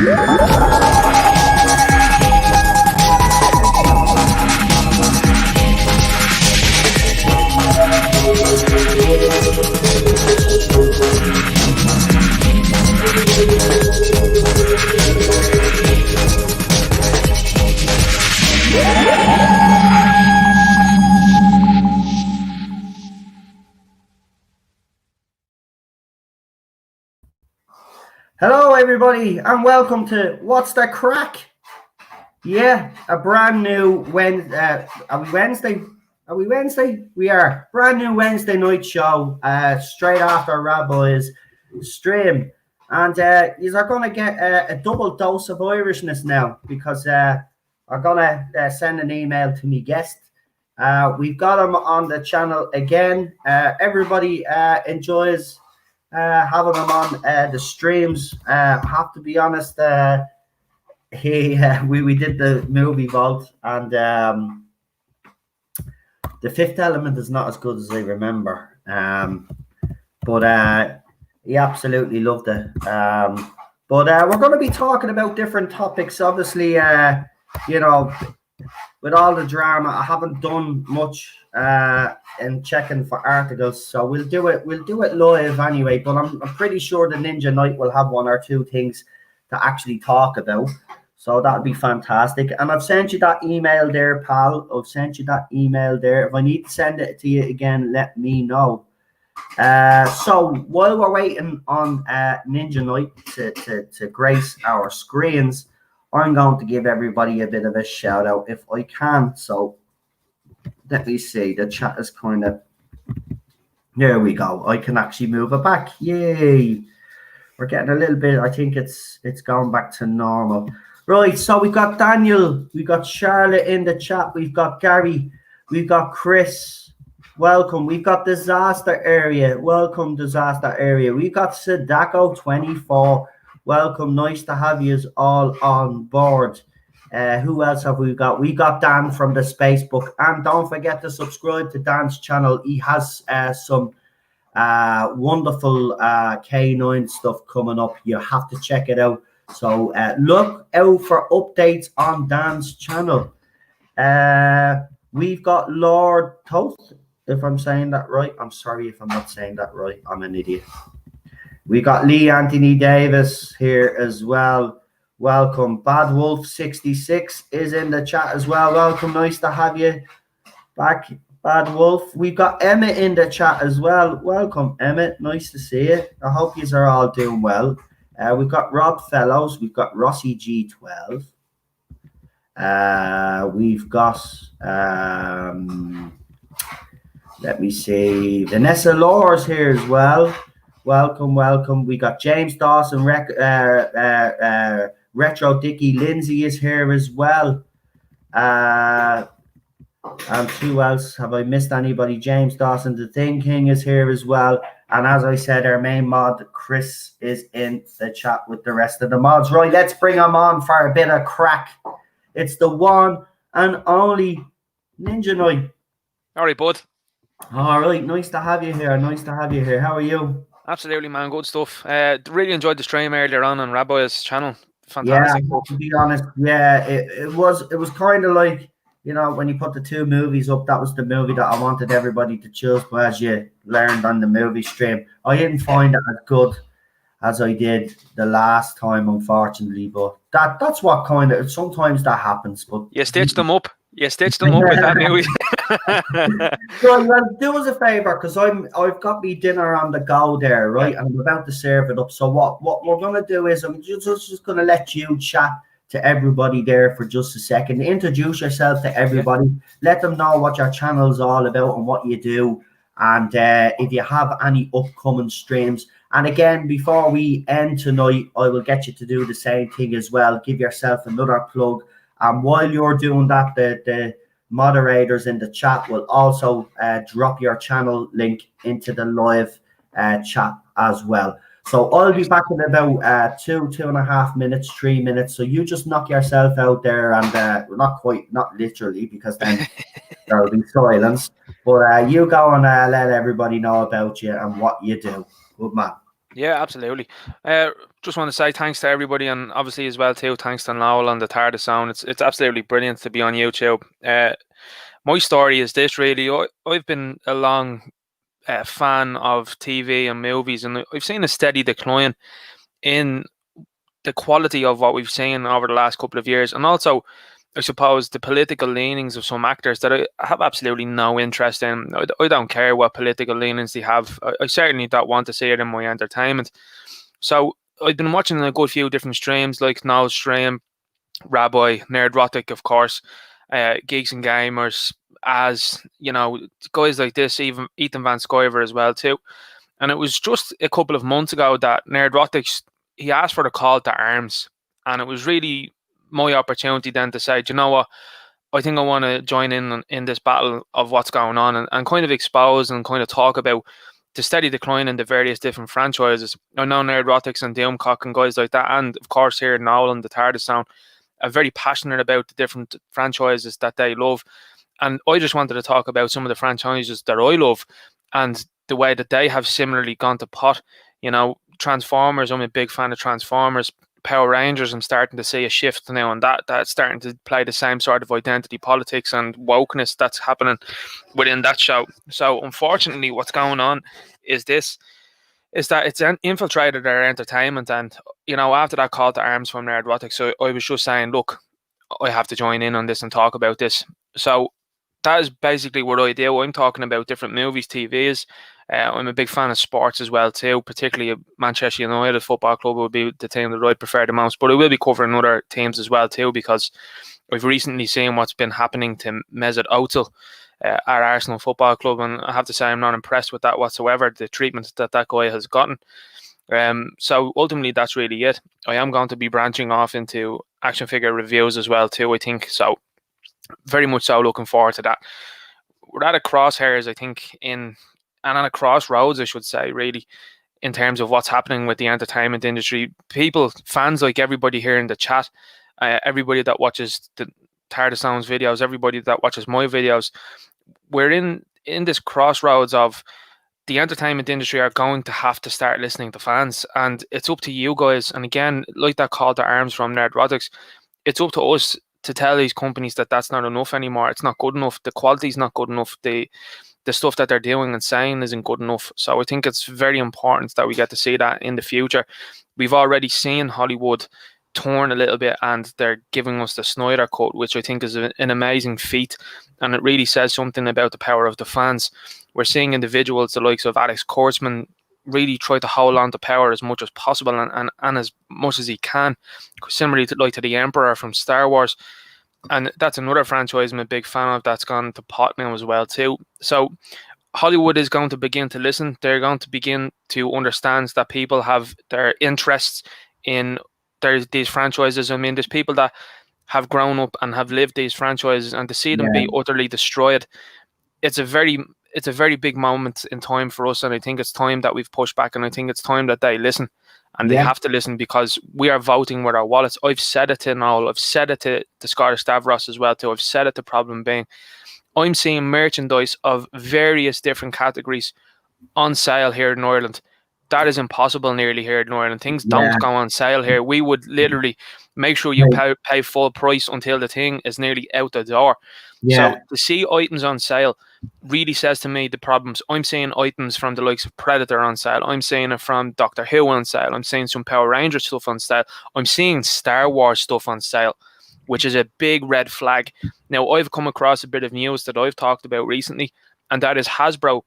Hello, everybody, and welcome to What's the Crack? Yeah, a brand new Wednesday. Are we Wednesday? Are we Wednesday? We are. Brand new Wednesday night show, straight after Rabbi's stream. And you are going to get a double dose of Irishness now, because I'm going to send an email to me guest. We've got him on the channel again. Everybody enjoys having him on the streams. Have to be honest, we did the movie vault, and The Fifth Element is not as good as I remember, but he absolutely loved it. But we're going to be talking about different topics. Obviously, you know, with all the drama, I haven't done much in checking for articles, so we'll do it live anyway. But I'm pretty sure the Ninja Night will have one or two things to actually talk about, so that'll be fantastic. And I've sent you that email there, pal. I've sent you that email there. If I need to send it to you again, let me know. So while we're waiting on Ninja Night to grace our screens, I'm going to give everybody a bit of a shout out if I can. So let me see. The chat is kind of, there we go. I can actually move it back. Yay. We're getting a little bit, I think it's going back to normal. Right, so we've got Daniel, we've got Charlotte in the chat, we've got Gary, we've got Chris. Welcome. We've got Disaster Area. Welcome, Disaster Area. We've got Sadako 24. Welcome. Nice to have you all on board. Who else have we got? We got Dan from the Spacebook. And don't forget to subscribe to Dan's channel. He has some wonderful K9 stuff coming up. You have to check it out. So look out for updates on Dan's channel. We've got Lord Toth. If I'm saying that right, I'm sorry if I'm not saying that right. I'm an idiot. We got Lee Anthony Davis here as well. Welcome. Bad Wolf 66 is in the chat as well. Welcome. Nice to have you back, Bad Wolf. We've got Emmett in the chat as well. Welcome, Emmett. Nice to see you. I hope you are all doing well. We've got Rob Fellows. We've got Rossi G12. We've got let me see. Vanessa Lawers here as well. Welcome, welcome. We got James Dawson, Retro Dicky Lindsay is here as well. And who else? Have I missed anybody? James Dawson, the Thing King is here as well. And as I said, our main mod, Chris, is in the chat with the rest of the mods. Right, let's bring him on for a bit of crack. It's the one and only Ninja Night. All right, bud. All right, nice to have you here. Nice to have you here. How are you? Absolutely, man. Good stuff. Really enjoyed the stream earlier on Rabbi's channel. Fantastic. Yeah, to be honest, yeah, it was kind of like, you know, when you put the two movies up, that was the movie that I wanted everybody to choose. But as you learned on the movie stream, I didn't find it as good as I did the last time, unfortunately. But that's what kind of, sometimes that happens. But you stitched them up. You stitched them up with that movie. Well, do us a favor, because I've got me dinner on the go there, right? And I'm about to serve it up. So what we're gonna do is I'm just gonna let you chat to everybody there for just a second. Introduce yourself to everybody. Let them know what your channel is all about and what you do, and if you have any upcoming streams. And again, before we end tonight, I will get you to do the same thing as well. Give yourself another plug. And while you're doing that, the moderators in the chat will also drop your channel link into the live chat as well. So I'll be back in about 2.5 minutes, 3 minutes. So you just knock yourself out there, and not literally, because then there'll be silence. But you go and let everybody know about you and what you do. Good man. Yeah, absolutely. Just want to say thanks to everybody, and obviously as well too, thanks to Noel on the TARDIS sound. It's absolutely brilliant to be on YouTube. My story is this really. I've been a long fan of TV and movies, and I've seen a steady decline in the quality of what we've seen over the last couple of years, and also I suppose the political leanings of some actors that I have absolutely no interest in. I don't care what political leanings they have. I certainly don't want to see it in my entertainment. So I've been watching a good few different streams, like Noel's stream, Rabbi, Nerdrotic, of course, Geeks and Gamers, as you know, guys like this, even Ethan Van Sciver as well too. And it was just a couple of months ago that Nerdrotic, he asked for the call to arms, and it was really my opportunity then to say, do you know what? I think I want to join in this battle of what's going on, and kind of expose and kind of talk about the steady decline in the various different franchises. I know Nerdrotics and Doomcock and guys like that, and of course here Noel and the TARDIS sound are very passionate about the different franchises that they love. And I just wanted to talk about some of the franchises that I love and the way that they have similarly gone to pot. You know, Transformers, I'm a big fan of Transformers. Power Rangers, I'm starting to see a shift now on that's starting to play the same sort of identity politics and wokeness that's happening within that show. So unfortunately what's going on is that it's infiltrated our entertainment, and you know, after that call to arms from Nerdrotic, so I was just saying, look, I have to join in on this and talk about this. So that is basically what I do. I'm talking about different movies, TVs. I'm a big fan of sports as well too, particularly Manchester United Football Club would be the team that I prefer the most. But I will be covering other teams as well too, because I've recently seen what's been happening to Mesut Ozil at Arsenal Football Club, and I have to say I'm not impressed with that whatsoever. The treatment that guy has gotten. So ultimately, that's really it. I am going to be branching off into action figure reviews as well too, I think. So very much so looking forward to that. We're at a crosshairs, I think, and on a crossroads, I should say, really, in terms of what's happening with the entertainment industry. People, fans like everybody here in the chat, everybody that watches the TARDIS Sounds videos, everybody that watches my videos, we're in this crossroads of the entertainment industry are going to have to start listening to fans, and it's up to you guys. And again, like that call to arms from Nerdrotics, it's up to us to tell these companies that that's not enough anymore. It's not good enough. The quality's not good enough. The stuff that they're doing and saying isn't good enough. So I think it's very important that we get to see that in the future. We've already seen Hollywood torn a little bit, and they're giving us the Snyder Cut, which I think is an amazing feat, and it really says something about the power of the fans. We're seeing individuals, the likes of Alex Kurtzman, really try to hold on to power as much as possible and as much as he can, similarly to the Emperor from Star Wars. And that's another franchise I'm a big fan of that's gone to pot now as well too. So Hollywood is going to begin to listen. They're going to begin to understand that people have their interests in these franchises. I mean, there's people that have grown up and have lived these franchises, and to see them be utterly destroyed, it's a very big moment in time for us. And I think it's time that we've pushed back, and I think it's time that they listen. And they have to listen, because we are voting with our wallets. I've said it to Noel. I've said it to Scottish Stavros as well too. I've said it to Problem Being. I'm seeing merchandise of various different categories on sale here in Ireland. That is impossible nearly here in Ireland. Things don't go on sale here. We would literally make sure you pay full price until the thing is nearly out the door. So to see items on sale really says to me the problems. I'm seeing items from the likes of Predator on sale. I'm seeing it from Doctor Who on sale. I'm seeing some Power Rangers stuff on sale. I'm seeing Star Wars stuff on sale, which is a big red flag. Now, I've come across a bit of news that I've talked about recently, and that is Hasbro,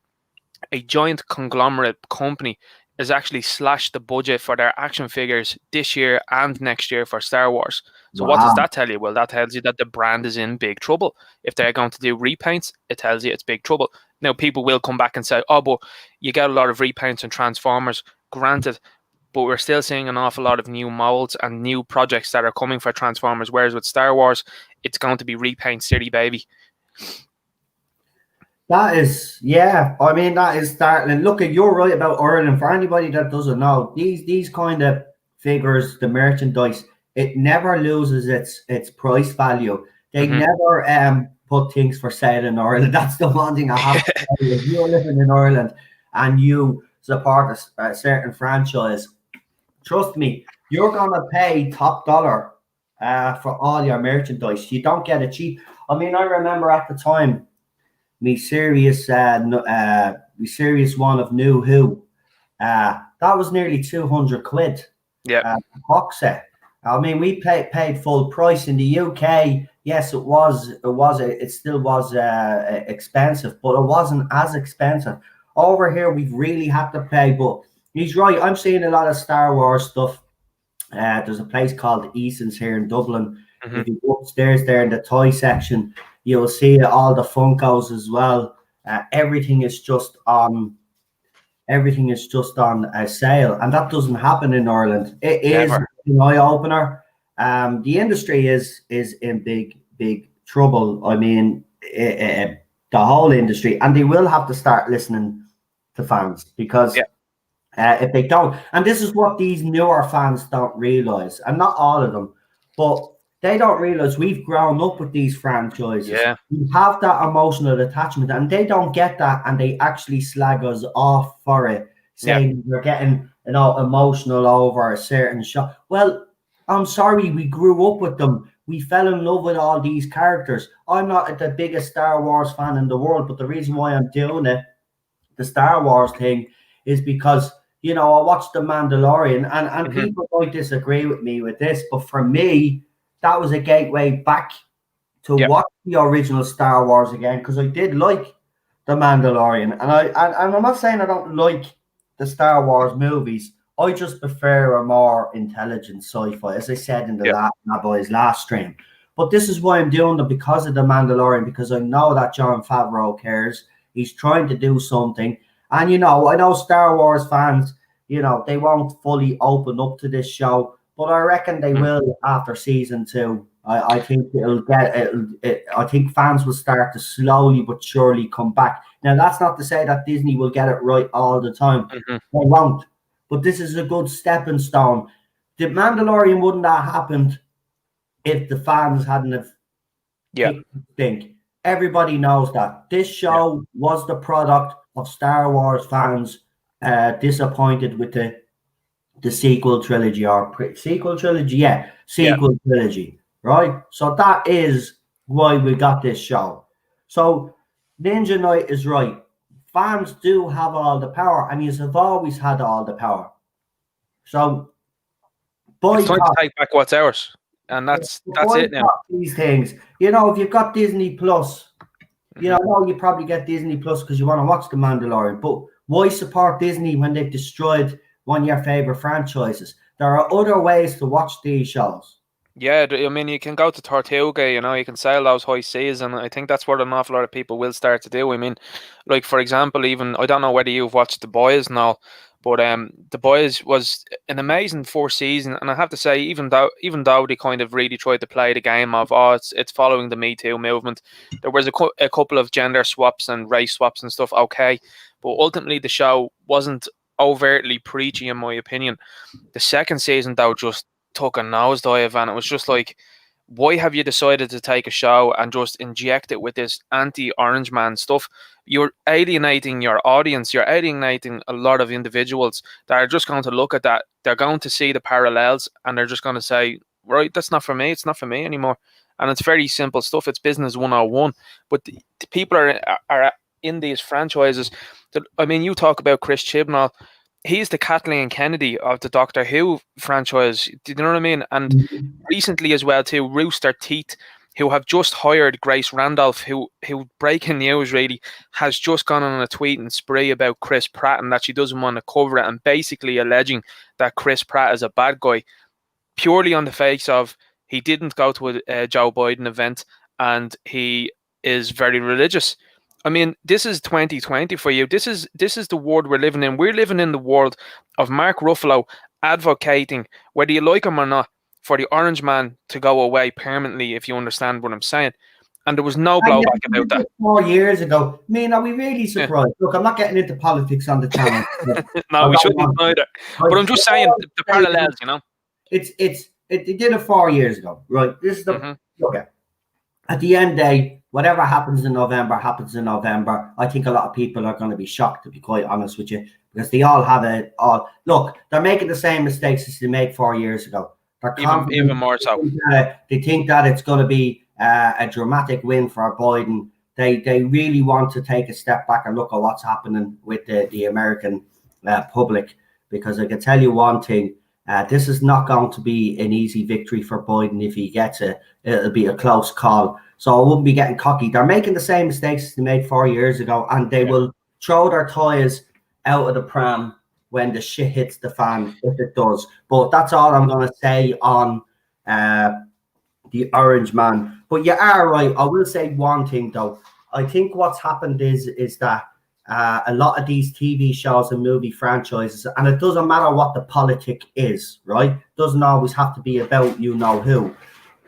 a giant conglomerate company, has actually slashed the budget for their action figures this year and next year for Star Wars. So what does that tell you? Well, that tells you that the brand is in big trouble. If they're going to do repaints, it tells you it's big trouble. Now, people will come back and say, oh, but you get a lot of repaints and Transformers. Granted, but we're still seeing an awful lot of new molds and new projects that are coming for Transformers, whereas with Star Wars, it's going to be repaint city, baby. That is, I mean, that is startling. Look, you're right about Ireland. For anybody that doesn't know, these kind of figures, the merchandise, it never loses its price value. They never put things for sale in Ireland. That's the one thing I have to tell you. If you're living in Ireland and you support a certain franchise, trust me, you're gonna pay top dollar for all your merchandise. You don't get it cheap. I mean, I remember at the time, me serious one of New Who. That was nearly 200 quid. Yeah. Box set. I mean, we paid full price in the UK. Yes, it still was expensive, but it wasn't as expensive. Over here, we've really had to pay. But he's right. I'm seeing a lot of Star Wars stuff. There's a place called Eason's here in Dublin. Mm-hmm. If you go upstairs there in the toy section, you'll see all the Funkos as well. Everything is just on a sale, and that doesn't happen in Ireland. It is an eye opener. The industry is in big trouble. I mean, the whole industry, and they will have to start listening to fans because if they don't, and this is what these newer fans don't realize, and not all of them, but they don't realize we've grown up with these franchises. Yeah. We have that emotional attachment, and they don't get that, and they actually slag us off for it, saying we're getting emotional over a certain shot. Well, I'm sorry, we grew up with them. We fell in love with all these characters. I'm not the biggest Star Wars fan in the world, but the reason why I'm doing it, the Star Wars thing, is because I watched The Mandalorian, and people might disagree with me with this, but for me, that was a gateway back to watch the original Star Wars again, because I did like The Mandalorian, and I'm not saying I don't like the Star Wars movies. I just prefer a more intelligent sci-fi, as I said in the last stream. But this is why I'm doing it, because of The Mandalorian, because I know that Jon Favreau cares. He's trying to do something. And, I know Star Wars fans, they won't fully open up to this show, but I reckon they will after season 2. I think I think fans will start to slowly but surely come back. Now, that's not to say that Disney will get it right all the time. They won't. But this is a good stepping stone. The Mandalorian wouldn't have happened if the fans hadn't have think. Everybody knows that. This show was the product of Star Wars fans disappointed with the sequel trilogy trilogy, right? So that is why we got this show. So Ninja Knight is right. Fans do have all the power, and you have always had all the power. So it's time to take back what's ours, and that's it now. These things, if you've got Disney Plus, you probably get Disney Plus because you want to watch The Mandalorian, but why support Disney when they've destroyed one of your favorite franchises? There are other ways to watch these shows. Yeah, I mean, you can go to Tortuga, you can sail those high seas, and I think that's what an awful lot of people will start to do. I mean, like, for example, even, I don't know whether you've watched The Boys now, but The Boys was an amazing 4th season, and I have to say, even though they kind of really tried to play the game of, it's following the Me Too movement, there was a couple of gender swaps and race swaps and stuff, okay, but ultimately the show wasn't overtly preachy, in my opinion. The 2nd season, though, just took a nosedive, and it was just like, why have you decided to take a show and just inject it with this anti-Orange Man stuff? You're alienating your audience. You're alienating a lot of individuals that are just going to look at that. They're going to see the parallels, and they're just going to say, right, that's not for me. It's not for me anymore. And it's very simple stuff. It's business 101. But the people are in these franchises. I mean, you talk about Chris Chibnall. He's the Kathleen Kennedy of the Doctor Who franchise. Do you know what I mean? And recently as well too, Rooster Teeth, who have just hired Grace Randolph, who breaking news really, has just gone on a tweet and spree about Chris Pratt and that she doesn't want to cover it, and basically alleging that Chris Pratt is a bad guy, purely on the face of he didn't go to a Joe Biden event and he is very religious. I mean, this is 2020 for you. This is the world we're living in. We're living in the world of Mark Ruffalo advocating, whether you like him or not, for the Orange Man to go away permanently, if you understand what I'm saying. And there was no blowback about that. 4 years ago. I mean, are we really surprised? Yeah. Look, I'm not getting into politics on the channel. No, we shouldn't either. But I'm just saying the parallels, It did it 4 years ago, right? This is the okay. at the end of the day, whatever happens in November happens in November. I think a lot of people are going to be shocked, to be quite honest with you, because they all have it. All look, they're making the same mistakes as they made 4 years ago. They're confident. Even more so. They think that it's going to be a dramatic win for Biden. They really want to take a step back and look at what's happening with the American public, because I can tell you one thing. This is not going to be an easy victory for Biden. If he gets it, it'll be a close call. So I wouldn't be getting cocky. They're making the same mistakes they made 4 years ago, and they will throw their toys out of the pram when the shit hits the fan, if it does. But that's all I'm going to say on the Orange Man. But you are right. I will say one thing, though. I think what's happened is that a lot of these TV shows and movie franchises, and it doesn't matter what the politic is, right? It doesn't always have to be about you know who.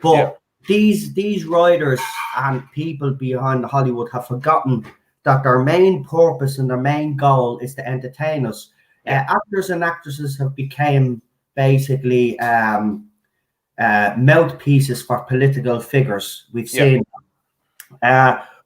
But these writers and people behind Hollywood have forgotten that their main purpose and their main goal is to entertain us. Actors and actresses have become basically mouthpieces for political figures. We've seen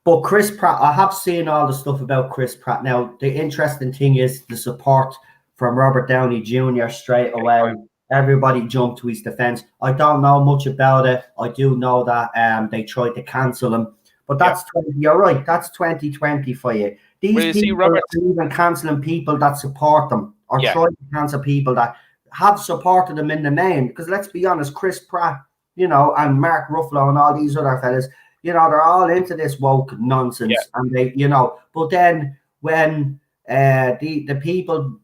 but Chris Pratt, I have seen all the stuff about Chris Pratt. Now, the interesting thing is the support from Robert Downey Jr. straight away. Everybody jumped to his defense. I don't know much about it. I do know that they tried to cancel him. But that's you're right. That's 2020 for you. These people are even cancelling people that support them, or trying to cancel people that have supported them in the main. Because let's be honest, Chris Pratt, you know, and Mark Ruffalo and all these other fellas, you know, they're all into this woke nonsense, and they, you know. But then when the people,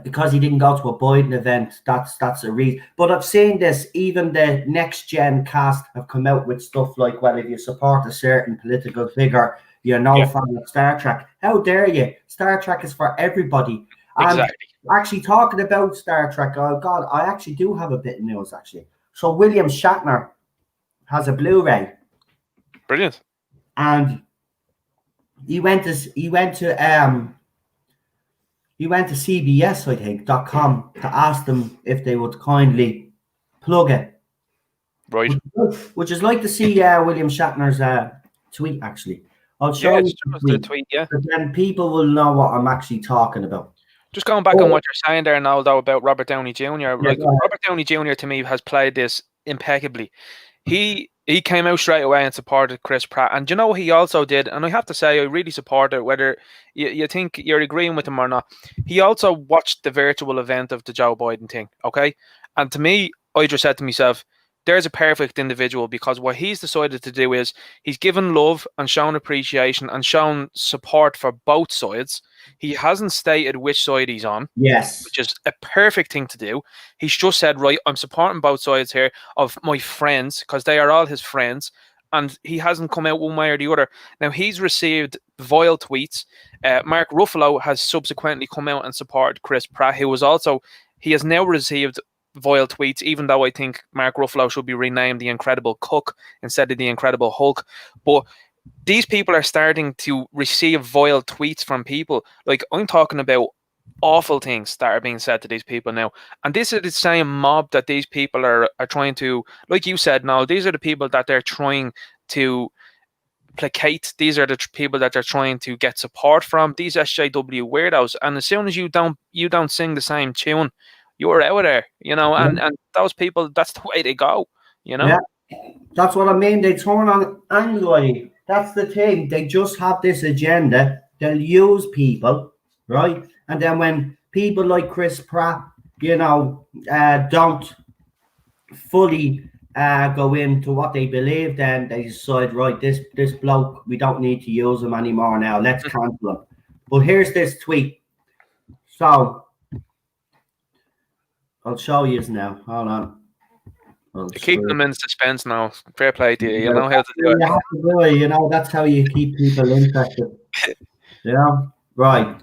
because he didn't go to a Biden event, that's a reason. But I've seen this. Even the next gen cast have come out with stuff like, well, if you support a certain political figure, you're no fan of Star Trek. How dare you? Star Trek is for everybody. And actually, talking about Star Trek, oh God, I actually do have a bit of news actually. So William Shatner has a Blu-ray. Brilliant. And he went to CBS, I think, .com to ask them if they would kindly plug it. Right. Which is like to see William Shatner's tweet, actually. I'll show you the tweet, but then people will know what I'm actually talking about. Just going back on what you're saying there now, though, about Robert Downey Jr. Robert Downey Jr. to me has played this impeccably. He came out straight away and supported Chris Pratt. And you know what he also did? And I have to say, I really support it, whether you think you're agreeing with him or not. He also watched the virtual event of the Joe Biden thing, okay? And to me, I just said to myself, there's a perfect individual, because what he's decided to do is he's given love and shown appreciation and shown support for both sides. He hasn't stated which side he's on, which is a perfect thing to do. He's just said, right, I'm supporting both sides here of my friends, because they are all his friends, and he hasn't come out one way or the other. Now, he's received vile tweets. Mark Ruffalo has subsequently come out and supported Chris Pratt, who was also, he has now received vile tweets, even though I think Mark Ruffalo should be renamed the Incredible Cook instead of the Incredible Hulk. But these people are starting to receive vile tweets from people. Like, I'm talking about awful things that are being said to these people now. And this is the same mob that these people are trying to, like you said, Noel, these are the people that they're trying to placate. These are the people that they're trying to get support from, these SJW weirdos. And as soon as you don't sing the same tune, you're out of there, you know, and those people, that's the way they go, you know? Yeah, that's what I mean. They turn on anybody. That's the thing. They just have this agenda. They'll use people, right? And then when people like Chris Pratt, you know, don't fully go into what they believe, then they decide, right, this bloke, we don't need to use him anymore now. Let's cancel him. But here's this tweet. So I'll show you now. Hold on. Keep them in suspense now. Fair play to you. You know how to do it. You have to do it. You know, that's how you keep people interested. You know? Right.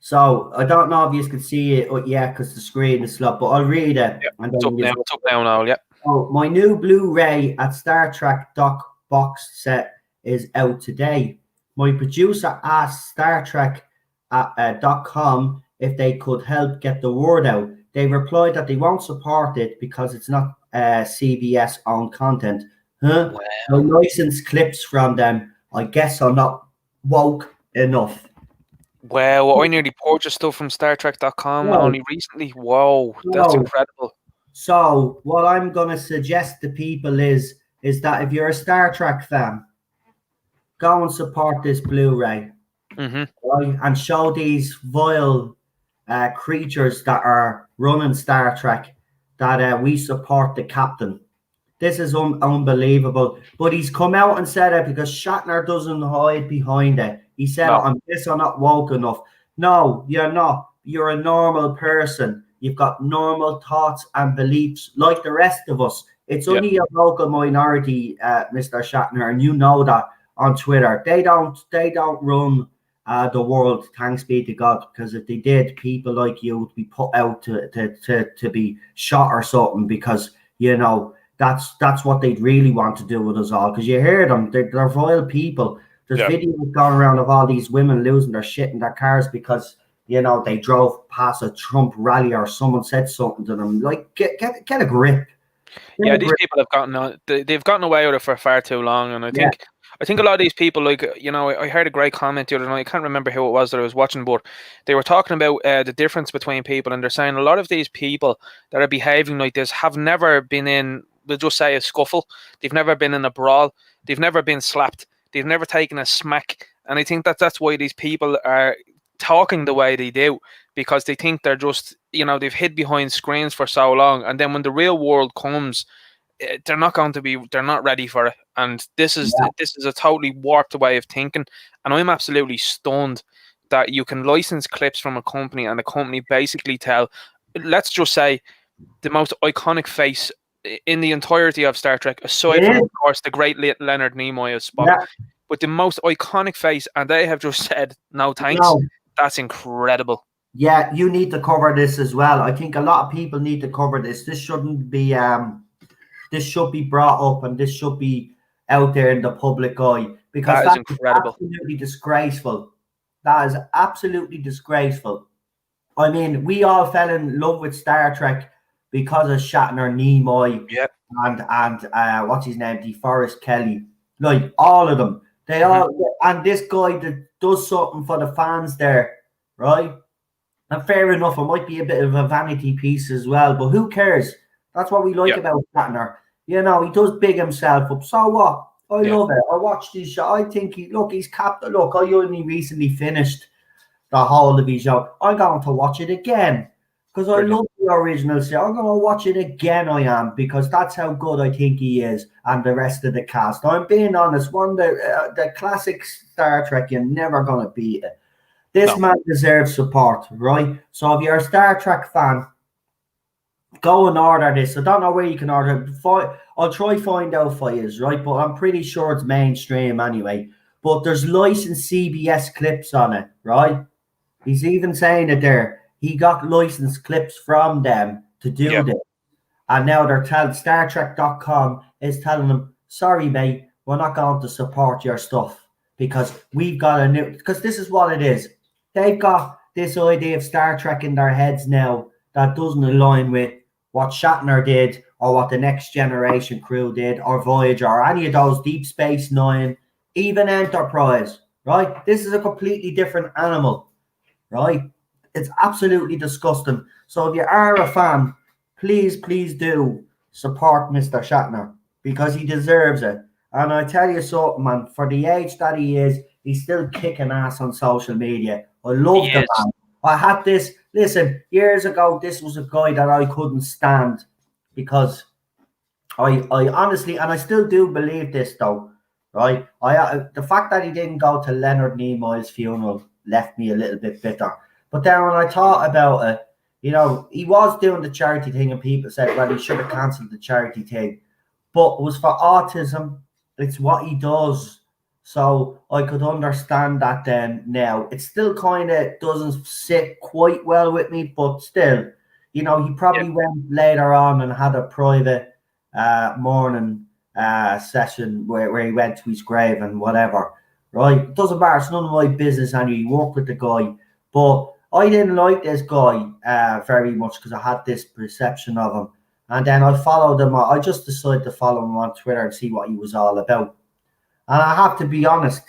So I don't know if you can see it yet because the screen is slow, but I'll read it. Yeah, and it's up now, now, yeah. Oh, my new Blu-ray at Star Trek Doc box set is out today. My producer asked Star Trek .com if they could help get the word out. They replied that they won't support it because it's not CBS owned content, Huh? Wow. So license clips from them. I guess I'm not woke enough. Wow, I nearly purchased stuff from StarTrek.com No, only recently. Whoa, that's no. incredible. So what I'm gonna suggest to people is that if you're a Star Trek fan, go and support this Blu-ray, Mm-hmm. right? And show these vile creatures that are running Star Trek that we support the captain. This is unbelievable. But he's come out and said it because Shatner doesn't hide behind it. He said, No. I'm not woke enough. No, you're not. You're a normal person. You've got normal thoughts and beliefs like the rest of us. It's Yeah. only a local minority, Mr. Shatner, and you know that on Twitter. They don't run the world, thanks be to God, because if they did, people like you would be put out to be shot or something because, you know, that's what they'd really want to do with us all. Because you hear them, they're vile people. There's Yeah. videos going around of all these women losing their shit in their cars because, you know, they drove past a Trump rally or someone said something to them. Like, get a grip. Yeah, these people have they've gotten away with it for far too long, and I think a lot of these people, like, you know, I heard a great comment the other night. I can't remember who it was that I was watching, but they were talking about the difference between people, and they're saying a lot of these people that are behaving like this have never been in, we'll just say, a scuffle. They've never been in a brawl. They've never been slapped. They've never taken a smack, and I think that's why these people are talking the way they do, because they think they're just, you know, they've hid behind screens for so long, and then when the real world comes, they're not ready for it. And this is a totally warped way of thinking, and I'm absolutely stunned that you can license clips from a company, and the company basically tell, let's just say, the most iconic face in the entirety of Star Trek, aside from, of course, the great Leonard Nimoy as Spock, but the most iconic face, and they have just said no thanks. No. That's incredible. Yeah, you need to cover this as well. I think a lot of people need to cover this. This shouldn't be this should be brought up, and this should be out there in the public eye, because that is incredible. Absolutely disgraceful. That is absolutely disgraceful. I mean, we all fell in love with Star Trek because of Shatner, Nimoy, and what's his name, DeForest Kelly. Like, all of them. They all, and this guy that does something for the fans there, right? And fair enough, it might be a bit of a vanity piece as well, but who cares? That's what we like about Shatner. You know, he does big himself up. So what? I love it. I watched his show. I think he's captain. Look, I only recently finished the whole of his show. I'm going to watch it again because I love the original show. I'm going to watch it again, I am, because that's how good I think he is, and the rest of the cast. I'm being honest. One of the classic Star Trek, you're never going to beat it. This man deserves support, right? So if you're a Star Trek fan, go and order this. I don't know where you can order it. I'll try find out for you, right? But I'm pretty sure it's mainstream anyway. But there's licensed CBS clips on it, right? He's even saying it there. He got licensed clips from them to do this. And now they're telling StarTrek.com is telling them, sorry, mate, we're not going to support your stuff because we've got a new, because this is what it is. They've got this idea of Star Trek in their heads now that doesn't align with what Shatner did or what the Next Generation crew did or Voyager or any of those, Deep Space Nine, even Enterprise, right? This is a completely different animal, right? It's absolutely disgusting. So if you are a fan, please do support Mr. Shatner because he deserves it. And I tell you something, man, for the age that he is, he's still kicking ass on social media. I love the man. I had this, listen, years ago, this was a guy that I couldn't stand because I honestly, and I still do believe this though, right? The fact that he didn't go to Leonard Nimoy's funeral left me a little bit bitter. But then when I thought about it, you know, he was doing the charity thing and people said, well, he should have cancelled the charity thing. But it was for autism. It's what he does. So I could understand that then now. It still kind of doesn't sit quite well with me, but still, you know, he probably went later on and had a private morning session where he went to his grave and whatever, right? It doesn't matter. It's none of my business anyway. You work with the guy. But I didn't like this guy very much because I had this perception of him. And then I followed him. I just decided to follow him on Twitter and see what he was all about. And I have to be honest,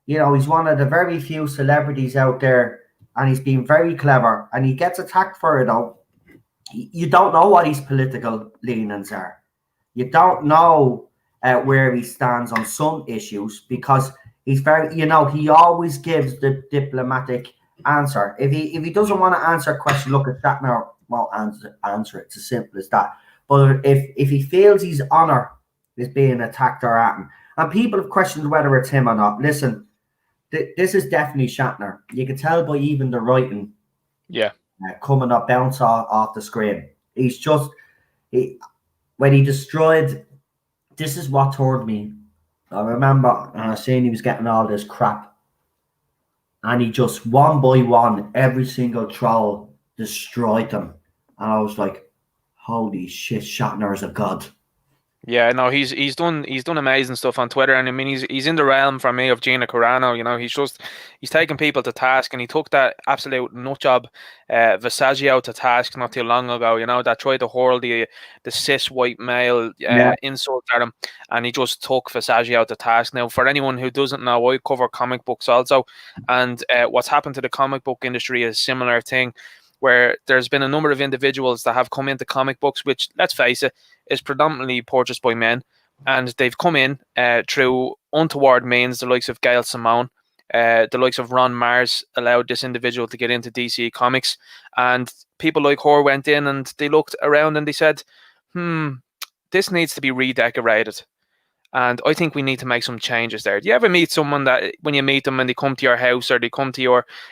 you know, he's one of the very few celebrities out there, and he's been very clever, and he gets attacked for it though. You don't know what his political leanings are. You don't know where he stands on some issues, because he's very, you know, he always gives the diplomatic answer. If he doesn't want to answer a question, look, at Shatner won't answer it. It's as simple as that. But if he feels his honor is being attacked or at him, and people have questioned whether it's him or not, listen, this is definitely Shatner. You can tell by even the writing, coming up, bounce off the screen. He's just when he destroyed. This is what turned me. I remember seeing he was getting all this crap, and he just one by one, every single troll destroyed them, and I was like, "Holy shit, Shatner is a god." Yeah, no, he's done amazing stuff on Twitter, and I mean he's in the realm for me of Gina Carano. You know, he's taking people to task, and he took that absolute nutjob Visaggio to task not too long ago. You know, that tried to hurl the cis white male insult at him, and he just took Visaggio to task. Now, for anyone who doesn't know, I cover comic books also, and what's happened to the comic book industry is a similar thing, where there's been a number of individuals that have come into comic books, which, let's face it, is predominantly purchased by men, and they've come in through untoward means. The likes of Gail Simone, the likes of Ron Mars allowed this individual to get into DC Comics, and people like her went in and they looked around and they said, this needs to be redecorated, and I think we need to make some changes there. Do you ever meet someone that when you meet them and they come to your house or they come to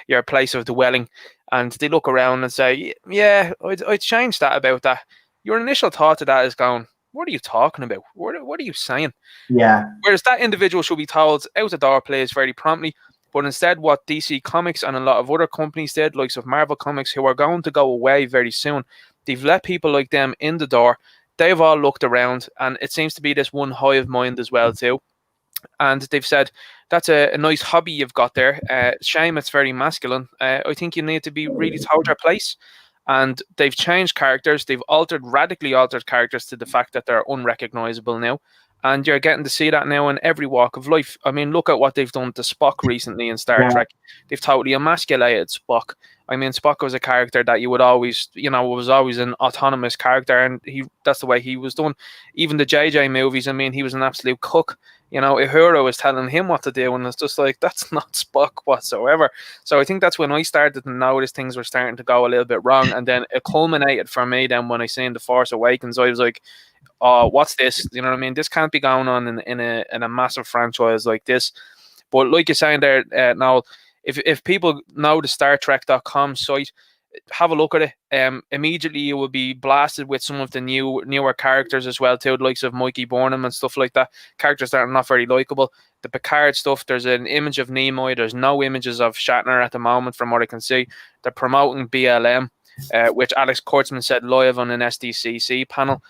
your place of dwelling and they look around and say, yeah, I'd change that about that? Your initial thought to that is going, what are you talking about? What are you saying? Yeah. Whereas that individual should be told out the door, please, very promptly. But instead, what DC Comics and a lot of other companies did, likes of Marvel Comics, who are going to go away very soon, they've let people like them in the door. They've all looked around, and it seems to be this one hive mind as well too. And they've said, that's a nice hobby you've got there. Shame it's very masculine. I think you need to be really told your place. And they've changed characters. They've radically altered characters to the fact that they're unrecognizable now. And you're getting to see that now in every walk of life. I mean, look at what they've done to Spock recently in Star Trek. They've totally emasculated Spock. I mean, Spock was a character that you would always, was always an autonomous character, and that's the way he was done. Even the JJ movies, I mean, he was an absolute cook. Uhura was telling him what to do, and it's just like, that's not Spock whatsoever. So I think that's when I started to notice things were starting to go a little bit wrong, and then it culminated for me then when I seen The Force Awakens. I was like, oh, what's this? You know what I mean? This can't be going on in a massive franchise like this. But like you're saying there, Noel, if people know the StarTrek.com site, have a look at it. Immediately you will be blasted with some of the newer characters as well too, the likes of Mikey Burnham and stuff like that. Characters that are not very likable. The Picard stuff, there's an image of Nimoy. There's no images of Shatner at the moment from what I can see. They're promoting BLM, which Alex Kurtzman said live on an SDCC panel.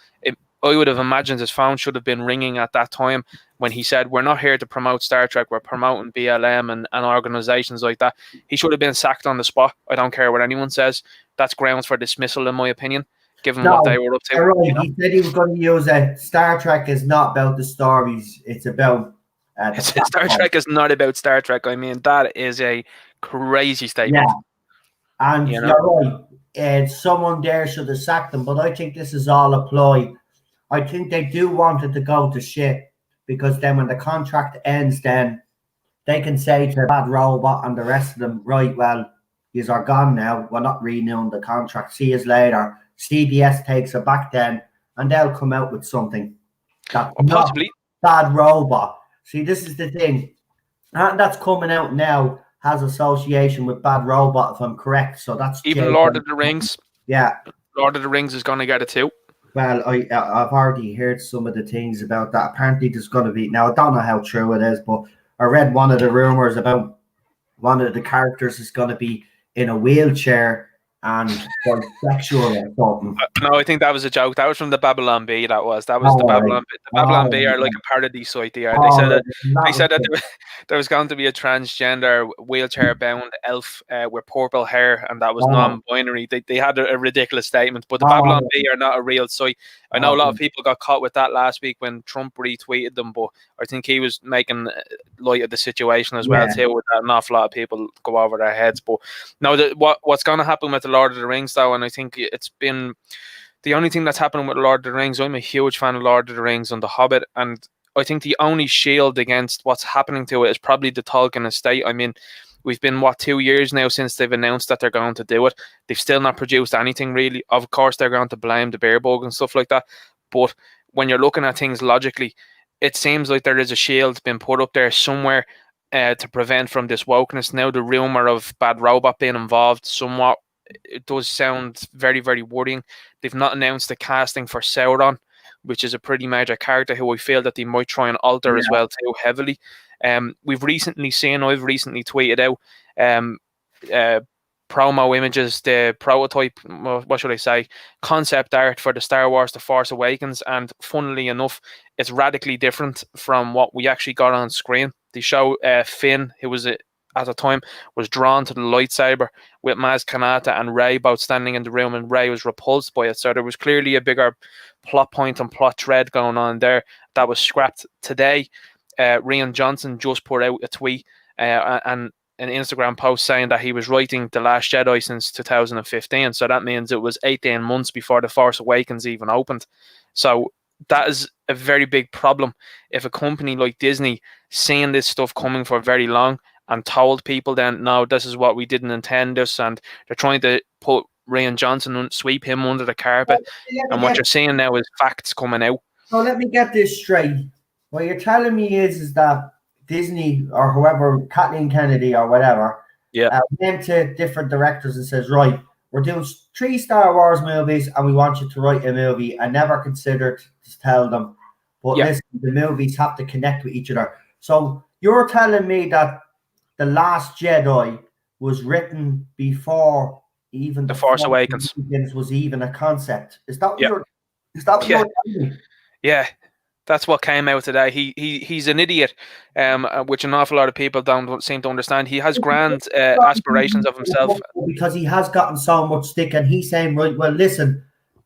I would have imagined his phone should have been ringing at that time when he said, we're not here to promote Star Trek, we're promoting BLM and organizations like that. He should have been sacked on the spot. I don't care what anyone says. That's grounds for dismissal, in my opinion, given what they were up to. Right. He said he was going to use it. Star Trek is not about the stories. It's about... Star Trek is not about Star Trek. I mean, that is a crazy statement. Yeah. And you're right. And someone there should have sacked him, but I think this is all a ploy. I think they do want it to go to shit, because then when the contract ends, then they can say to Bad Robot and the rest of them, right, well, yous are gone now. We're not renewing the contract. See yous later. CBS takes it back then, and they'll come out with something. That's possibly Bad Robot. See, this is the thing. And that's coming out now has association with Bad Robot, if I'm correct. So that's even Lord of the Rings. Yeah. Lord of the Rings is going to get it too. Well, I've already heard some of the things about that. Apparently, there's going to be... Now, I don't know how true it is, but I read one of the rumors about one of the characters is going to be in a wheelchair, and bisexual or something. No, I think that was a joke. That was from the Babylon Bee. That was the Oh, Babylon. right. The Babylon Bee are Oh, like a parody site. They are. They oh, said that right. That they was said that it. there was going to be a transgender wheelchair bound elf with purple hair, and that was Oh, non-binary. They had a ridiculous statement. But the Babylon oh, Bee are not a real site. I know a lot of oh, people got caught with that last week when Trump retweeted them, but I think he was making light of the situation as well yeah. too. With that, an awful lot of people go over their heads. But no, what's going to happen with the Lord of the Rings though, and I think it's been the only thing that's happening with Lord of the Rings. I'm a huge fan of Lord of the Rings and The Hobbit, and I think the only shield against what's happening to it is probably the Tolkien estate. I mean, we've been 2 years now since they've announced that they're going to do it. They've still not produced anything really. Of course, they're going to blame the bear bug and stuff like that. But when you're looking at things logically, it seems like there is a shield being put up there somewhere to prevent from this wokeness. Now the rumor of Bad Robot being involved somewhat, it does sound very, very worrying. They've not announced the casting for Sauron, which is a pretty major character who I feel that they might try and alter as well too heavily. I've recently tweeted out promo images, the prototype, what should I say, concept art for the Star Wars The Force Awakens, and funnily enough, it's radically different from what we actually got on screen. They show Finn, who was at the time was drawn to the lightsaber with Maz Kanata and Rey both standing in the room, and Rey was repulsed by it. So there was clearly a bigger plot point and plot thread going on there that was scrapped today. Rian Johnson just put out a tweet and an Instagram post saying that he was writing The Last Jedi since 2015. So that means it was 18 months before The Force Awakens even opened. So that is a very big problem. If a company like Disney seeing this stuff coming for very long and told people then, no, this is what we didn't intend this, and they're trying to put Rian Johnson and sweep him under the carpet. And what you're seeing now is facts coming out. So let me get this straight. What you're telling me is that Disney or whoever, Kathleen Kennedy or whatever, went to different directors and says, right, we're doing 3 Star Wars movies and we want you to write a movie, and never considered to tell them, but listen, the movies have to connect with each other. So you're telling me that The Last Jedi was written before even The Force Awakens was even a concept. Is that what you're telling me? Yeah. That's what came out today. He's an idiot, which an awful lot of people don't seem to understand. He has grand aspirations of himself. Because he has gotten so much stick, and he's saying, right, well, listen,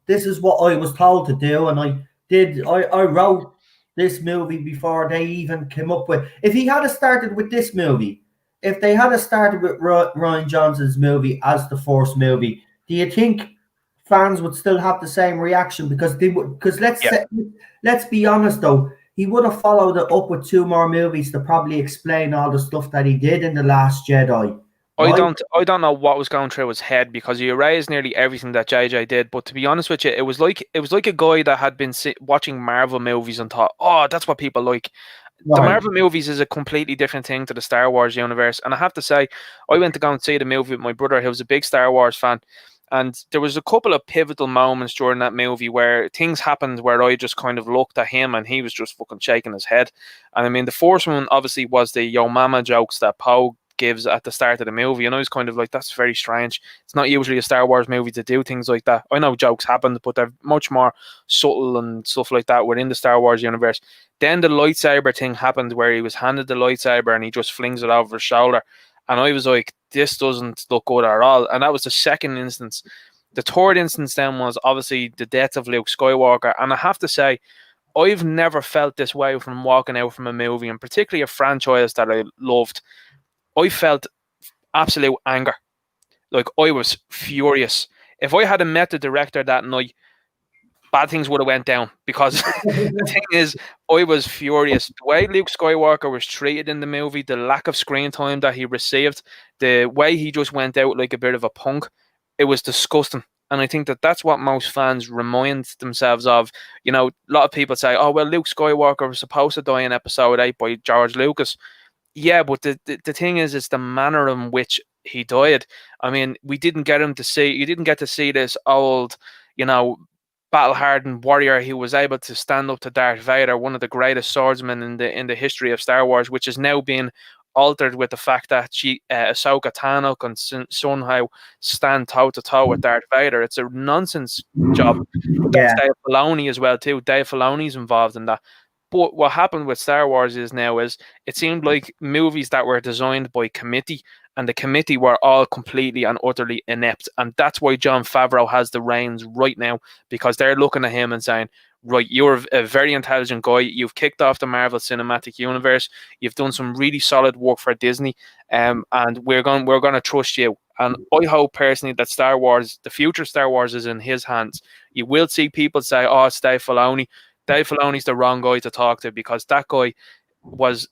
this is what I was told to do, and I wrote this movie before they even came up with. If he had started with this movie, if they had started with Rian Johnson's movie as the Force movie, do you think fans would still have the same reaction? Because they would. Because let's be honest though, he would have followed it up with 2 more movies to probably explain all the stuff that he did in The Last Jedi. Right? I don't know what was going through his head, because he erased nearly everything that JJ did. But to be honest with you, it was like a guy that had been watching Marvel movies and thought, oh, that's what people like. Right. The Marvel movies is a completely different thing to the Star Wars universe. And I have to say, I went to go and see the movie with my brother, who was a big Star Wars fan. And there was a couple of pivotal moments during that movie where things happened where I just kind of looked at him and he was just fucking shaking his head. And I mean, the first one obviously was the Yo Mama jokes that Poe gives at the start of the movie. And I was kind of like, that's very strange. It's not usually a Star Wars movie to do things like that. I know jokes happened, but they're much more subtle and stuff like that within the Star Wars universe. Then the lightsaber thing happened where he was handed the lightsaber and he just flings it over his shoulder. And I was like, this doesn't look good at all. And that was the second instance. The third instance then was obviously the death of Luke Skywalker. And I have to say, I've never felt this way from walking out from a movie, and particularly a franchise that I loved. I felt absolute anger. Like, I was furious. If I hadn't met the director that night, bad things would have went down, because the thing is, I was furious. The way Luke Skywalker was treated in the movie, the lack of screen time that he received, the way he just went out like a bit of a punk, it was disgusting. And I think that that's what most fans remind themselves of. You know, a lot of people say, oh, well, Luke Skywalker was supposed to die in Episode 8 by George Lucas. Yeah, but the thing is, it's the manner in which he died. I mean, you didn't get to see this old, you know, battle-hardened warrior who was able to stand up to Darth Vader, one of the greatest swordsmen in the history of Star Wars, which is now being altered with the fact that Ahsoka Tano can somehow stand toe to toe with Darth Vader. It's a nonsense job. But that's Dave Filoni as well too. Dave Filoni's involved in that. But what happened with Star Wars is it seemed like movies that were designed by committee, and the committee were all completely and utterly inept. And that's why Jon Favreau has the reins right now, because they're looking at him and saying, right, you're a very intelligent guy. You've kicked off the Marvel Cinematic Universe. You've done some really solid work for Disney, and we're going to trust you. And I hope personally that Star Wars, the future Star Wars, is in his hands. You will see people say, "Oh, it's Dave Filoni." Dave Filoni's the wrong guy to talk to, because that guy was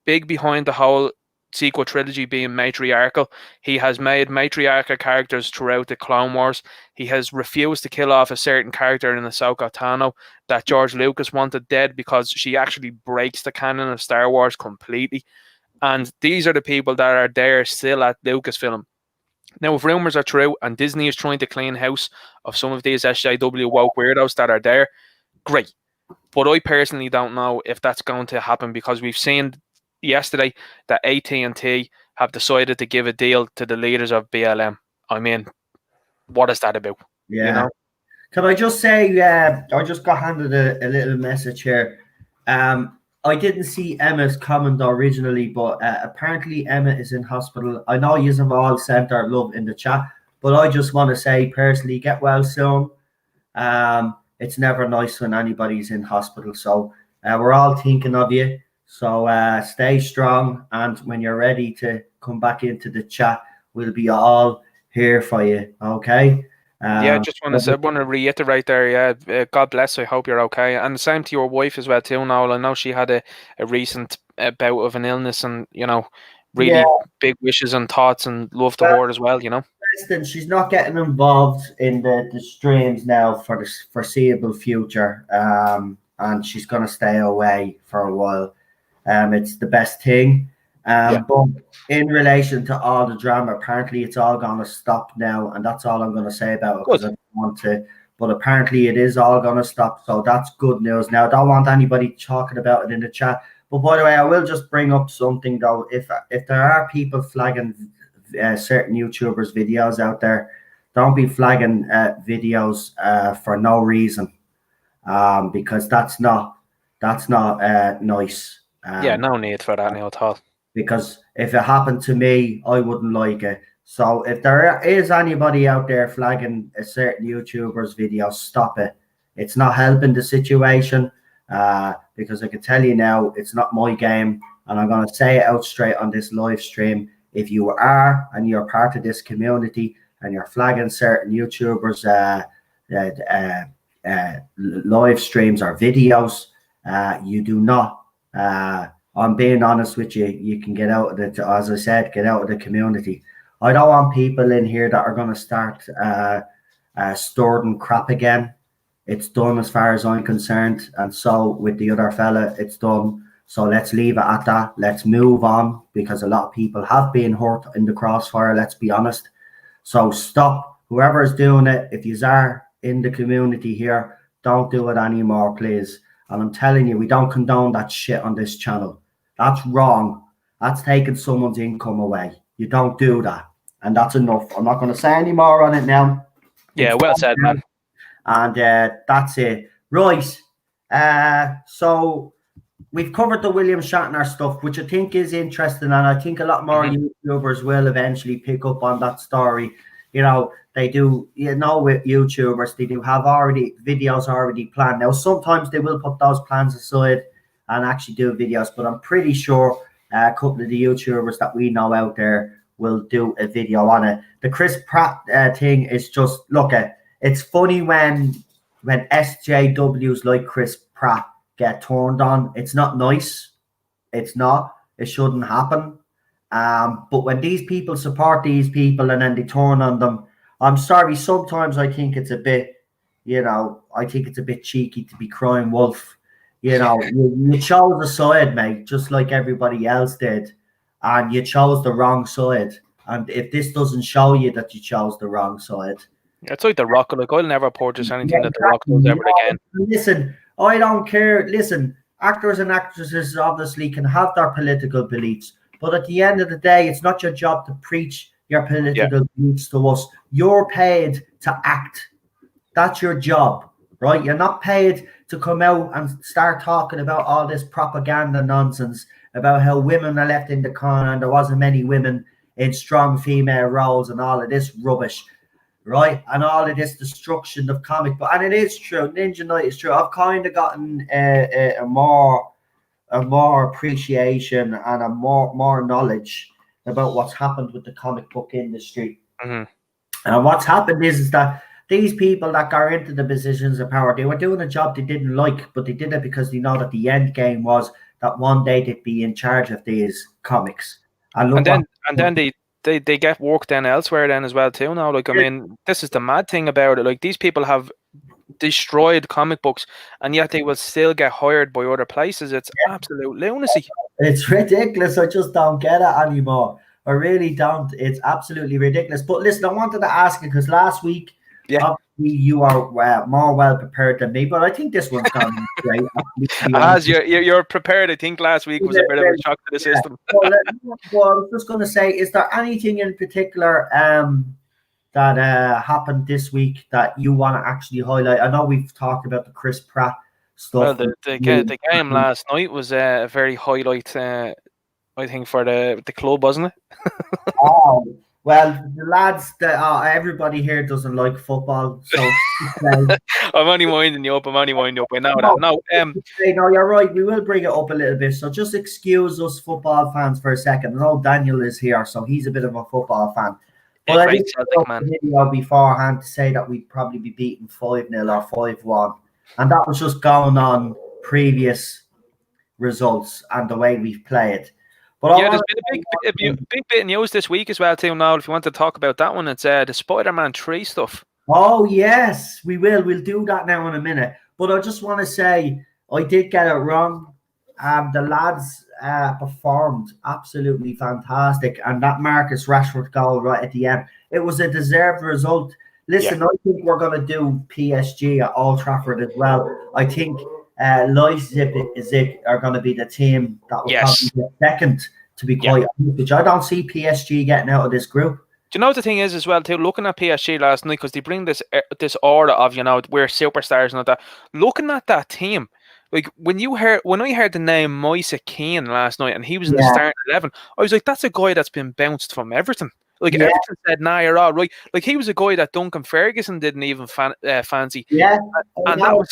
big behind the whole sequel trilogy being matriarchal. He has made matriarchal characters throughout the Clone Wars. He has refused to kill off a certain character in Ahsoka Tano that George Lucas wanted dead, because she actually breaks the canon of Star Wars completely. And these are the people that are there still at Lucasfilm. Now, if rumours are true and Disney is trying to clean house of some of these SJW woke weirdos that are there, great. But I personally don't know if that's going to happen, because we've seen yesterday that AT&T have decided to give a deal to the leaders of BLM. I mean, what is that about? Yeah. You know? Can I just say, I just got handed a little message here. I didn't see Emma's comment originally, but apparently Emma is in hospital. I know you have all sent our love in the chat, but I just want to say personally, get well soon. It's never nice when anybody's in hospital. So we're all thinking of you. So stay strong. And when you're ready to come back into the chat, we'll be all here for you. Okay? Yeah, just want to reiterate there. Yeah, God bless. I hope you're okay. And the same to your wife as well too, Noel. I know she had a recent bout of an illness, and, you know, really big wishes and thoughts and love to her as well, you know. Listen, she's not getting involved in the streams now for the foreseeable future, and she's going to stay away for a while. It's the best thing. But in relation to all the drama, apparently it's all going to stop now, and that's all I'm going to say about it, because I don't want to. But apparently it is all going to stop, so that's good news. Now, I don't want anybody talking about it in the chat. But by the way, I will just bring up something though. If there are people flagging certain YouTubers' videos out there, don't be flagging videos for no reason, because that's not nice. No need for that now at all. Because if it happened to me, I wouldn't like it. So if there is anybody out there flagging a certain YouTuber's video, stop it. It's not helping the situation, because I can tell you now, it's not my game, and I'm going to say it out straight on this live stream. If you are and you're part of this community and you're flagging certain YouTubers' live streams or videos, you do not. I'm being honest with you. You can get out of it. As I said, get out of the community. I don't want people in here that are going to start storing crap again. It's done as far as I'm concerned. And so with the other fella, it's done. So let's leave it at that. Let's move on, because a lot of people have been hurt in the crossfire. Let's be honest. So stop. Whoever is doing it, if you are in the community here, don't do it anymore, please. And I'm telling you, we don't condone that shit on this channel. That's wrong. That's taking someone's income away. You don't do that. And that's enough. I'm not going to say any more on it now. Yeah, well said, man. And that's it. Right. So we've covered the William Shatner stuff, which I think is interesting. And I think a lot more YouTubers will eventually pick up on that story. You know, they do, you know, with YouTubers, they do have videos already planned. Now, sometimes they will put those plans aside and actually do videos, but I'm pretty sure a couple of the YouTubers that we know out there will do a video on it. The Chris Pratt thing is just, look, it's funny when SJWs like Chris Pratt get turned on. It's not nice. It's not. It shouldn't happen. But when these people support these people and then they turn on them, I'm sorry, sometimes I think it's a bit, you know, I think it's a bit cheeky to be crying wolf. You know, you chose a side, mate, just like everybody else did, and you chose the wrong side. And if this doesn't show you that you chose the wrong side, it's like The Rock. Like, I'll never purchase anything that The Rock does ever again. Listen, I don't care. Listen, actors and actresses obviously can have their political beliefs, But at the end of the day, it's not your job to preach your Yeah. political beliefs to us. You're paid to act. That's your job, right? You're not paid to come out and start talking about all this propaganda nonsense about how women are left in the corner and there wasn't many women in strong female roles and all of this rubbish, right? And all of this destruction of comic book. And it is true. Ninja Knight is true. I've kind of gotten a more appreciation and a more knowledge about what's happened with the comic book industry. Mm-hmm. And what's happened is that these people that got into the positions of power, they were doing a job they didn't like, but they did it because they know that the end game was that one day they'd be in charge of these comics. And then they get work then elsewhere then as well too now. Like, I mean, this is the mad thing about it. Like, these people have destroyed comic books and yet they will still get hired by other places. It's absolute lunacy. It's ridiculous. I just don't get it anymore. I really don't. It's absolutely ridiculous. But listen, I wanted to ask you because last week, obviously you are more well prepared than me, but I think this one's gone great. As you're prepared, I think last week was a bit of a shock to the system. Well, I was just going to say, is there anything in particular that happened this week that you want to actually highlight? I know we've talked about the Chris Pratt stuff. Well, the game last night was a very highlight, I think, for the club, wasn't it? Oh, well, the lads, everybody here doesn't like football, so I'm only winding you up. I know that. No, you're right. We will bring it up a little bit. So just excuse us football fans for a second. I know Daniel is here, so he's a bit of a football fan. But I think video beforehand to say that we'd probably be beaten 5-0 or 5-1, and that was just going on previous results and the way we've played. But there's been a big bit of news this week as well, too. Now, if you want to talk about that one, it's the Spider-Man 3 stuff. Oh, yes, we will. We'll do that now in a minute. But I just want to say I did get it wrong. The lads performed absolutely fantastic. And that Marcus Rashford goal right at the end, it was a deserved result. Listen, I think we're going to do PSG at Old Trafford as well. I think Leipzig are going to be the team that will probably get second, to be quite honest, which I don't see PSG getting out of this group. Do you know what the thing is as well, too? Looking at PSG last night, because they bring this aura of, we're superstars and all that. Looking at that team, like when I heard the name Moise Kean last night and he was in the starting 11, I was like, that's a guy that's been bounced from Everton. Like Everton said, nah, you're all right. Like he was a guy that Duncan Ferguson didn't even fancy. Yeah, and that was,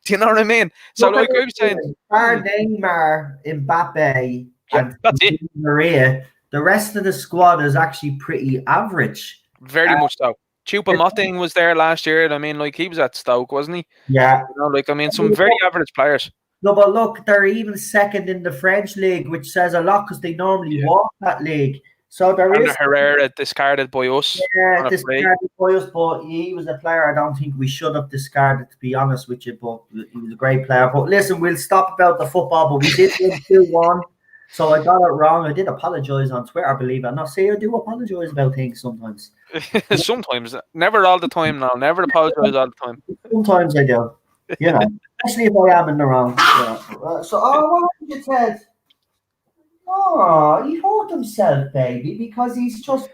do you know what I mean? So like I was saying, Neymar, Mbappe, and that's it. Maria. The rest of the squad is actually pretty average. Very much so. Choupo-Moting was there last year. I mean, like he was at Stoke, wasn't he? Yeah. Some very average players. No, but look, they're even second in the French league, which says a lot because they normally walk that league. So there is Herrera discarded by us. Yeah, discarded by us, but he was a player I don't think we should have discarded, to be honest with you. But he was a great player. But listen, we'll stop about the football. But we did win 2-1, so I got it wrong. I did apologise on Twitter, believe it or not. See, I do apologise about things sometimes. Sometimes, never all the time. Now, never apologise all the time. Sometimes I do. Especially if I am in the wrong. So, what you said? Oh, he hurt himself, baby, because he's just,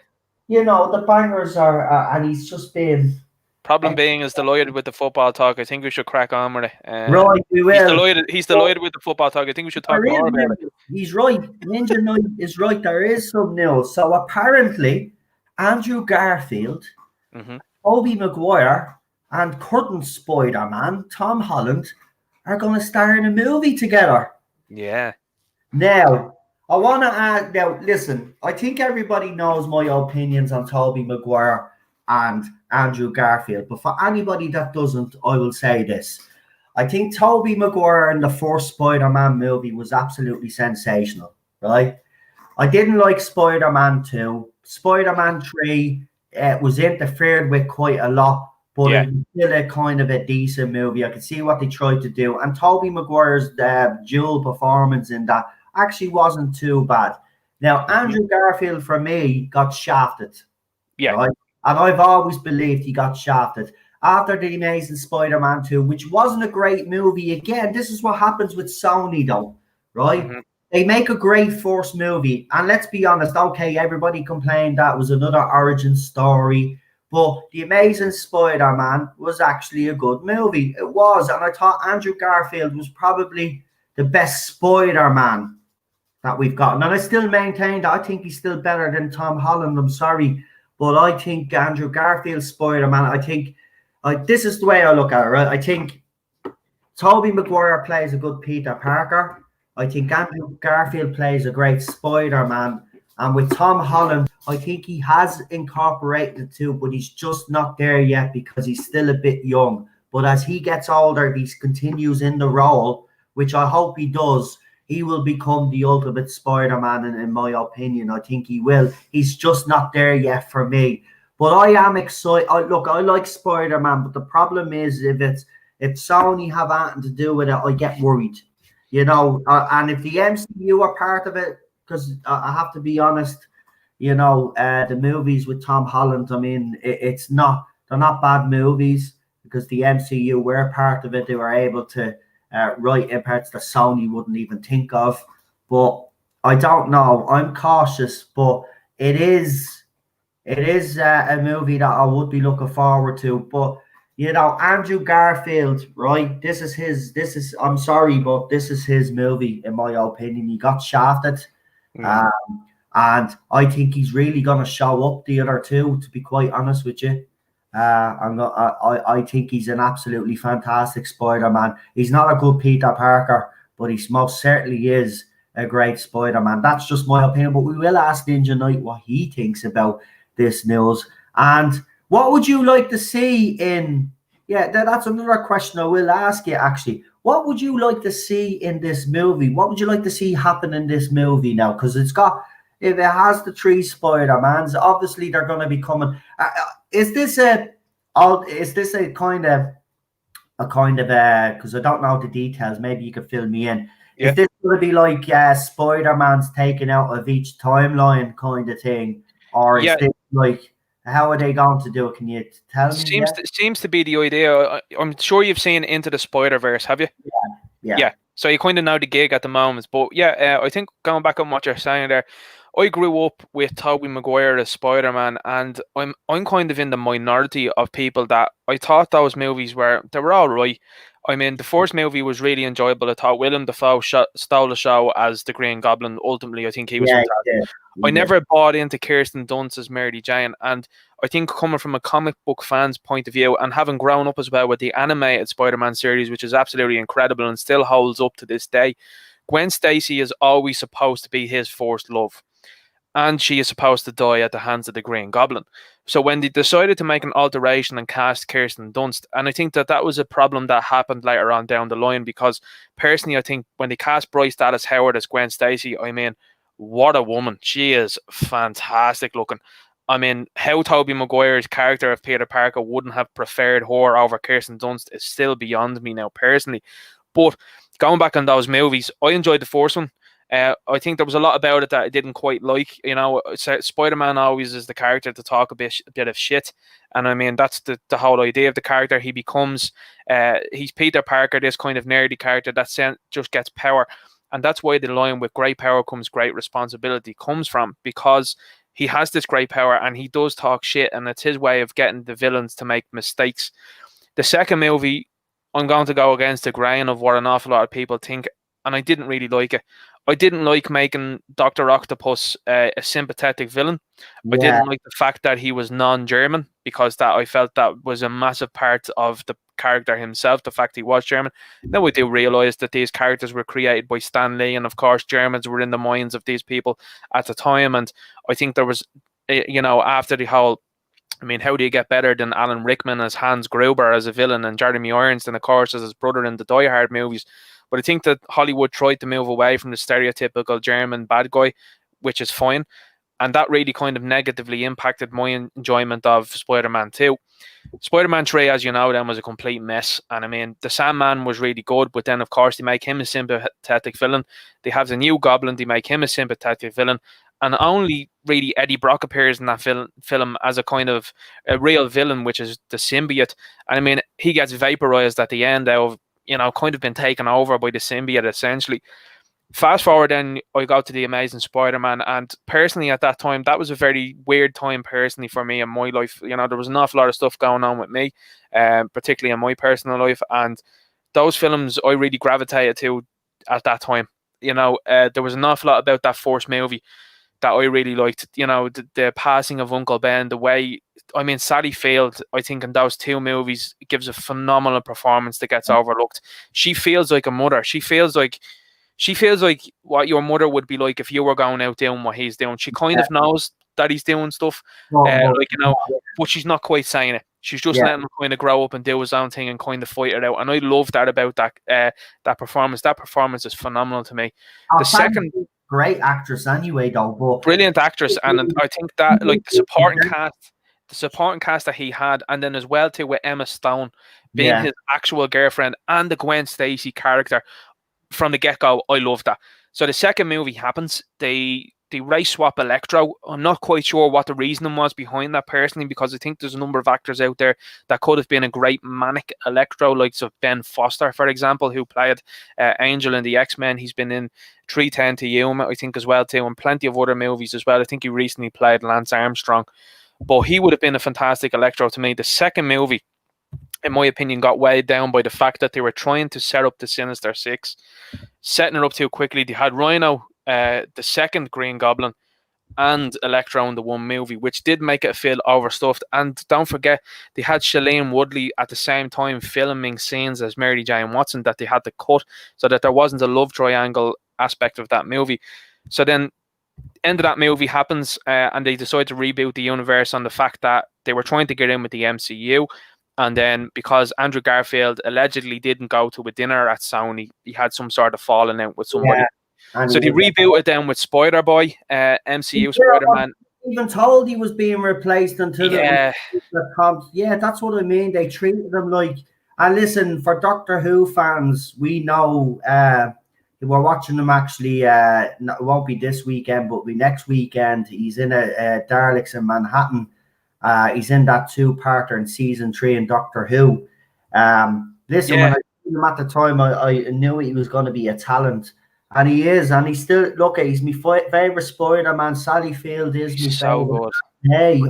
the bangers are, and he's just been. Problem being is delighted with the football talk. I think we should crack on with it. Right, we will. He's delighted with the football talk. I think we should talk more about it. He's right. Ninja Knight is right. There is some news. So apparently, Andrew Garfield, Tobey Maguire, and current Spider-Man, Tom Holland, are going to star in a movie together. Yeah. Now, I want to add, listen, I think everybody knows my opinions on Tobey Maguire and Andrew Garfield, but for anybody that doesn't, I will say this. I think Tobey Maguire in the first Spider-Man movie was absolutely sensational, right? I didn't like Spider-Man 2. Spider-Man 3 was interfered with quite a lot, but it was still a kind of a decent movie. I could see what they tried to do. And Tobey Maguire's dual performance in that actually wasn't too bad. Now, Andrew Garfield, for me, got shafted. Yeah. Right? And I've always believed he got shafted. After The Amazing Spider-Man 2, which wasn't a great movie, again, this is what happens with Sony, though, right? they make a great first movie. And let's be honest, okay, everybody complained that was another origin story. But The Amazing Spider-Man was actually a good movie. It was. And I thought Andrew Garfield was probably the best Spider-Man that we've gotten. And I still maintain that I think he's still better than Tom Holland. I'm sorry. But I think Andrew Garfield's Spider-Man, I think this is the way I look at it, right? I think Tobey Maguire plays a good Peter Parker. I think Andrew Garfield plays a great Spider-Man. And with Tom Holland, I think he has incorporated the two, but he's just not there yet because he's still a bit young. But as he gets older, he continues in the role, which I hope he does. He will become the ultimate Spider-Man, in my opinion. I think he will. He's just not there yet for me. But I am excited. Look, I like Spider-Man, but the problem is if Sony have anything to do with it, I get worried. You know, and if the MCU are part of it, because I have to be honest, you know, the movies with Tom Holland, I mean, they're not bad movies because the MCU were part of it. They were able to write in parts that Sony wouldn't even think of. But I don't know. I'm cautious, but it is a movie that I would be looking forward to. But you know, Andrew Garfield, right? I'm sorry, but this is his movie, in my opinion. He got shafted. And I think he's really going to show up the other two, to be quite honest with you. I think he's an absolutely fantastic Spider-Man. He's not a good Peter Parker, but he most certainly is a great Spider-Man. That's just my opinion, but we will ask Ninja Knight what he thinks about this news. And what would you like to see in... Yeah, that's another question I will ask you, actually. What would you like to see in this movie? What would you like to see happen in this movie now? Because if it has the three Spider-Mans, obviously they're going to be coming. Is this a kind of because I don't know the details, maybe you could fill me in. Yeah. Is this going to be like Spider-Man's taken out of each timeline kind of thing? Or is this like... How are they going to do it? Can you tell me? Seems to be the idea. I'm sure you've seen Into the Spider-Verse, have you? Yeah. So you kind of know the gig at the moment. But yeah, I think going back on what you're saying there, I grew up with Tobey Maguire as Spider-Man, and I'm kind of in the minority of people that I thought those movies were all right. I mean, the first movie was really enjoyable. I thought Willem Dafoe stole the show as the Green Goblin. Ultimately, I think he was fantastic. I never bought into Kirsten Dunst as Mary Jane, and I think coming from a comic book fan's point of view and having grown up as well with the animated Spider-Man series, which is absolutely incredible and still holds up to this day, Gwen Stacy is always supposed to be his first love. And she is supposed to die at the hands of the Green Goblin. So when they decided to make an alteration and cast Kirsten Dunst, and I think that was a problem that happened later on down the line, because personally I think when they cast Bryce Dallas Howard as Gwen Stacy, I mean, what a woman. She is fantastic looking. I mean, how Tobey Maguire's character of Peter Parker wouldn't have preferred her over Kirsten Dunst is still beyond me now personally. But going back on those movies, I enjoyed the first one. I think there was a lot about it that I didn't quite like. You know, Spider-Man always is the character to talk a bit of shit. And I mean, that's the whole idea of the character. He becomes, he's Peter Parker, this kind of nerdy character that just gets power. And that's why the line with great power comes great responsibility comes from, because he has this great power and he does talk shit, and it's his way of getting the villains to make mistakes. The second movie, I'm going to go against the grain of what an awful lot of people think, and I didn't really like it. I didn't like making Dr. Octopus a sympathetic villain. I didn't like the fact that he was non-German, because that I felt that was a massive part of the character himself, the fact he was German. Then we do realise that these characters were created by Stan Lee, and of course Germans were in the minds of these people at the time. And I think there was, you know, after the whole, I mean, how do you get better than Alan Rickman as Hans Gruber as a villain, and Jeremy Irons, and of course as his brother in the Die Hard movies? But I think that Hollywood tried to move away from the stereotypical German bad guy, which is fine. And that really kind of negatively impacted my enjoyment of Spider-Man 2. Spider-Man 3, as you know, then was a complete mess. And I mean, the Sandman was really good, but then of course they make him a sympathetic villain. They have the new Goblin, they make him a sympathetic villain. And only really Eddie Brock appears in that film as a kind of a real villain, which is the symbiote. And I mean, he gets vaporized at the end out of, you know, kind of been taken over by the symbiote essentially. Fast forward, then I got to the Amazing Spider-Man, and personally at that time, that was a very weird time personally for me in my life. You know, there was an awful lot of stuff going on with me, particularly in my personal life, and those films I really gravitated to at that time. You know, there was an awful lot about that first movie that I really liked. You know, the passing of Uncle Ben, the way, I mean, Sally Field, I think in those two movies gives a phenomenal performance that gets overlooked. She feels like a mother. She feels like what your mother would be like if you were going out doing what he's doing. She kind of knows that he's doing stuff, like, you know, but she's not quite saying it. She's just letting him kind of grow up and do his own thing and kind of fight it out. And I love that about that performance. That performance is phenomenal to me. The second, great actress anyway, though. But brilliant actress, and I think that, like, the supporting cast that he had, and then as well too with Emma Stone being his actual girlfriend and the Gwen Stacy character. From the get-go, I love that. So the second movie happens. They race swap Electro. I'm not quite sure what the reasoning was behind that personally, because I think there's a number of actors out there that could have been a great manic Electro, like so Ben Foster, for example, who played Angel in the X-Men. He's been in 3:10 to Yuma, I think, as well too, and plenty of other movies as well. I think he recently played Lance Armstrong, but he would have been a fantastic Electro to me. The second movie, in my opinion, got weighed down by the fact that they were trying to set up the Sinister Six, setting it up too quickly. They had Rhino, the second Green Goblin, and Electro in the one movie, which did make it feel overstuffed. And don't forget, they had Shailene Woodley at the same time filming scenes as Mary Jane Watson that they had to cut so that there wasn't a love triangle aspect of that movie. So then, end of that movie happens, and they decide to reboot the universe on the fact that they were trying to get in with the MCU. And then, because Andrew Garfield allegedly didn't go to a dinner at Sony, he had some sort of falling out with somebody. So they rebooted them with Spider-Boy, MCU Spider-Man. Even told he was being replaced until that's what I mean. They treated him like. And listen, for Doctor Who fans, we know we're watching him actually. It won't be this weekend, but be next weekend. He's in a Daleks in Manhattan. He's in that two-parter in season 3 in Doctor Who. Listen, when I seen him at the time, I knew he was going to be a talent. And he is. And he's still, look, he's my favourite Spider-Man. Sally Field is my so favourite. Good. Hey,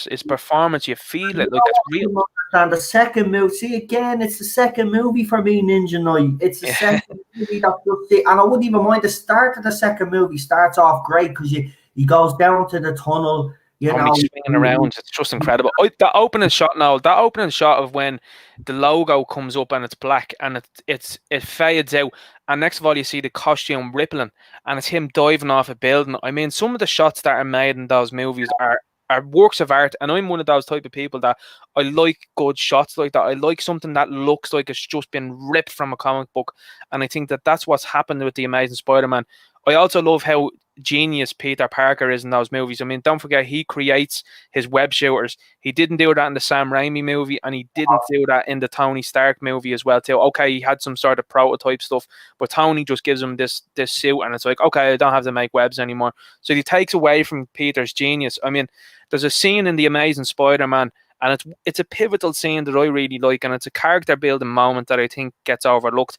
his performance, you feel it. Like, it's real. And the second movie, see, again, it's the second movie for me, Ninja Knight. It's the second movie that just, and I wouldn't even mind the start of the second movie starts off great because he goes down to the tunnel. You know, swinging around, it's just incredible. That opening shot of when the logo comes up and it's black and it fades out, and next of all you see the costume rippling and it's him diving off a building. I mean, some of the shots that are made in those movies are works of art, and I'm one of those type of people that I like good shots like that. I like something that looks like it's just been ripped from a comic book, and I think that that's what's happened with the Amazing Spider-Man. I also love how genius Peter Parker is in those movies. I mean, don't forget, he creates his web shooters. He didn't do that in the Sam Raimi movie, and he didn't do that in the Tony Stark movie as well too. Okay, he had some sort of prototype stuff, but Tony just gives him this suit, and it's like, okay, I don't have to make webs anymore. So he takes away from Peter's genius. I mean, there's a scene in The Amazing Spider-Man, and it's a pivotal scene that I really like, and it's a character building moment that I think gets overlooked.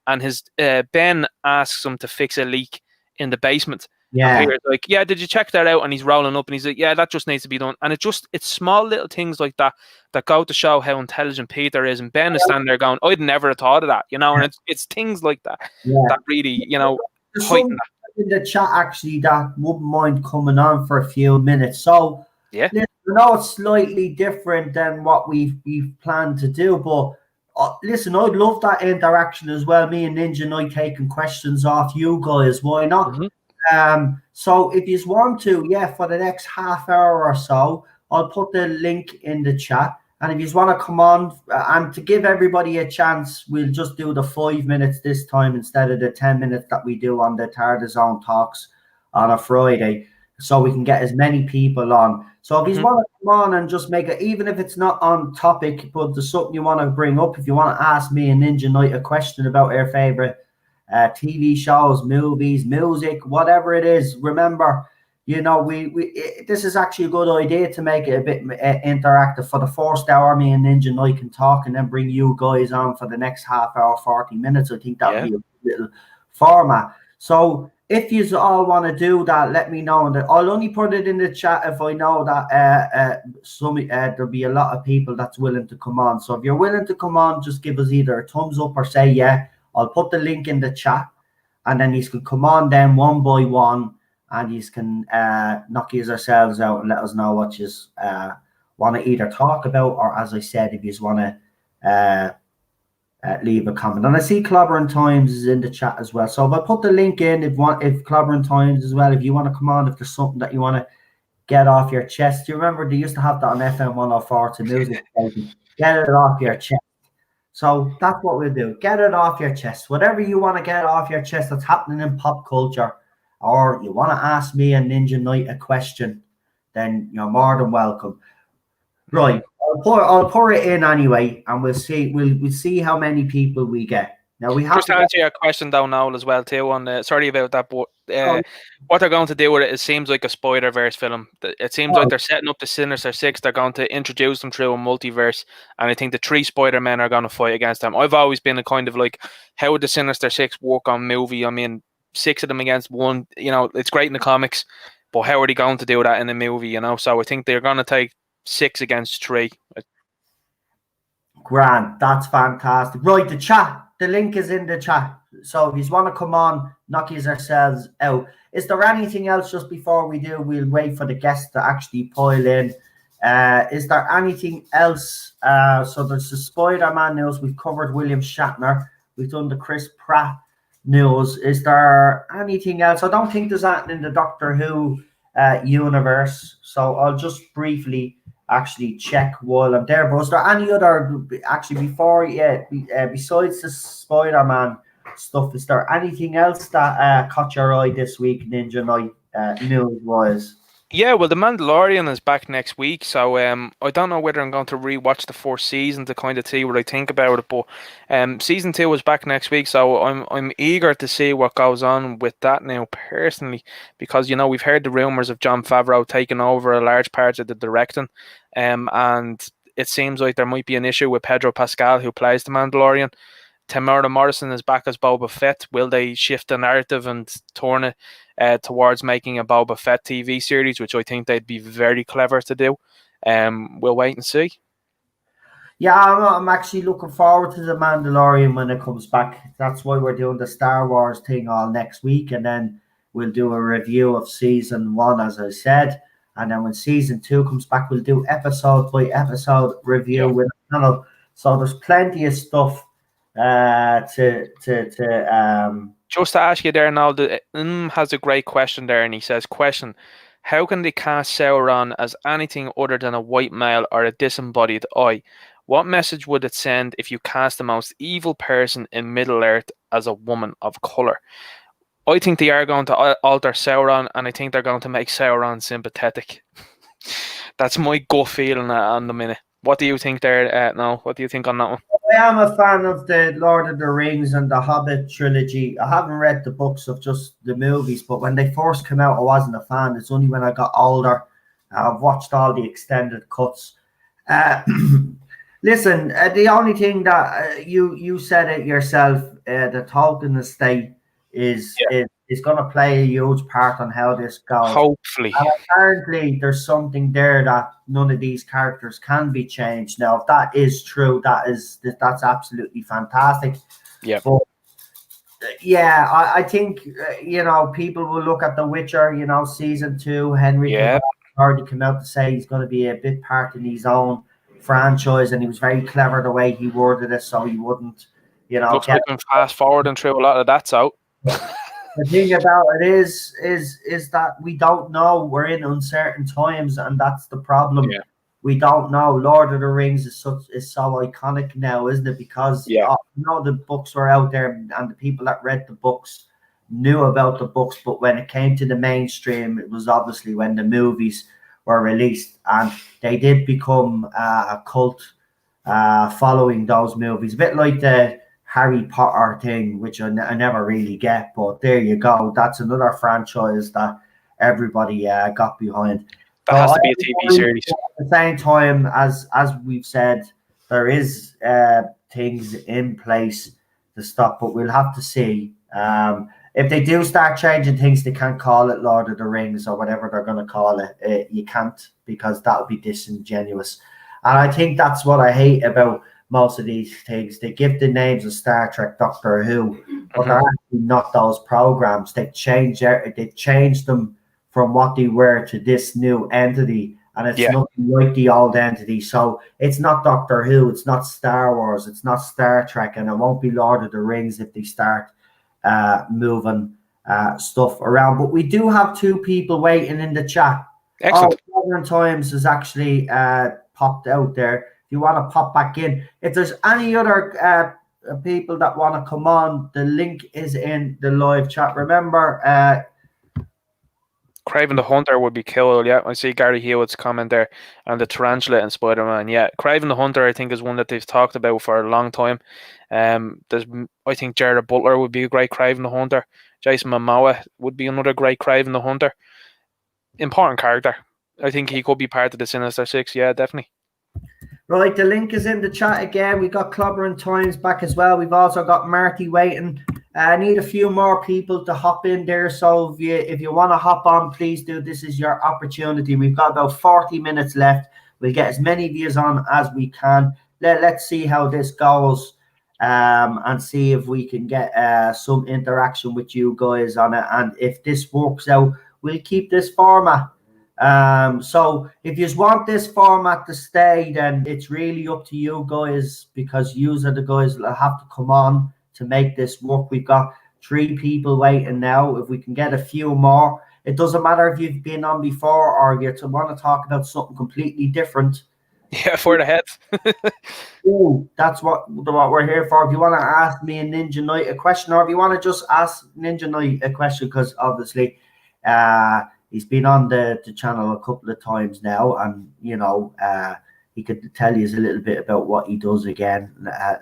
And his Ben asks him to fix a leak in the basement. Yeah. And Peter's like, yeah, did you check that out? And he's rolling up and he's like, yeah, that just needs to be done. And it's small little things like that go to show how intelligent Peter is. And Ben is standing there going, I'd never have thought of that, you know, and it's things like that that really, you know, heighten that. In the chat actually that wouldn't mind coming on for a few minutes. So yeah, I know it's slightly different than what we've planned to do, but listen, I'd love that interaction as well. Me and Ninja Knight taking questions off you guys. Why not? Mm-hmm. So if you want to, for the next half hour or so, I'll put the link in the chat. And if you want to come on and to give everybody a chance, we'll just do the 5 minutes this time instead of the 10 minutes that we do on the TARDIS Zone Talks on a Friday, so we can get as many people on. So if you want to come on and just make it, even if it's not on topic, but there's something you want to bring up, if you want to ask me and Ninja Knight a question about our favorite TV shows, movies, music, whatever it is, remember, you know, this is actually a good idea to make it a bit interactive. For the first hour, me and Ninja Knight can talk and then bring you guys on for the next half hour, 40 minutes. I think that would be a little format. So if you all want to do that, let me know. And I'll only put it in the chat if I know that there'll be a lot of people that's willing to come on. So if you're willing to come on, just give us either a thumbs up or say yeah. I'll put the link in the chat, and then you can come on then one by one, and you can knock yourselves out and let us know what you want to either talk about, or as I said, if you just want to leave a comment. And I see Clobbering Times is in the chat as well. So if I put the link in, if Clobbering Times as well, if you want to come on, if there's something that you want to get off your chest. Do you remember they used to have that on FM 104 to music station? Get it off your chest. So that's what we'll do. Get it off your chest. Whatever you want to get off your chest that's happening in pop culture, or you want to ask me and Ninja Knight a question, then you're more than welcome. Right. I'll pour it in anyway, and we'll see. We'll see how many people we get. Now we have just to answer your question down now as well too. On sorry about that, but what they're going to do with it seems like a Spider-Verse film. It seems like they're setting up the Sinister Six. They're going to introduce them through a multiverse, and I think the 3 Spider-Men are going to fight against them. I've always been a kind of like, how would the Sinister Six work on movie? I mean, 6 of them against 1. You know, it's great in the comics, but how are they going to do that in the movie? You know, so I think they're going to take 6 against 3. Grand, that's fantastic. Right, the link is in the chat. So if you want to come on, knock yourselves out. Is there anything else just before we do? We'll wait for the guests to actually pile in. Is there anything else? So there's the Spider-Man news. We've covered William Shatner. We've done the Chris Pratt news. Is there anything else? I don't think there's anything in the Doctor Who universe. So I'll just briefly actually check while I'm there. But is there any other, actually before, besides the Spider-Man stuff, is there anything else that caught your eye this week, Ninja Knight, news-wise? Yeah, well, The Mandalorian is back next week, so I don't know whether I'm going to rewatch the 4th season to kind of see what I think about it. But season 2 is back next week, so I'm eager to see what goes on with that now, personally, because we've heard the rumors of Jon Favreau taking over a large part of the directing, and it seems like there might be an issue with Pedro Pascal, who plays the Mandalorian. Tamara Morrison is back as Boba Fett. Will they shift the narrative and turn it towards making a Boba Fett TV series, which I think they'd be very clever to do? We'll wait and see. Yeah, I'm actually looking forward to The Mandalorian when it comes back. That's why we're doing the Star Wars thing all next week, and then we'll do a review of season 1, as I said. And then when season 2 comes back, we'll do episode by episode review with the channel. So there's plenty of stuff just to ask you there now, has a great question there, and he says, question, how can they cast Sauron as anything other than a white male or a disembodied eye? What message would it send if you cast the most evil person in Middle-earth as a woman of colour? I think they are going to alter Sauron, and I think they're going to make Sauron sympathetic. That's my gut feeling on the minute. What do you think there, now? What do you think on that one? I am a fan of the Lord of the Rings and the Hobbit trilogy. I haven't read the books of just the movies, but when they first came out, I wasn't a fan. It's only when I got older, I've watched all the extended cuts. Listen, the only thing that you said it yourself, the Tolkien estate is going to play a huge part on how this goes. Hopefully. And apparently there's something there that none of these characters can be changed. Now, if that is true, that's absolutely fantastic. Yeah. But yeah, I think people will look at The Witcher, season 2. Henry already come out to say he's going to be a big part in his own franchise, and he was very clever the way he worded it, so he wouldn't, looks like I'm fast forwarding through a lot of that's out. The thing about it is that we don't know. We're in uncertain times, and that's the problem. Yeah. We don't know. Lord of the Rings is so iconic now, isn't it? Because the books were out there, and the people that read the books knew about the books. But when it came to the mainstream, it was obviously when the movies were released, and they did become a cult following those movies. A bit like the Harry Potter thing, which I never really get, but there you go. That's another franchise that everybody got behind. That has to be a TV series. At the same time, as we've said, there is things in place to stop, but we'll have to see If they do start changing things, they can't call it Lord of the Rings or whatever they're going to call it. You can't, because that would be disingenuous. And I think that's what I hate about most of these things. They give the names of Star Trek, Doctor Who, but they're actually not those programs. They changed them from what they were to this new entity, and it's nothing like the old entity. So it's not Doctor Who, it's not Star Wars, it's not Star Trek, and it won't be Lord of the Rings if they start moving stuff around. But we do have 2 people waiting in the chat. Excellent. Modern Times is actually popped out there. If you want to pop back in, if there's any other people that want to come on, the link is in the live chat. Remember, Craven the Hunter would be cool. Yeah, I see Gary Hewitt's comment there, and the tarantula in Spider-Man. Yeah, Craven the Hunter, I think, is one that they've talked about for a long time. I think Jared Butler would be a great Craven the Hunter. Jason Momoa would be another great Craven the Hunter. Important character. I think he could be part of the Sinister Six. Yeah, definitely. Right, the link is in the chat again. We got Clobbering Times back as well. We've also got Marty waiting. I need a few more people to hop in there. So if you want to hop on, please do. This is your opportunity. We've got about 40 minutes left. We'll get as many views on as we can. Let's see how this goes, and see if we can get some interaction with you guys on it. And if this works out, we'll keep this format. So if you want this format to stay, then it's really up to you guys, because you are the guys that have to come on to make this work. We've got 3 people waiting now. If we can get a few more, it doesn't matter if you've been on before or if you want to talk about something completely different. Yeah, for the heads. Ooh, that's what we're here for. If you want to ask me and Ninja Knight a question, or if you want to just ask Ninja Knight a question, because obviously he's been on the channel a couple of times now, and he could tell you a little bit about what he does again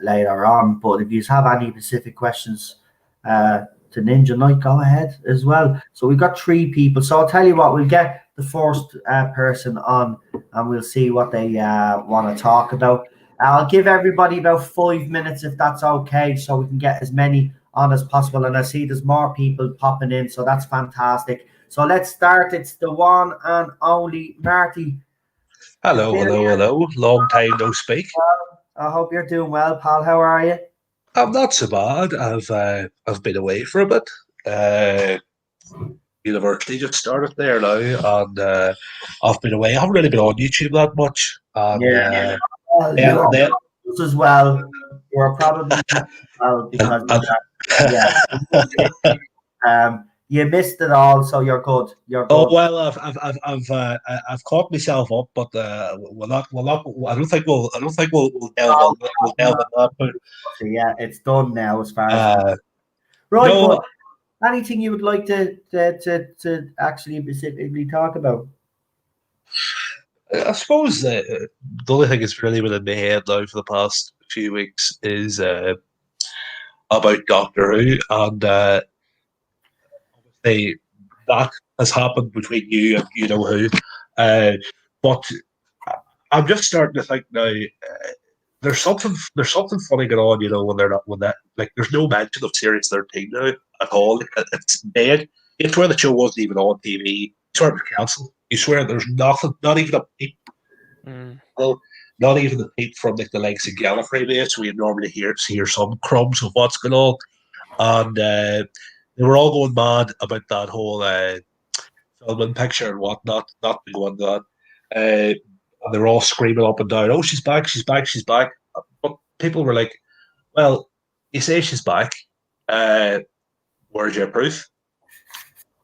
later on. But if you have any specific questions to Ninja Knight, go ahead as well. So we've got 3 people. So I'll tell you what, we'll get the first person on, and we'll see what they want to talk about. I'll give everybody about 5 minutes, if that's okay, so we can get as many on as possible. And I see there's more people popping in, so that's fantastic. So let's start. It's the one and only Marty. Hello. Long time no speak. I hope you're doing well, pal. How are you? I'm not so bad. I've been away for a bit. University just started there now, and I've been away. I haven't really been on YouTube that much. And, as well. You're probably well because you missed it all, so you're good. You're good. Oh well, I've caught myself up, but we'll not. I don't think we'll delve in that. Yeah, it's done now as far as right. No, but anything you would like to actually specifically talk about? I suppose the only thing that's really been in my head now for the past few weeks is about Doctor Who, and obviously that has happened between you and you know who. But I'm just starting to think now. There's something funny going on, when there's no mention of Series 13 now at all. It's dead. You swear the show wasn't even on TV. You swear it was cancelled. You swear there's nothing, not even a peep. Well, not even a peep from the likes of Gallifrey base, where you normally hear some crumbs of what's going on. And they were all going mad about that whole filming picture and whatnot, not going on that. And they were all screaming up and down, "Oh, she's back, she's back, she's back." But people were like, "Well, you say she's back. Where's your proof?"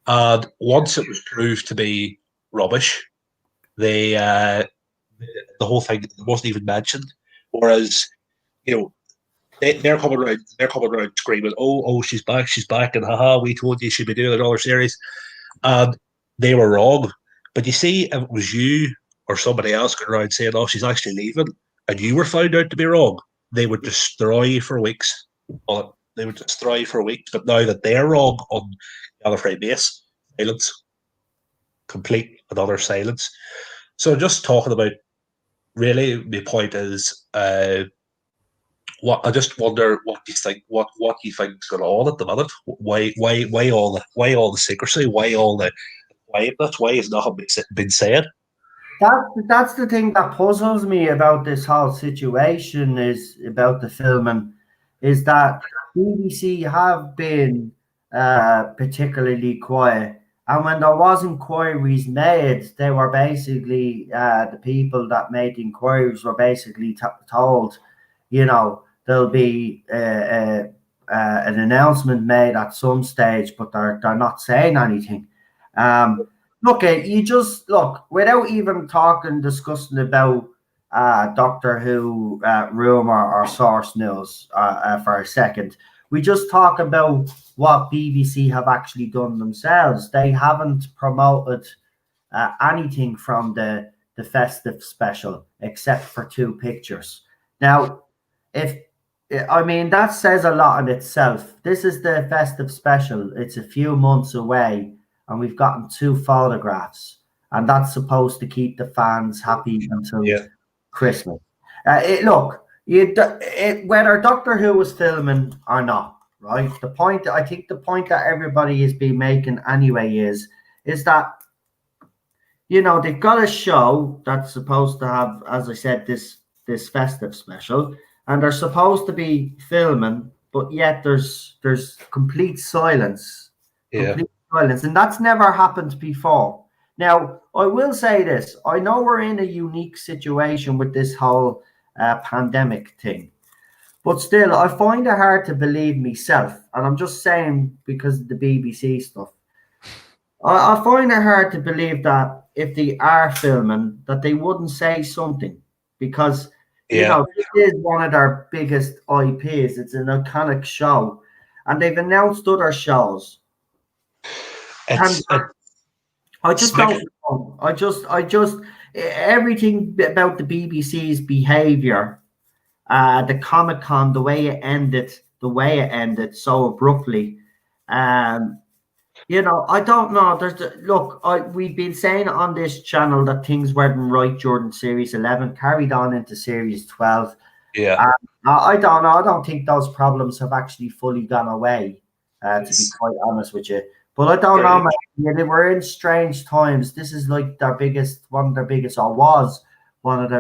And once it was proved to be rubbish, the whole thing wasn't even mentioned. Whereas, they're coming around screaming, "Oh, she's back," and haha, we told you she'd be doing another series, and they were wrong. But you see, if it was you or somebody else going around saying, "Oh, she's actually leaving," and you were found out to be wrong, they would destroy you for weeks. Well, they would destroy you for weeks. But now that they're wrong on Gallifrey base, silence, complete and utter silence. So just talking about, really, my point is, I just wonder what you think. What you think is going on at the minute? Why all the secrecy? Why is nothing been said? That's the thing that puzzles me about this whole situation is about the filming, is that BBC have been particularly quiet, and when there was inquiries made, they were basically the people that made the inquiries were basically told, there'll be an announcement made at some stage, but they're not saying anything. Look, you just look without even discussing about Doctor Who rumor or source news for a second. We just talk about what BBC have actually done themselves. They haven't promoted anything from the festive special except for 2 pictures. Now, that says a lot in itself. This is the festive special. It's a few months away, and we've gotten 2 photographs, and that's supposed to keep the fans happy until Christmas. Whether Doctor Who was filming or not, right? I think the point that everybody has been making anyway is that they've got a show that's supposed to have, as I said, this festive special, and they're supposed to be filming, but yet there's complete silence. Yeah. Complete silence, and that's never happened before. Now, I will say this. I know we're in a unique situation with this whole pandemic thing, but still, I find it hard to believe myself, and I'm just saying because of the BBC stuff. I find it hard to believe that if they are filming, that they wouldn't say something, because this is one of their biggest IPs. It's an iconic show, and they've announced other shows. I just don't know. I just everything about the BBC's behavior, the Comic-Con, the way it ended so abruptly. I don't know. We've been saying on this channel that things weren't right during Series 11, carried on into Series 12. Yeah. I don't know. I don't think those problems have actually fully gone away, to be quite honest with you. But I don't know, man. They were in strange times. This is like one of their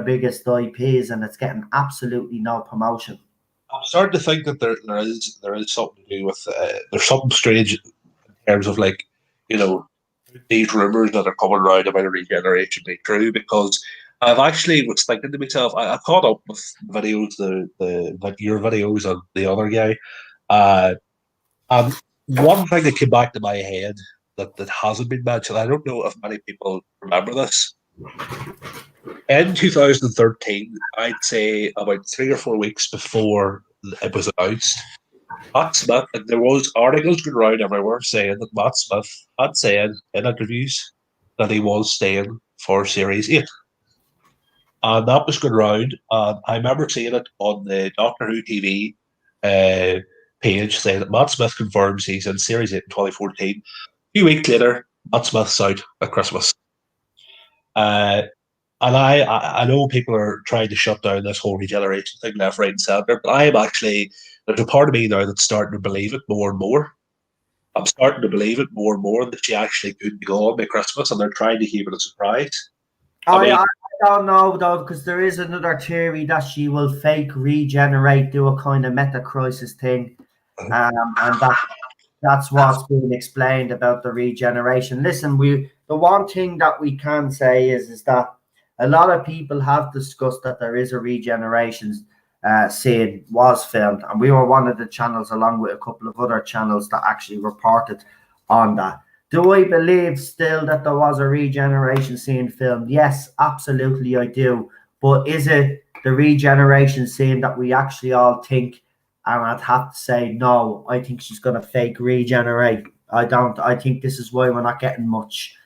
biggest IPs, and it's getting absolutely no promotion. I'm starting to think that there is something to do with there's something strange in terms of these rumors that are coming around about a regeneration being true, because I've actually was thinking to myself, I caught up with videos, your videos and the other guy, and one thing that came back to my head that hasn't been mentioned, I don't know if many people remember this. In 2013, I'd say about 3 or 4 weeks before it was announced, Matt Smith, and there was articles going around everywhere saying that Matt Smith had said in interviews that he was staying for Series 8. And that was going around, and I remember seeing it on the Doctor Who TV page saying that Matt Smith confirms he's in Series 8 in 2014. A few weeks later, Matt Smith's out at Christmas. And I know people are trying to shut down this whole regeneration thing left, right, and centre, but I am actually, there's a part of me now that's starting to believe it more and more. I'm starting to believe it more and more that she actually could be gone by Christmas, and they're trying to keep it a surprise. I don't know, though, because there is another theory that she will fake regenerate, do a kind of meta-crisis thing, and that's what's being explained about the regeneration. Listen, the one thing that we can say is that a lot of people have discussed that there is a regeneration scene was filmed, and we were one of the channels along with a couple of other channels that actually reported on that. Do I believe still that there was a regeneration scene filmed? Yes, absolutely I do. But is it the regeneration scene that we actually all think? And I'd have to say no. I think she's going to fake regenerate. I don't. I think this is why we're not getting much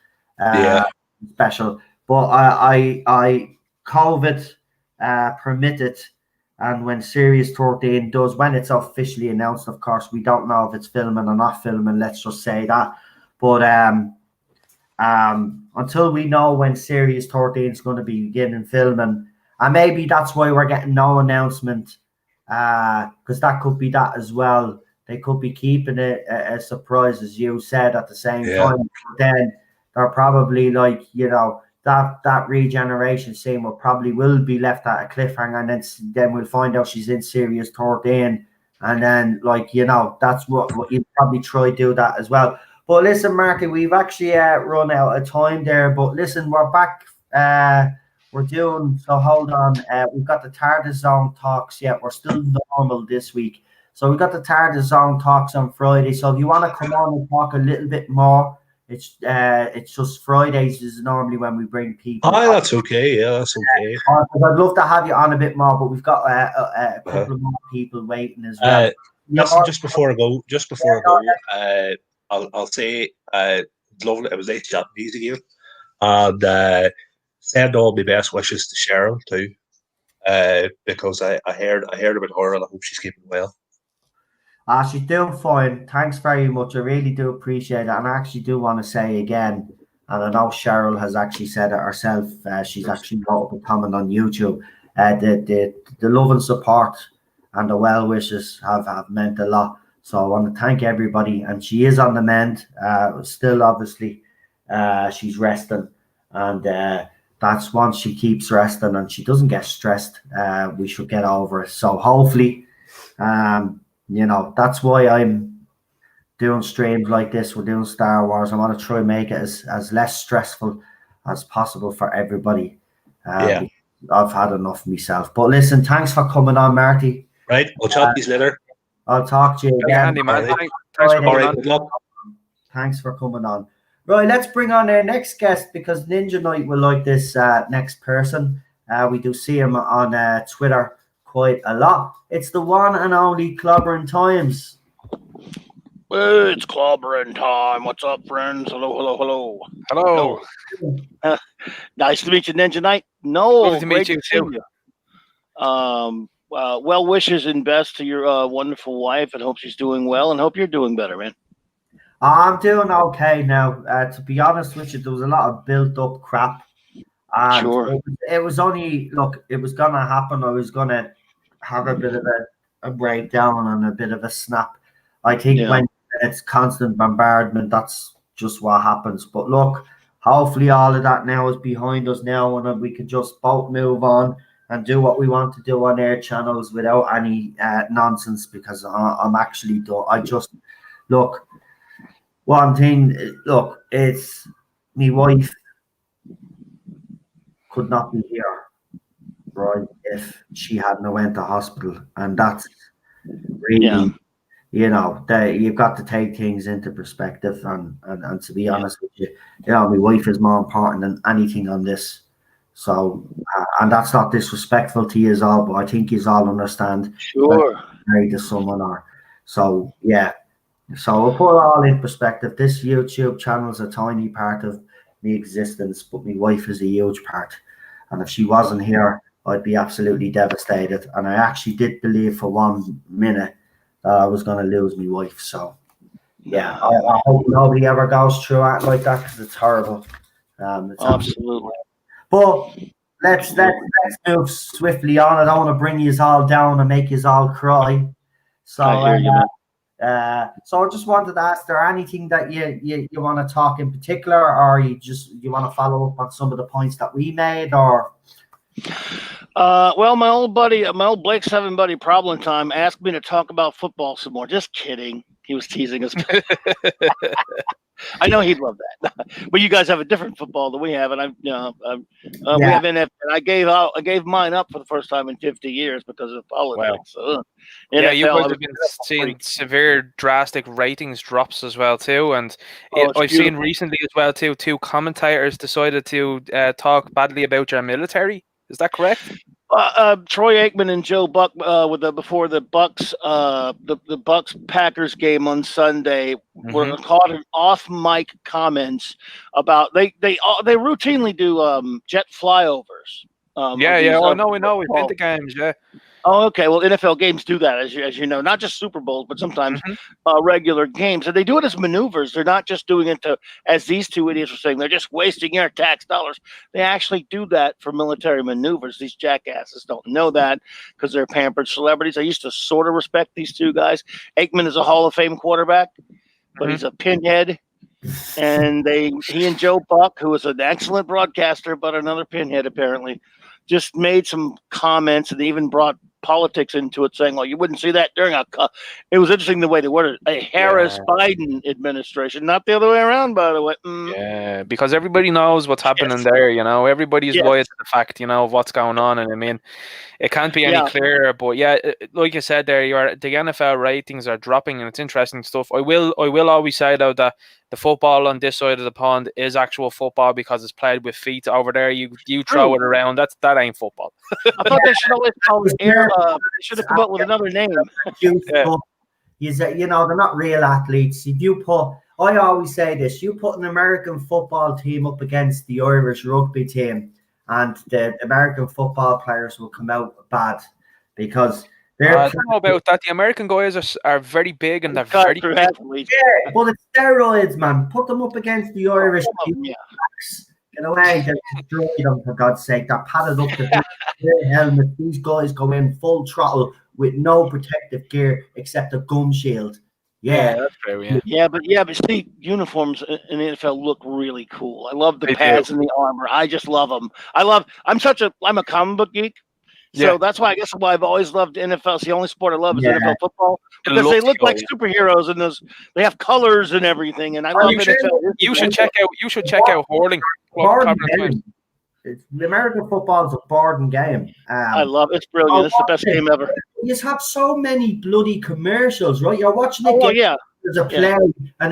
special. But I COVID permitted, and when Series 13 does, when it's officially announced, of course, we don't know if it's filming or not filming. Let's just say that. But until we know when Series 13 is going to be beginning filming, and maybe that's why we're getting no announcement because that could be that as well. They could be keeping it a surprise, as you said, at the same time. But then they're probably like, that regeneration scene will be left at a cliffhanger, and then we'll find out she's in Series 13, and then that's what you'd probably try to do that as well. But listen, Marky, we've actually run out of time there. But listen, we're back. We're doing so. Hold on. We've got the TARDIS Zone talks. Yeah, we're still normal this week. So we got the TARDIS Zone talks on Friday. So if you want to come on and talk a little bit more, it's just Fridays is normally when we bring people. Oh, that's okay. Yeah, that's okay. I'd love to have you on a bit more, but we've got a couple of more people waiting as well. Just before I go, I'll say, lovely. It was nice chatting to you again, and send all my best wishes to Cheryl too, because I heard about her, and I hope she's keeping well. She's doing fine. Thanks very much. I really do appreciate it. And I actually do want to say again, and I know Cheryl has actually said it herself, she's actually wrote up a comment on YouTube. The love and support and the well wishes have meant a lot. So I want to thank everybody. And she is on the mend. Still, obviously, she's resting. And that's once she keeps resting and she doesn't get stressed, we should get over it. So hopefully, that's why I'm doing streams like this. We're doing Star Wars. I want to try and make it as less stressful as possible for everybody. I've had enough myself. But listen, thanks for coming on, Marty. Right. We'll chat to you later. I'll talk to you again. Andy, man. Thanks for coming on. Right, let's bring on our next guest because Ninja Knight will like this next person. We do see him on Twitter quite a lot. It's the one and only Clobbering Times. Well, it's Clobbering time. What's up, friends? Hello. Nice to meet you, Ninja Knight. Lovely to meet you too. Well wishes and best to your wonderful wife, and hope she's doing well, and hope you're doing better, man. I'm doing okay now. To be honest with you, there was a lot of built-up crap. And sure. It was only, look, it was going to happen. I was going to have a bit of a breakdown and a bit of a snap. I think when it's constant bombardment, that's just what happens. But look, hopefully all of that now is behind us now, and we can just both move on and do what we want to do on air channels without any nonsense, because I'm actually done. Look, one thing, it's my wife could not be here, right, if she hadn't went to hospital. And that's really, you've got to take things into perspective. And to be honest with you, my wife is more important than anything on this. So, and that's not disrespectful to you all, but I think you all understand. Sure. Married to someone, so yeah. So we'll put it all in perspective. This YouTube channel is a tiny part of my existence, but my wife is a huge part. And if she wasn't here, I'd be absolutely devastated. And I actually did believe for 1 minute that I was going to lose my wife. So, yeah, I hope nobody ever goes through it like that, because it's horrible. It's absolutely. But let's move swiftly on. I don't want to bring you all down and make you all cry. So, so I just wanted to ask, is there anything that you want to talk in particular, or you want to follow up on some of the points that we made, or? Well, my old Blake 7 buddy, Problem Time, asked me to talk about football some more. Just kidding. He was teasing us. I know he'd love that. But you guys have a different football than we have, and we have NFL. And I gave mine up for the first time in 50 years because of politics. Wow. You guys have been seeing severe, drastic ratings drops as well too. And I've seen recently as well too, 2 commentators decided to talk badly about your military. Is that correct? Troy Aikman and Joe Buck before the Bucks the Bucks Packers game on Sunday were caught in off mic comments about they routinely do jet flyovers. We know we've been to games, Oh, okay. Well, NFL games do that, as you know, not just Super Bowls, but sometimes regular games. And they do it as maneuvers. They're not just doing it as these two idiots were saying, they're just wasting your tax dollars. They actually do that for military maneuvers. These jackasses don't know that because they're pampered celebrities. I used to sort of respect these two guys. Aikman is a Hall of Fame quarterback, but he's a pinhead. And he and Joe Buck, who was an excellent broadcaster, but another pinhead apparently, just made some comments and they even brought politics into it, saying, "Well, you wouldn't see that during It was interesting the way they worded it, a Harris-Biden administration, not the other way around, by the way. Yeah, because everybody knows what's happening there. Everybody's wise to the fact, of what's going on, and I mean, it can't be any clearer. But yeah, like you said there, the NFL ratings are dropping, and it's interesting stuff. I will always say though that the football on this side of the pond is actual football because it's played with feet. Over there, you throw it around. That ain't football. I thought they should always call it air. They should have come up with another name. They're not real athletes. I always say this: you put an American football team up against the Irish rugby team, and the American football players will come out bad because. I don't know about that. The American guys are very big and they're very good. Yeah, but it's steroids, man. Put them up against the Irish. Get away. They destroy them, for God's sake. They're padded up to the helmet. These guys go in full throttle with no protective gear except a gum shield. Yeah, that's fair. Yeah, but see, uniforms in the NFL look really cool. I love the pads and the armor. I just love them. I'm a comic book geek. So that's why I've always loved NFL. It's the only sport I love is NFL football because they look like superheroes and they have colors and everything. And I love NFL. You should check out Hurling. The American football is a boring game. I love it. It's brilliant. It's the best game ever. You just have so many bloody commercials, right? You're watching it. There's a play, and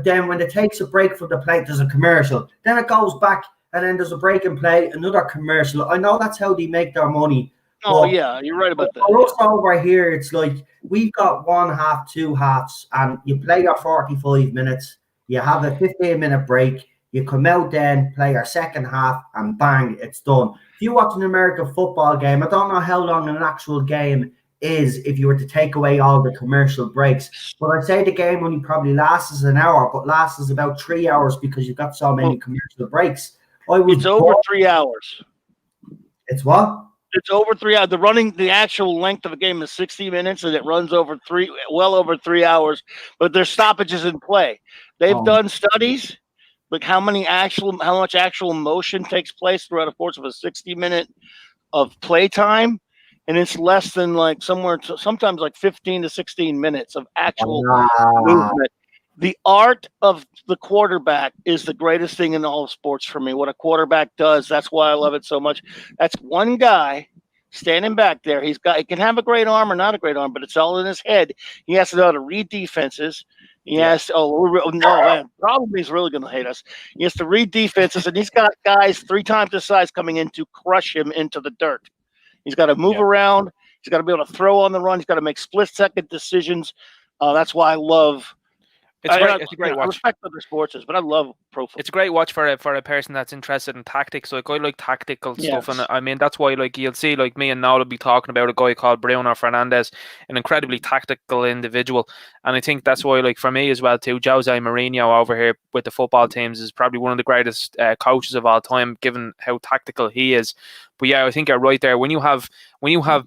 then when it takes a break from the play, there's a commercial. Then it goes back. And then there's a break and play, another commercial. I know that's how they make their money. Oh, yeah, you're right about that. For us over here, it's like we've got one half, two halves, and you play your 45 minutes. You have a 15-minute break. You come out then, play your second half, and bang, it's done. If you watch an American football game, I don't know how long an actual game is if you were to take away all the commercial breaks. But I'd say the game only probably lasts an hour, but lasts about 3 hours because you've got so many commercial breaks. It's over 3 hours. It's what? It's over 3 hours. The actual length of a game is 60 minutes, and it runs well over 3 hours. But there's stoppages in play. They've done studies, like how much actual motion takes place throughout a course of a 60-minute of play time, and it's less than sometimes 15 to 16 minutes of actual movement. The art of the quarterback is the greatest thing in all of sports for me. What a quarterback does, that's why I love it so much. That's one guy standing back there. He can have a great arm or not a great arm, but it's all in his head. He has to know how to read defenses. He has to, probably he's really going to hate us. He has to read defenses, and he's got guys 3 times his size coming in to crush him into the dirt. He's got to move around. He's got to be able to throw on the run. He's got to make split-second decisions. That's why I love. It's a great watch. I respect other sports, but I love pro football. It's a great watch for a person that's interested in tactics. Like I like tactical stuff, and I mean that's why you'll see me and Noel will be talking about a guy called Bruno Fernandes, an incredibly tactical individual, and I think that's why for me as well too, Jose Mourinho over here with the football teams is probably one of the greatest coaches of all time, given how tactical he is. But yeah, I think you're right there. When you have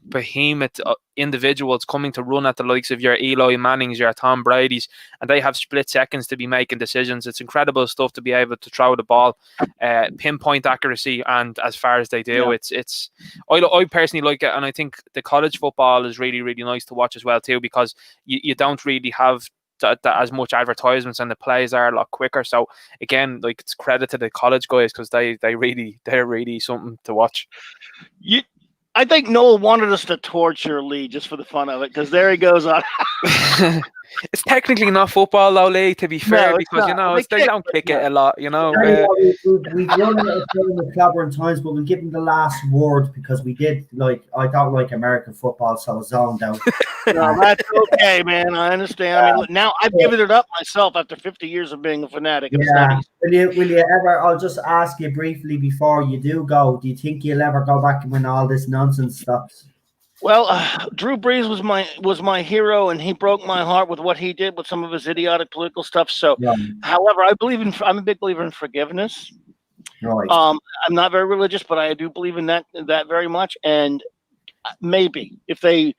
behemoth individuals coming to run at the likes of your Eli Mannings, your Tom Brady's, and they have split seconds to be making decisions, it's incredible stuff to be able to throw the ball, pinpoint accuracy, and as far as they do, it's. I personally like it, and I think the college football is really, really nice to watch as well too, because you don't really have that as much advertisements, and the plays are a lot quicker. So again, it's credit to the college guys because they're really something to watch. I think Noel wanted us to torture Lee just for the fun of it, because there he goes on. It's technically not football though, Lee, to be fair, because they don't kick it a lot, We've done it with clobbering times, but we'll give him the last word because we did I don't like American football, so I zoned out. No, that's okay, man. I understand. I mean, now I've given it up myself after 50 years of being a fanatic of studies. Will you ever? I'll just ask you briefly before you do go. Do you think you'll ever go back when all this nonsense stops? Well, Drew Brees was my hero, and he broke my heart with what he did with some of his idiotic political stuff. So, Yeah. however, I'm a big believer in forgiveness. Right. I'm not very religious, but I do believe in that very much. And maybe if they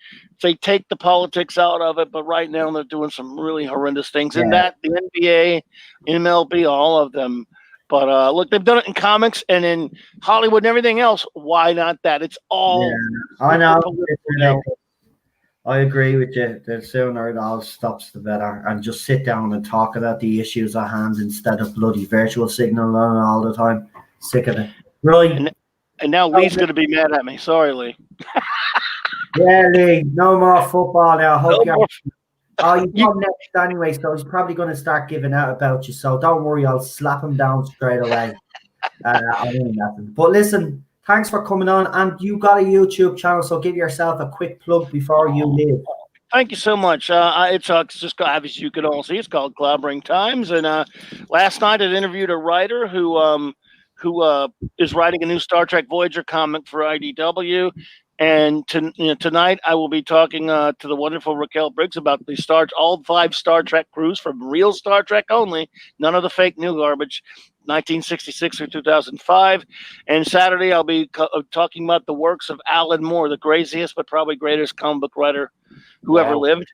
take the politics out of it, but right now they're doing some really horrendous things. In that the NBA, MLB, all of them. But look, they've done it in comics and in Hollywood and everything else. Why not that? It's all. Yeah, I know. It's ridiculous. I agree with you. The sooner it all stops, the better. And just sit down and talk about the issues at hand instead of bloody virtual signal all the time. Sick of it. Right. And now Lee's going to be mad at me. Sorry, Lee. Yeah, Lee. No more football now. I hope No more. you come next anyway, so he's probably going to start giving out about you. So don't worry, I'll slap him down straight away. I mean nothing. But listen, thanks for coming on. And you got a YouTube channel, so give yourself a quick plug before you leave. Thank you so much. It's just as you can all see, it's called Clobbering Times. And last night I interviewed a writer who is writing a new Star Trek Voyager comic for IDW. And tonight I will be talking to the wonderful Raquel Briggs about all 5 Star Trek crews from real Star Trek only, none of the fake new garbage, 1966 through 2005. And Saturday I'll be talking about the works of Alan Moore, the craziest but probably greatest comic book writer who ever lived.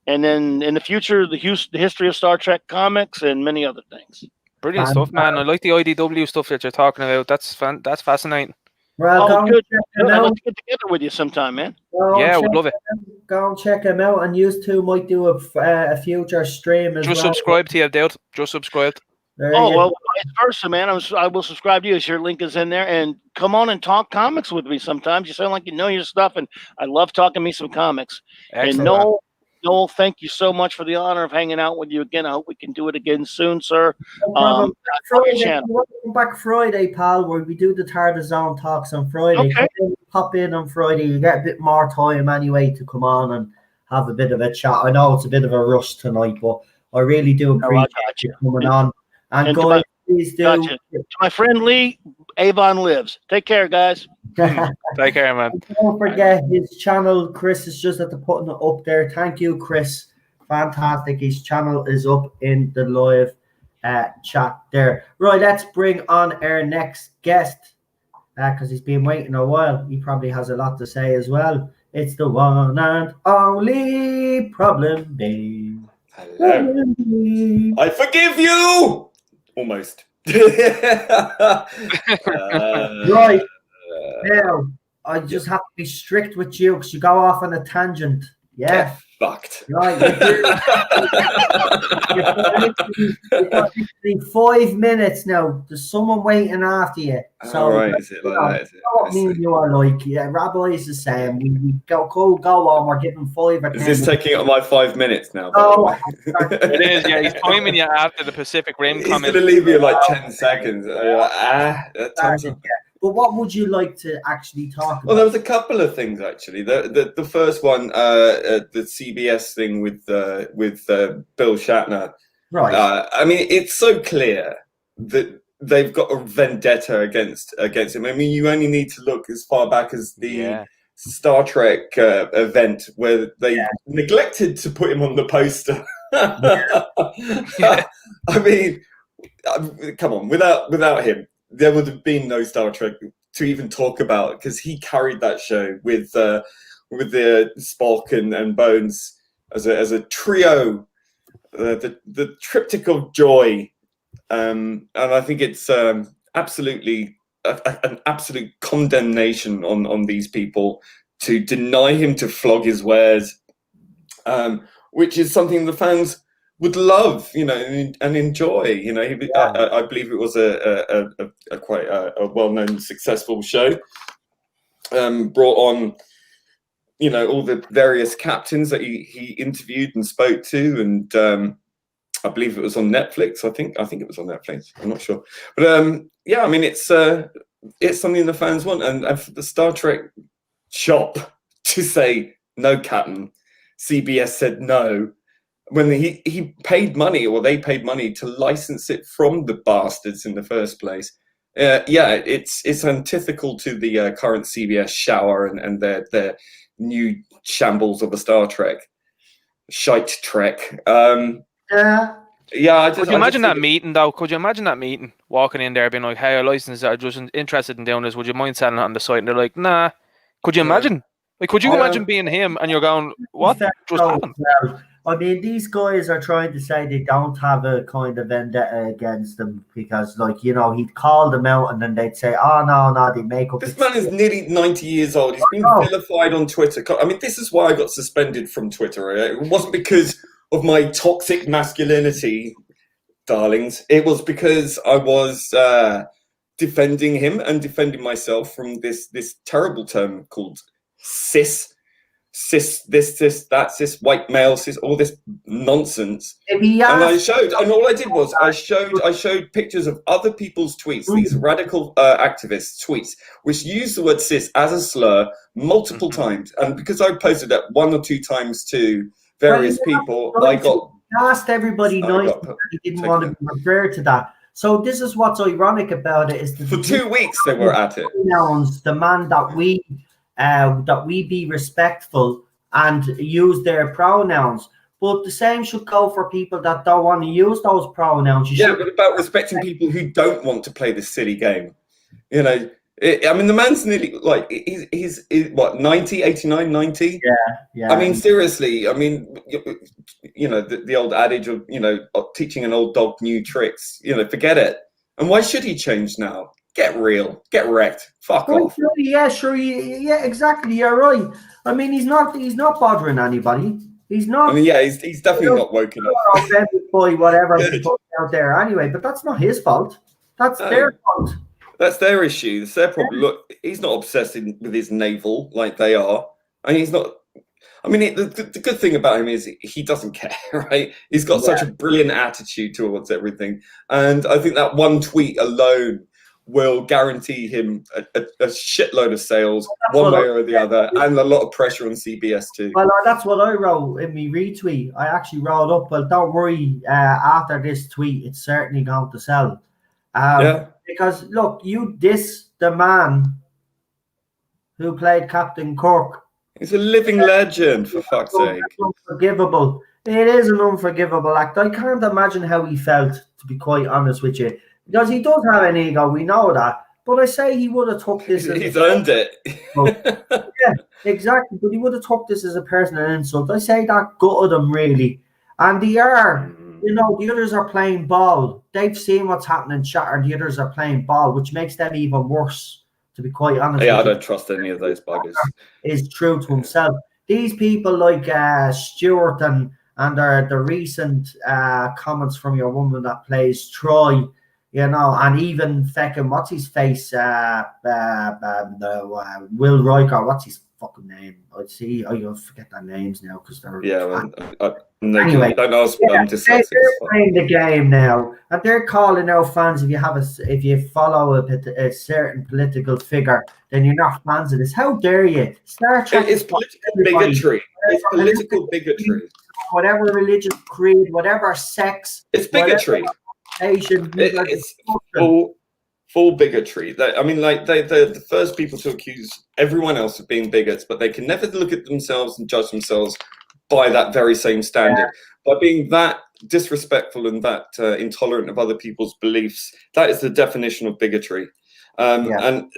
And then in the future, the history of Star Trek comics and many other things. Brilliant stuff, man. I like the IDW stuff that you're talking about. That's fascinating. Well, good. I'd like to get together with you sometime, man. Yeah, I would love it. Go and check him out, and you two might do a future stream as well. Just subscribe to you, Dale. Just subscribe. Well, vice versa, man. I will subscribe to you. Your link is in there, and come on and talk comics with me sometimes. You sound like you know your stuff, and I love talking me some comics. Excellent. And Noel, thank you so much for the honor of hanging out with you again. I hope we can do it again soon, sir. Come back Friday, pal, where we do the TARDIS Zone talks on Friday. Okay. Pop in on Friday. You get a bit more time anyway to come on and have a bit of a chat. I know it's a bit of a rush tonight, but I really do appreciate you coming on. And guys, please do. To my friend Lee, Avon lives. Take care, guys. Take care, man. Don't forget his channel. Chris is just at the putting it up there. Thank you, Chris. Fantastic. His channel is up in the live chat there. Right, let's bring on our next guest because he's been waiting a while. He probably has a lot to say as well. It's the one and only Problem Dave. Hello. I forgive you. Almost. Right. Now, I just have to be strict with you because you go off on a tangent. Yeah. Get fucked. Right. You've got 5 minutes now. There's someone waiting after you. So, right. Is it like that? Is it? You know what me and you are like. Yeah, Rabbi is the same. We go on. We're giving 5 or 10. Is this taking up my 5 minutes now? Oh, it is. Yeah, he's timing you after the Pacific Rim He's comment. going to leave you like 10 seconds. That time's up. But what would you like to actually talk about? Well, there was a couple of things actually. The first one, the CBS thing with Bill Shatner. Right. I mean, it's so clear that they've got a vendetta against him. I mean, you only need to look as far back as the Star Trek event where they neglected to put him on the poster. I mean, come on, without him, there would have been no Star Trek to even talk about because he carried that show with the Spock and Bones as a trio, the triptych of joy, and I think it's absolutely an absolute condemnation on these people to deny him to flog his wares, which is something the fans would love, and enjoy. I believe it was a quite a well-known, successful show. Brought on, all the various captains that he interviewed and spoke to, and I believe it was on Netflix. I think it was on Netflix. I'm not sure, but I mean, it's something the fans want, and for the Star Trek shop to say no, Captain, CBS said no. When he paid money, or they paid money to license it from the bastards in the first place. It's antithetical to the current CBS shower and their new shambles of a Star Trek, shite Trek. Yeah, could you imagine that meeting though? Could you imagine that meeting, walking in there being like, "Hey, our license are just interested in doing this. Would you mind selling it on the site?" And they're like, "Nah." Could you imagine? Like, could you imagine being him and you're going, "What just happened?" I mean, these guys are trying to say they don't have a kind of vendetta against them because, like, you know, he'd call them out and then they'd say, "Oh no, they make up." This man is nearly 90 years old. He's been vilified on Twitter. I mean, this is why I got suspended from Twitter. It wasn't because of my toxic masculinity, darlings. It was because I was defending him and defending myself from this terrible term called cis, this, that, cis, white male, cis, all this nonsense. And all I did was I showed pictures of other people's tweets, these radical activists' tweets, which use the word cis as a slur multiple times. And because I posted that 1 or 2 times to various people, I asked everybody he didn't want to be referred to that. So this is what's ironic about it is that for 2 weeks they were at it. Demand that we be respectful and use their pronouns. But the same should go for people that don't want to use those pronouns. But about respecting people who don't want to play this silly game. You know, I mean, the man's nearly like he's what 90, 89, 90. Yeah. I mean, seriously. I mean, you know, the old adage of teaching an old dog new tricks. You know, forget it. And why should he change now? Get real. Get wrecked. Fuck off. Yeah, sure. Yeah, exactly. You're right. I mean, he's not bothering anybody. He's not. I mean, yeah, he's definitely not woken up. Boy, whatever he put out there anyway. But that's not his fault. That's their fault. That's their issue. That's their problem. Look, he's not obsessed with his navel like they are, and he's not. I mean, the good thing about him is he doesn't care, right? He's got such a brilliant attitude towards everything, and I think that one tweet alone will guarantee him a shitload of sales one way or the other, and a lot of pressure on CBS too. Well, that's what I wrote in my retweet. I actually wrote up, well, don't worry, after this tweet, it's certainly going to sell. Because, look, you diss the man who played Captain Kirk. He's a living legend, for fuck's sake. Unforgivable. It is an unforgivable act. I can't imagine how he felt, to be quite honest with you. Because he does have an ego, we know that. But I say he would have took this as he's earned it. Yeah, exactly. But he would have took this as a personal insult. I say that gutted him, really. And the others are playing ball. They've seen what's happening in Shatner. The others are playing ball, which makes them even worse, to be quite honest. Yeah, I don't trust any of those buggers. Is true to himself. These people like Stuart and the recent comments from your woman that plays Troy, and even feckin' what's his face, Will Riker, what's his fucking name? I forget their names now because they're anyway. Don't ask me. I'm dyslexic. They're playing the game now, and they're calling out fans. If you follow a certain political figure, then you're not fans of this. How dare you? It's political bigotry. It's political bigotry. Whatever religious creed, whatever sex, it's bigotry. It's full bigotry. I mean, like they're the first people to accuse everyone else of being bigots, but they can never look at themselves and judge themselves by that very same standard. By being that disrespectful and that intolerant of other people's beliefs, that is the definition of bigotry. And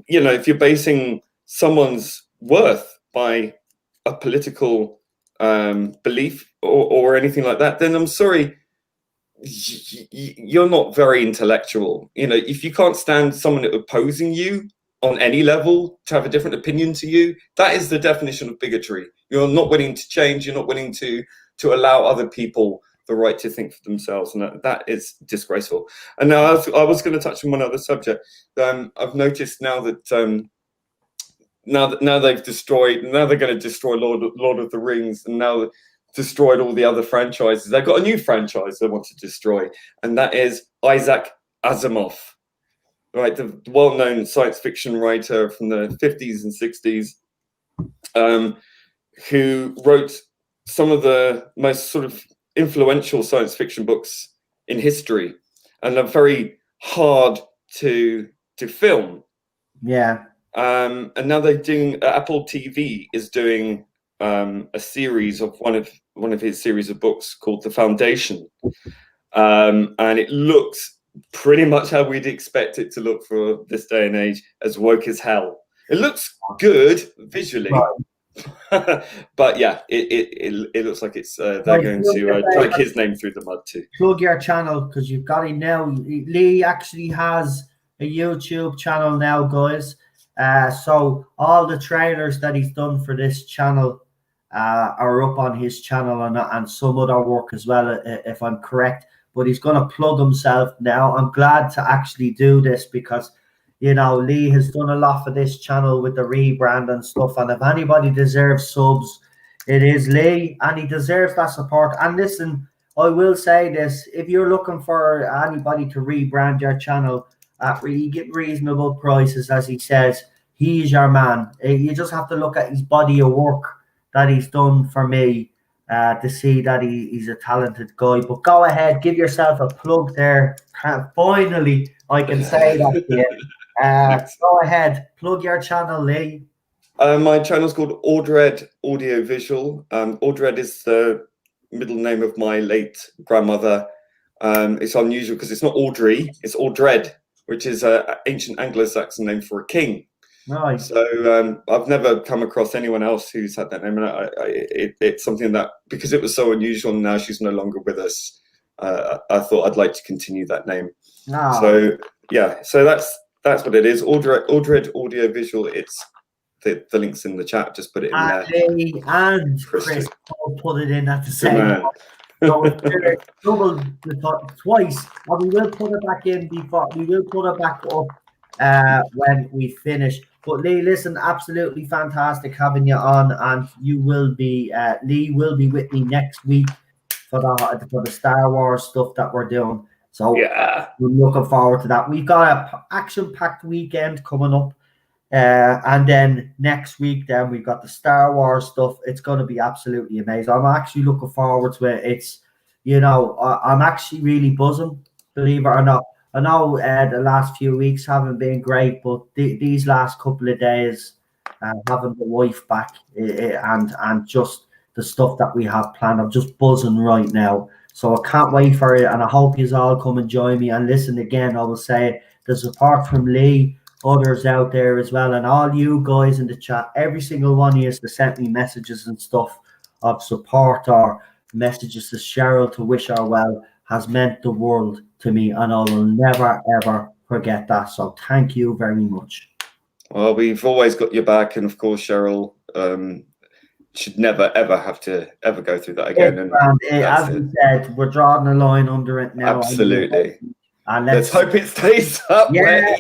if you're basing someone's worth by a political belief or anything like that, then I'm sorry, you're not very intellectual. If you can't stand someone opposing you on any level to have a different opinion to you, that is the definition of bigotry. You're not willing to change. You're not willing to allow other people the right to think for themselves, and that is disgraceful. And now I was going to touch on one other subject. I've noticed now that now they've destroyed. Now they're going to destroy Lord of the Rings, and now destroyed all the other franchises. They've got a new franchise they want to destroy, and that is Isaac Asimov, right? The well-known science fiction writer from the 50s and 60s, who wrote some of the most sort of influential science fiction books in history, and are very hard to film. Yeah. And now they're doing Apple TV is doing a series of one of his series of books called The Foundation, and it looks pretty much how we'd expect it to look for this day and age, as woke as hell. It looks good visually, but yeah, it looks like it's they're going to drag his name through the mud too. Plug your channel because you've got him now. Lee actually has a YouTube channel now, guys. So all the trailers that he's done for this channel are up on his channel, and some other work as well, if I'm correct. But he's going to plug himself now. I'm glad to actually do this because, you know, Lee has done a lot for this channel with the rebrand and stuff. And if anybody deserves subs, it is Lee, and he deserves that support. And listen, I will say this: if you're looking for anybody to rebrand your channel at reasonable prices, as he says, he's your man. You just have to look at his body of work that he's done for me to see that he's a talented guy. But go ahead, give yourself a plug there. Finally, I can say that to you. Go ahead, plug your channel, Lee. My channel's called Audred Audiovisual. Audred is the middle name of my late grandmother. It's unusual because it's not Audrey, it's Audred, which is an ancient Anglo-Saxon name for a king. Nice. So I've never come across anyone else who's had that name, and it's something that, because it was so unusual and now she's no longer with us, I thought I'd like to continue that name. So yeah, so that's what it is. Audred Audiovisual. It's the link's in the chat. Just put it in there. And Chris put it in at the same time. So it's double twice, and we will put it back in before we will put it back up when we finish. But Lee, listen, absolutely fantastic having you on, and you will be Lee will be with me next week for the Star Wars stuff that we're doing. So yeah, we're looking forward to that. We've got an action-packed weekend coming up, and then next week, then we've got the Star Wars stuff. It's going to be absolutely amazing. I'm actually looking forward to it. It's, you know, I'm actually really buzzing, believe it or not. I know the last few weeks haven't been great, but these last couple of days, having the wife back and just the stuff that we have planned, I'm just buzzing right now. So I can't wait for it, and I hope you all come and join me. And listen, again, I will say the support from Lee, others out there as well, and all you guys in the chat, every single one of you that sent me messages and stuff of support or messages to Cheryl to wish her well has meant the world to me, and I will never ever forget that. So thank you very much. Well, we've always got your back, and of course Cheryl should never ever have to ever go through that again. As we said, we're drawing a line under it now. Absolutely. And let's hope it stays up. Yeah,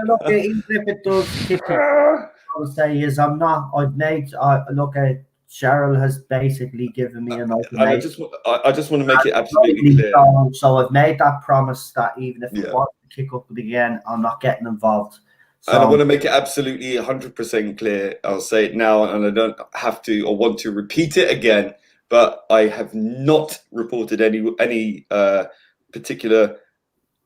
look, even if it does kick it, I would say is I've made look at Cheryl has basically given me an ultimatum. I just want to make it absolutely clear. So I've made that promise that even if it wants to kick up again, I'm not getting involved. So, and I want to make it absolutely 100% clear. I'll say it now, and I don't have to or want to repeat it again. But I have not reported any particular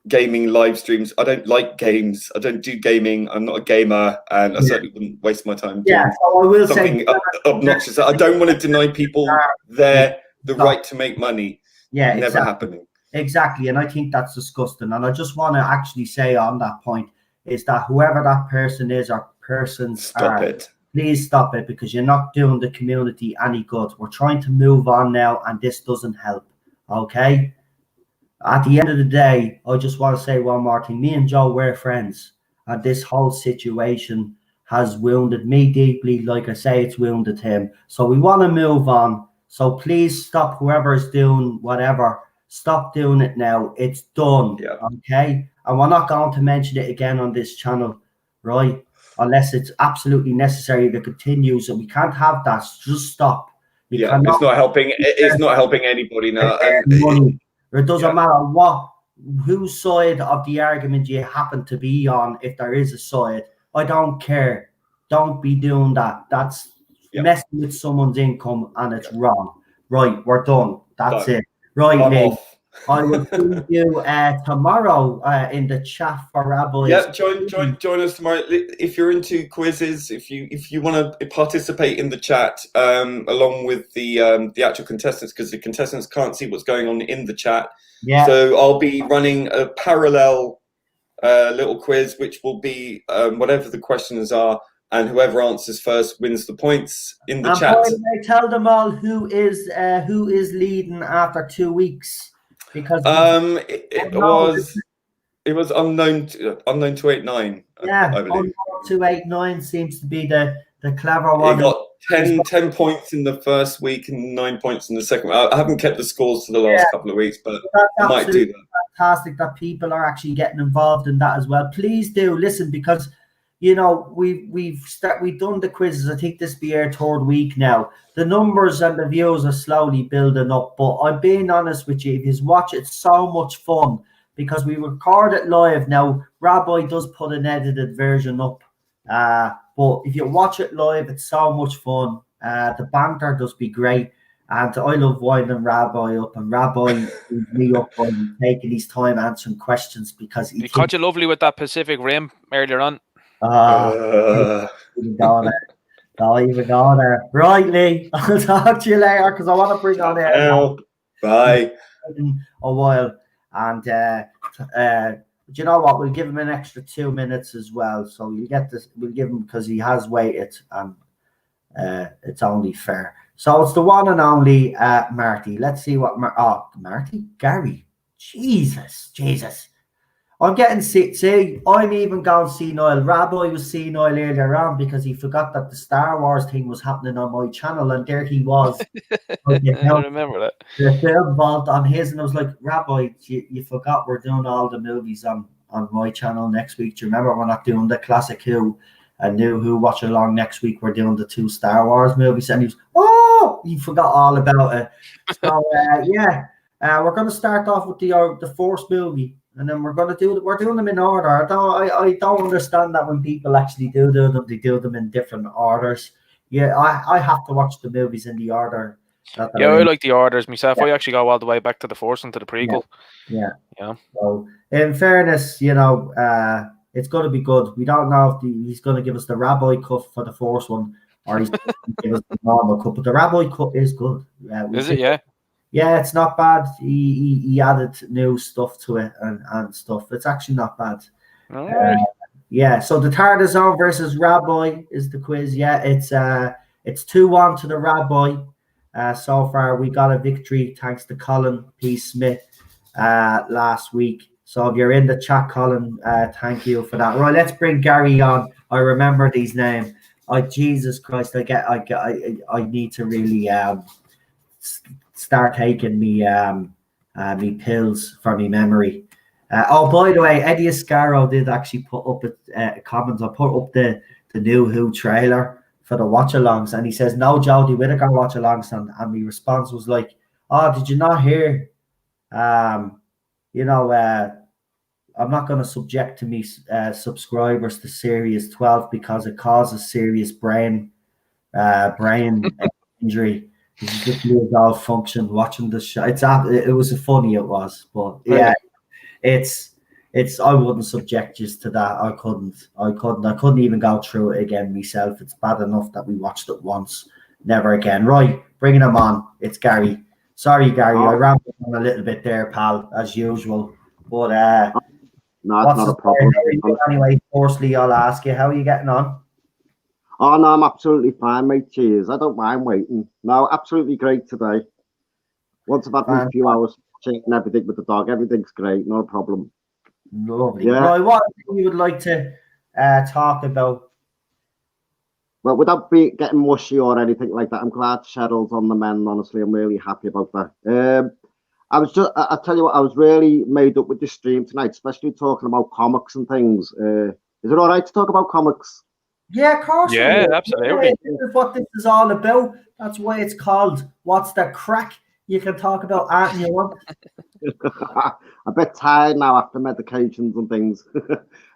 gaming live streams. I don't like games. I don't do gaming. I'm not a gamer, and I certainly wouldn't waste my time doing so I will something obnoxious. I don't want to deny people the right to make money. Yeah, never happening. Exactly, and I think that's disgusting. And I just want to actually say on that point is that whoever that person is or persons please stop it, because you're not doing the community any good. We're trying to move on now, and this doesn't help. Okay. At the end of the day, I just want to say one more thing. Me and Joe, we're friends, and this whole situation has wounded me deeply. Like I say, it's wounded him. So we want to move on. So please stop, whoever is doing whatever, stop doing it now. It's done, okay? And we're not going to mention it again on this channel, right? Unless it's absolutely necessary to continue. So we can't have that. Just stop. It's not helping. It's not helping anybody now. It doesn't matter whose side of the argument you happen to be on, if there is a side. I don't care. Don't be doing that. That's messing with someone's income, and it's wrong. Right, we're done. That's it. Right, Lee. I will see you tomorrow in the chat for Rabbi. Yeah, join us tomorrow. If you're into quizzes, if you want to participate in the chat along with the actual contestants, because the contestants can't see what's going on in the chat. Yeah. So I'll be running a parallel little quiz, which will be whatever the questions are, and whoever answers first wins the points in the chat. By the way, tell them all who is leading after 2 weeks, because it was unknown 289. Yeah, I believe 289 seems to be the clever one. He got 10 points in the first week and 9 points in the second. I haven't kept the scores for the last couple of weeks, but I might do that. Fantastic that people are actually getting involved in that as well. Please do listen, because we've done the quizzes. I think this be our 3rd week now. The numbers and the views are slowly building up, but I'm being honest with you, if you watch, it's so much fun because we record it live. Now Rabbi does put an edited version up, but if you watch it live, it's so much fun. The banter does be great. And I love winding Rabbi up, and Rabbi me up by taking his time answering questions, because he caught you lovely with that Pacific Rim earlier on. Don't even go there. Right, Lee, I'll talk to you later, because I want to bring on air. Bye. A while, and do you know what? We'll give him an extra 2 minutes as well. So you get this. We'll give him, because he has waited, and it's only fair. So it's the one and only Marty. Let's see what Marty? Gary. Jesus. I'm getting sick. See, I'm even going senile. Rabbi was senile earlier on because he forgot that the Star Wars thing was happening on my channel, and there he was. I remember that. The film vault on his, and I was like, Rabbi, you forgot we're doing all the movies on my channel next week. Do you remember we're not doing the classic Who and New Who watch along next week? We're doing the 2 Star Wars movies, and he forgot all about it. So we're going to start off with the Force movie, and then we're doing them in order. I don't understand that when people actually do them, they do them in different orders. Yeah, I have to watch the movies in the order. Yeah, I like the orders myself. Yeah. I actually go all the way back to the Force and to the prequel. Yeah. So, in fairness, it's going to be good. We don't know if he's going to give us the Rabbi cut for the Force one, or he's going to give us the normal cut. But the Rabbi cut is good. Is it? Yeah. Yeah, it's not bad. He added new stuff to it and stuff. It's actually not bad. All right. Yeah. So the TARDIS Zone versus Rabbi is the quiz. Yeah, it's 2-1 to the Rabbi. So far, we got a victory thanks to Colin P. Smith last week. So if you're in the chat, Colin, thank you for that. Right, let's bring Gary on. I remember these names. Jesus Christ, I need to really start taking me pills for me memory. By the way, Eddie Ascaro did actually put up a comment. I put up the New Who trailer for the watch-alongs, and he says, no Jodie Whittaker watch-alongs, and my response was like, did you not hear? I'm not going to subject to me subscribers to Series 12 because it causes serious brain injury. It's just lose all function watching the show. It was funny, it was, but yeah, it's I wouldn't subject you to that. I couldn't even go through it again myself. It's bad enough that we watched it once, never again. Right, bringing him on. It's Gary. Sorry, Gary, I rambled on a little bit there, pal, as usual. But no, it's not a problem. Anyway, firstly, I'll ask you, how are you getting on? Oh no, I'm absolutely fine, mate. Cheers. I don't mind waiting. No, absolutely great today. Once I've had a few hours checking everything with the dog, everything's great, no problem. Lovely. Yeah. Right, what you would like to talk about? Well, without getting mushy or anything like that, I'm glad Cheryl's on the mend. Honestly, I'm really happy about that. I'll tell you what, I was really made up with this stream tonight, especially talking about comics and things. Is it all right to talk about comics? Yeah, of course. Yeah, absolutely. Yeah, this is what this is all about. That's why it's called What's the Crack? You can talk about art you want. I'm a bit tired now after medications and things.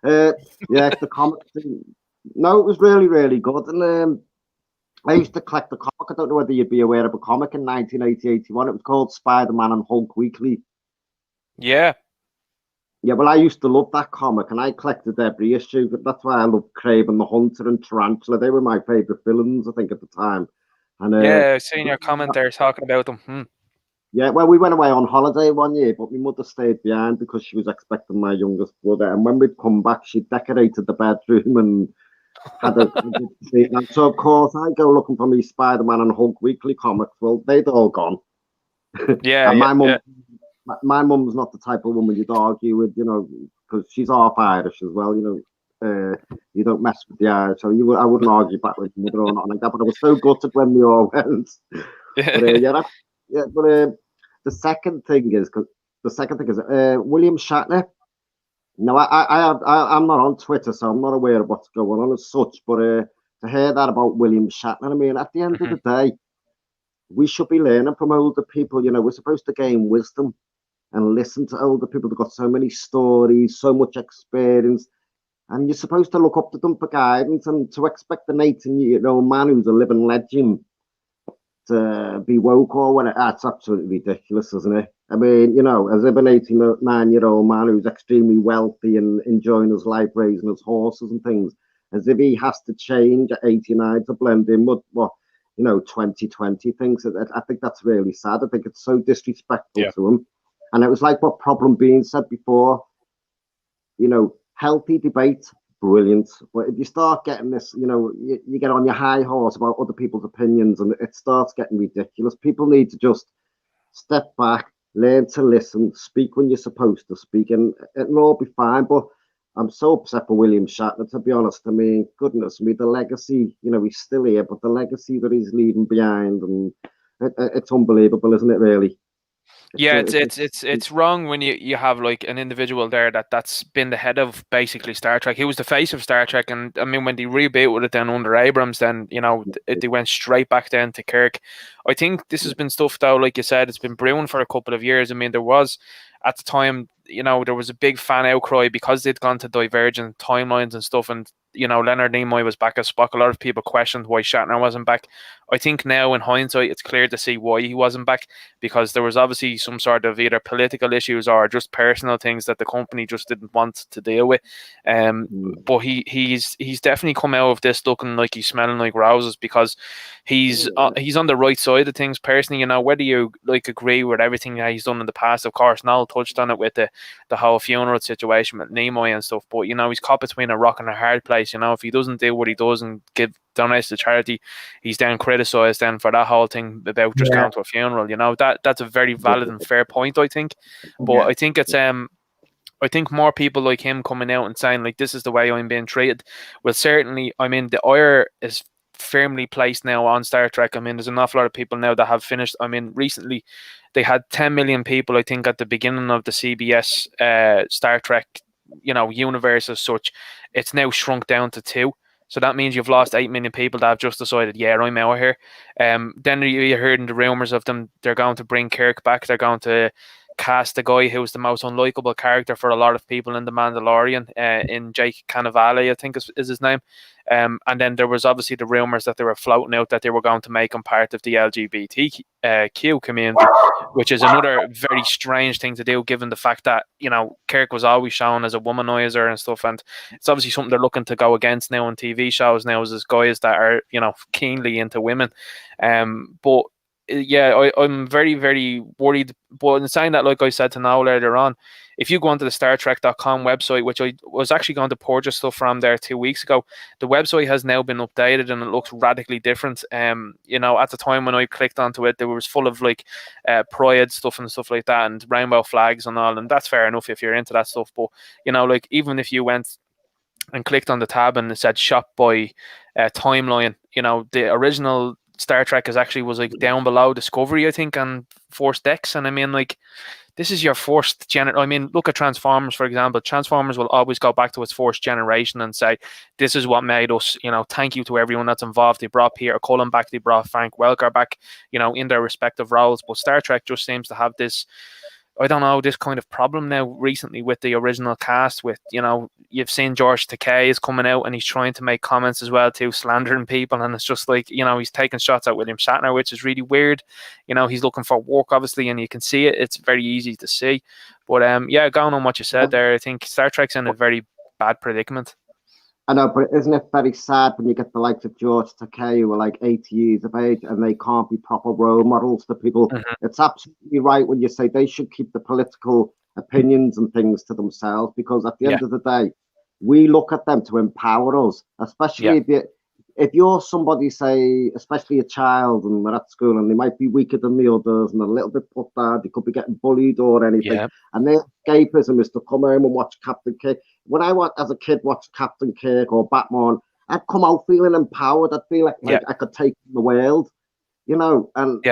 The comics thing. No, it was really, really good. And I used to collect the comic. I don't know whether you'd be aware of a comic in 1980-81. It was called SpiderMan and Hulk Weekly. Yeah. Yeah, well, I used to love that comic, and I collected every issue. But that's why I loved Craven the Hunter and Tarantula. They were my favourite villains, I think, at the time. And Yeah, I seen your comment there talking about them. yeah, well, we went away on holiday one year, but my mother stayed behind because she was expecting my youngest brother. And when we'd come back, she decorated the bedroom and had a and so of course I go looking for me Spider-Man and Hulk Weekly comics. Well, they'd all gone. Yeah, And yeah, yeah. my mum's not the type of woman you'd argue with, because she's half Irish as well. You don't mess with the Irish, so I wouldn't argue back with mother or not like that. But I was so gutted when we all went. But the second thing is William Shatner. No, I'm not on Twitter, so I'm not aware of what's going on as such. But to hear that about William Shatner, I mean, at the end of the day, we should be learning from older people. We're supposed to gain wisdom and listen to older people. They've got so many stories, so much experience, and you're supposed to look up to them for guidance. And to expect an 18-year-old man who's a living legend to be woke or whatever, that's absolutely ridiculous, isn't it? I mean, as if an 89-year-old man who's extremely wealthy and enjoying his life, raising his horses and things, as if he has to change at 89 to blend in with what 2020 things. I think that's really sad. I think it's so disrespectful to him. And it was like what Problem Being said before, healthy debate, brilliant. But if you start getting this, you get on your high horse about other people's opinions and it starts getting ridiculous. People need to just step back, learn to listen, speak when you're supposed to speak, and it'll all be fine. But I'm so upset for William Shatner, to be honest. I mean, goodness me, the legacy, he's still here, but the legacy that he's leaving behind, and it's unbelievable, isn't it, really? Yeah, it's wrong when you have like an individual there that's been the head of basically Star Trek. He was the face of Star Trek, and I mean when they rebooted it then under Abrams, then they went straight back then to Kirk. I think this has been stuff though, like you said, it's been brewing for a couple of years. I mean, there was at the time, there was a big fan outcry because they'd gone to divergent timelines and stuff, and Leonard Nimoy was back as Spock. A lot of people questioned why Shatner wasn't back. I think now in hindsight, it's clear to see why he wasn't back, because there was obviously some sort of either political issues or just personal things that the company just didn't want to deal with. But he's definitely come out of this looking like he's smelling like roses, because he's on the right side of things personally. Whether you agree with everything that he's done in the past, of course, Noel touched on it with the whole funeral situation with Nimoy and stuff. But he's caught between a rock and a hard place. If he doesn't do what he does and give donates to charity, he's then criticised then for that whole thing about just going to a funeral. That's a very valid and fair point, I think. But I think it's I think more people like him coming out and saying like, this is the way I'm being treated. Well, certainly, I mean, the ire is firmly placed now on Star Trek. I mean, there's an awful lot of people now that have finished. I mean, recently they had 10 million people, I think, at the beginning of the CBS Star Trek universe as such. It's now shrunk down to 2. So that means you've lost 8 million people that have just decided, yeah, I'm out of here. Then you heard in the rumours of them, they're going to bring Kirk back. They're going to cast the guy who was the most unlikable character for a lot of people in The Mandalorian, in Jake Cannavale, I think is his name. And then there was obviously the rumours that they were floating out that they were going to make him part of the LGBTQ community, which is another very strange thing to do, given the fact that, Kirk was always shown as a womanizer and stuff. And it's obviously something they're looking to go against now on TV shows now, is guys that are, keenly into women. But yeah, I'm very, very worried. But in saying that, like I said to Noel earlier on, if you go onto the StarTrek.com website, which I was actually going to purchase stuff from there 2 weeks ago, the website has now been updated and it looks radically different. At the time when I clicked onto it, there was full of like pride stuff and stuff like that, and rainbow flags and all, and that's fair enough if you're into that stuff. But like even if you went and clicked on the tab and it said shop by timeline, the original Star Trek was like down below Discovery, I think, and Force Decks. And I mean, like, this is your first generation. I mean, look at Transformers, for example. Transformers will always go back to its first generation and say, this is what made us, thank you to everyone that's involved. They brought Peter Cullen back, they brought Frank Welker back, in their respective roles. But Star Trek just seems to have this, I don't know, this kind of problem now recently with the original cast. With, you've seen George Takei is coming out and he's trying to make comments as well too, slandering people, and it's just like, he's taking shots at William Shatner, which is really weird. He's looking for work, obviously, and you can see it. It's very easy to see. But yeah, going on what you said there, I think Star Trek's in a very bad predicament. I know, but isn't it very sad when you get the likes of George Takei, who are like 80 years of age, and they can't be proper role models to people? It's absolutely right when you say they should keep the political opinions and things to themselves, because at the end of the day, we look at them to empower us, especially if you're somebody, say, especially a child, and they're at school and they might be weaker than the others and a little bit put down, they could be getting bullied or anything. And their escapism is to come home and watch Captain Kirk. When I, as a kid, watched Captain Kirk or Batman, I'd come out feeling empowered. I'd feel like I could take the world, you know. And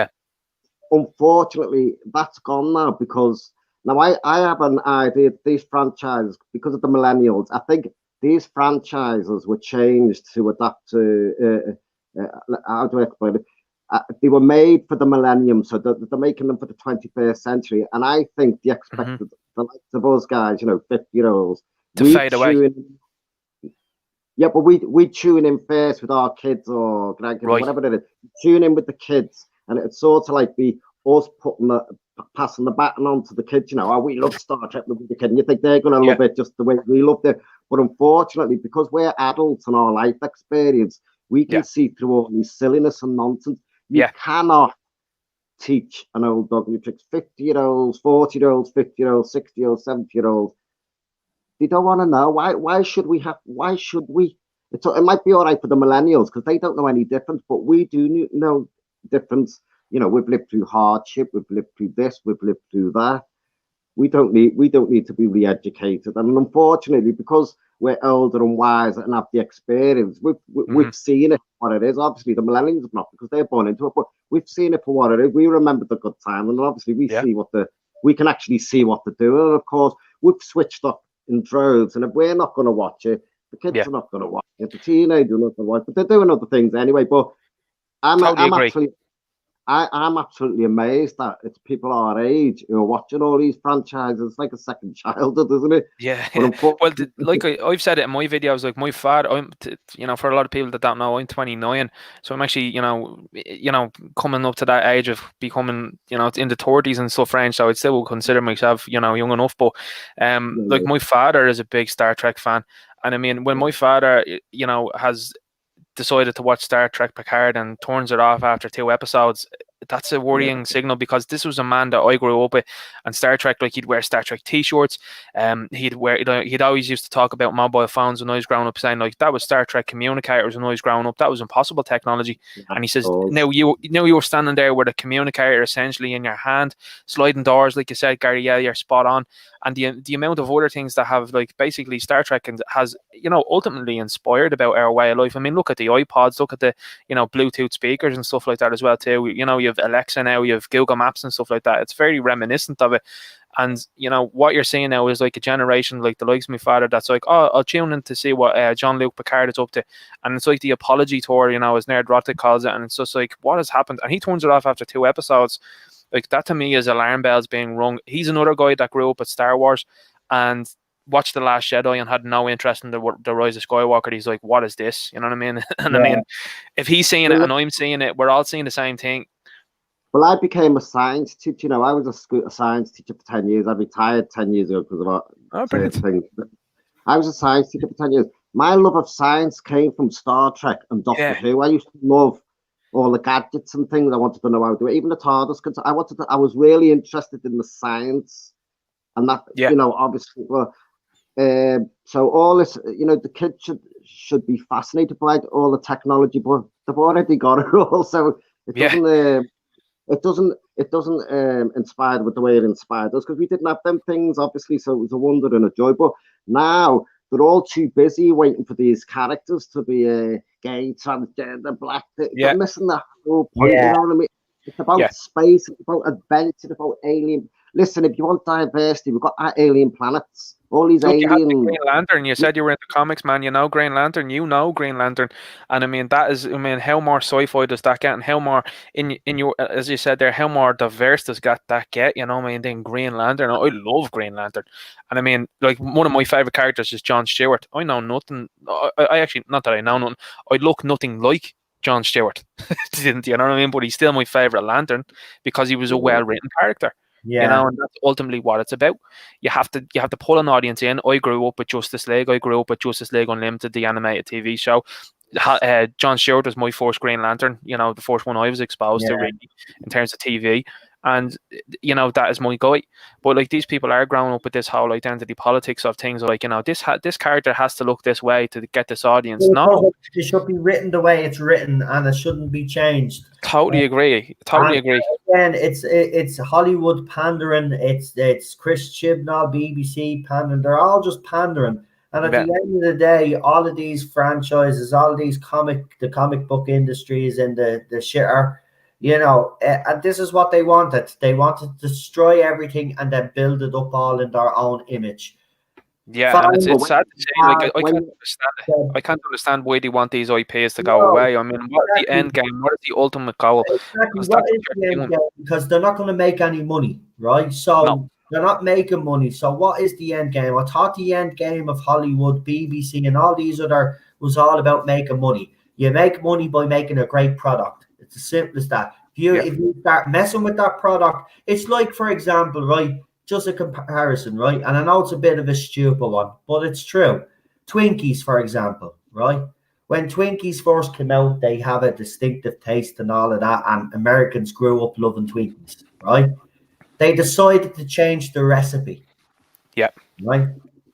unfortunately, that's gone now, because now I have an idea that these franchises, because of the millennials, I think these franchises were changed to adapt to, how do I explain it? They were made for the millennium, so they're making them for the 21st century. And I think they expected the likes of us guys, you know, 50-year-olds, to fade away. Yeah, but we tune in first with our kids or grandkids, whatever it is. Tune in with the kids, and it's sort of like be us passing the baton on to the kids. You know, oh, we love Star Trek with the kid, and you think they're going to love it just the way we loved it. But unfortunately, because we're adults and our life experience, we can see through all these silliness and nonsense. You cannot teach an old dog new tricks. 50-year-olds, 40-year-olds, 50-year-olds, 60-year-olds, 70-year-olds. They don't want to know. Why should we? It might be all right for the millennials because they don't know any difference, but we do know difference. You know, we've lived through hardship, we've lived through this, we've lived through that. We don't need to be re-educated. And unfortunately, because we're older and wiser and have the experience, we've seen it for what it is. Obviously, the millennials have not, because they're born into it, but we've seen it for what it is. We remember the good time, and obviously we see we can actually see what they're doing. And of course, we've switched up in droves, and if we're not going to watch it, the kids are not going to watch it. The teenagers are not going to watch it, but they're doing other things anyway. But I'm absolutely amazed that it's people our age who are watching all these franchises. It's like a second childhood, isn't it? Yeah. Well, like I've said it in my videos, like my father, you know, for a lot of people that don't know, I'm 29, so I'm actually, you know, coming up to that age of becoming, you know, in the 30s and stuff range. So I'd still consider myself, you know, young enough. But like my father is a big Star Trek fan, and I mean, when my father, you know, has decided to watch Star Trek Picard and turns it off after 2 episodes, that's a worrying signal, because this was a man that I grew up with, and Star Trek, like, he'd wear Star Trek t-shirts, he'd always used to talk about mobile phones when I was growing up, saying like that was Star Trek communicators when I was growing up, that was impossible technology. And he says, now you were standing there with a communicator essentially in your hand, sliding doors, like you said, Gary. Yeah, you're spot on. And the amount of other things that have, like, basically Star Trek has, you know, ultimately inspired about our way of life. I mean, look at the iPods, look at the, you know, Bluetooth speakers and stuff like that as well too. You know, you have Alexa now, you have Google Maps and stuff like that. It's very reminiscent of it. And, you know, what you're seeing now is like a generation like the likes of my father that's like, oh, I'll tune in to see what Jean-Luc Picard is up to. And it's like the apology tour, you know, as Nerd Rotic calls it. And it's just like, what has happened? And he turns it off after 2 episodes. Like, that to me is alarm bells being rung. He's another guy that grew up at Star Wars and watched The Last Jedi and had no interest in the Rise of Skywalker. He's like, what is this? You know what I mean? And I mean, if he's seeing it and I'm seeing it, we're all seeing the same thing. Well, I became a science teacher. You know, I was a science teacher for 10 years. I retired 10 years ago because of certain things. I was a science teacher for 10 years. My love of science came from Star Trek and Doctor Who. I used to love all the gadgets and things. I wanted to know how to do it. Even the TARDIS. I was really interested in the science, and that, you know, obviously. Well, so all this, you know, the kids should be fascinated by all the technology, but they've already got it all. So it doesn't inspire with the way it inspired us, because we didn't have them things, obviously. So it was a wonder and a joy. But now they're all too busy waiting for these characters to be gay, transgender, black. They're missing that whole point. You know what I mean? It's about space, it's about adventure, it's about alien. Listen, if you want diversity, we've got our alien planets. All these aliens. You had the Green Lantern. You said you were into comics, man. You know Green Lantern. And I mean, that is, I mean, how more sci-fi does that get, and how more in your, as you said there, how more diverse does that get? You know, I mean, than Green Lantern. I love Green Lantern, and I mean, like, one of my favorite characters is John Stewart. I know nothing. I actually, not that I know nothing. I look nothing like John Stewart. Didn't you know what I mean? But he's still my favorite Lantern because he was a well-written character. You know, and that's ultimately what it's about. You have to pull an audience in. I grew up with Justice League. I grew up with Justice League Unlimited, the animated TV show. John Stewart was my first Green Lantern. You know, the first one I was exposed to, really, in terms of TV. And, you know, that is my guy. But, like, these people are growing up with this whole identity politics of things like, you know, this character has to look this way to get this audience. No. It should be written the way it's written, and it shouldn't be changed. Totally agree. Again, it's Hollywood pandering. It's Chris Chibnall, BBC pandering. They're all just pandering. And at the end of the day, all of these franchises, all of these the comic book industries and the shitter, you know, and this is what they wanted. They wanted to destroy everything and then build it up all in their own image. Yeah, and it's sad to say. Like, I can't understand why they want these IPs to go away. I mean, what is the end game? What is the ultimate goal? Exactly. What is the end game? Because they're not going to make any money, right? So they're not making money. So what is the end game? I thought the end game of Hollywood, BBC, and all these other was all about making money. You make money by making a great product. It's as simple as that. If you start messing with that product, it's like, for example, right? Just a comparison, right? And I know it's a bit of a stupid one, but it's true. Twinkies, for example, right? When Twinkies first came out, they have a distinctive taste and all of that, and Americans grew up loving Twinkies, right? They decided to change the recipe. Yeah. Right?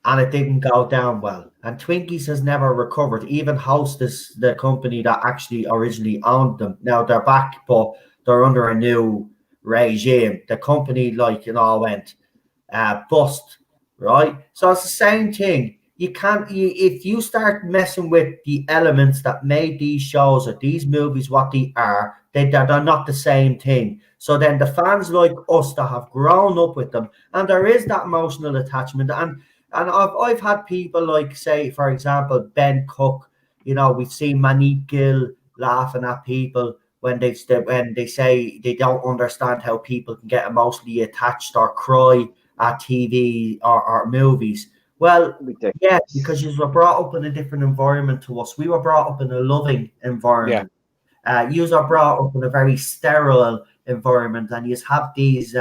And it didn't go down well. And Twinkies has never recovered. Even Hostess, the company that actually originally owned them, now they're back, but they're under a new regime. The company, like, you know, went bust, right? So it's the same thing. You can't, if you start messing with the elements that made these shows or these movies what they are, they're not the same thing. So then the fans like us that have grown up with them, and there is that emotional attachment. And I've had people like, say, for example, Ben Cook. You know, we've seen Manique Gill laughing at people when they say they don't understand how people can get emotionally attached or cry at TV or movies. Well, yeah, because you were brought up in a different environment to us. We were brought up in a loving environment. You are brought up in a very sterile environment, and you have these.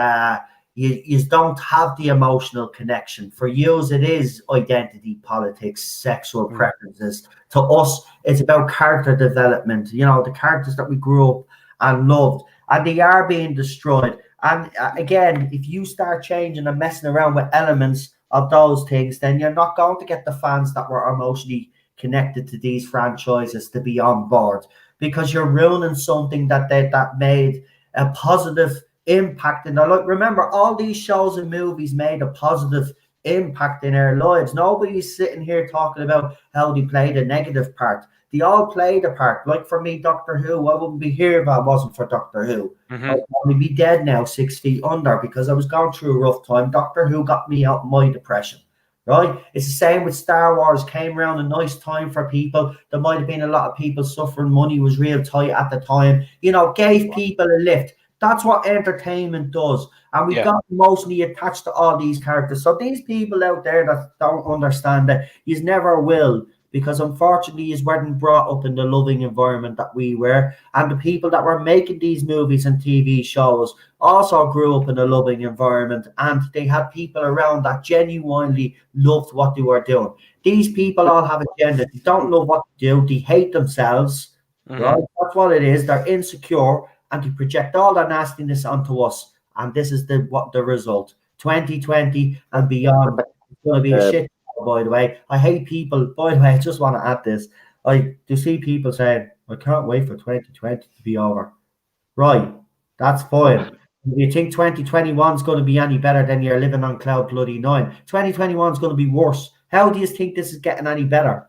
You don't have the emotional connection. For you, it is identity politics, sexual preferences. To us, it's about character development. You know, the characters that we grew up and loved, and they are being destroyed. And again, if you start changing and messing around with elements of those things, then you're not going to get the fans that were emotionally connected to these franchises to be on board, because you're ruining something that made a positive impact in their life. Remember, all these shows and movies made a positive impact in our lives. Nobody's sitting here talking about how they played a negative part. They all played a part. Like for me, Doctor Who, I wouldn't be here if I wasn't for Doctor Who. I'd probably be dead now, 6 feet under, because I was going through a rough time. Doctor Who got me out of my depression, right? It's the same with Star Wars. Came around a nice time for people. There might have been a lot of people suffering. Money was real tight at the time. You know, gave people a lift. That's what entertainment does. And we got emotionally attached to all these characters. So these people out there that don't understand that, you never will, because unfortunately you weren't brought up in the loving environment that we were. And the people that were making these movies and TV shows also grew up in a loving environment, and they had people around that genuinely loved what they were doing. These people all have agendas. They don't love what they do. They hate themselves. Right? That's what it is. They're insecure, and to project all their nastiness onto us. And this is the result. 2020 and beyond. It's going to be a shit, by the way. I hate people. By the way, I just want to add this. I do see people saying, I can't wait for 2020 to be over. Right. That's fine. If you think 2021 is going to be any better, then you're living on cloud bloody 9. 2021 is going to be worse. How do you think this is getting any better?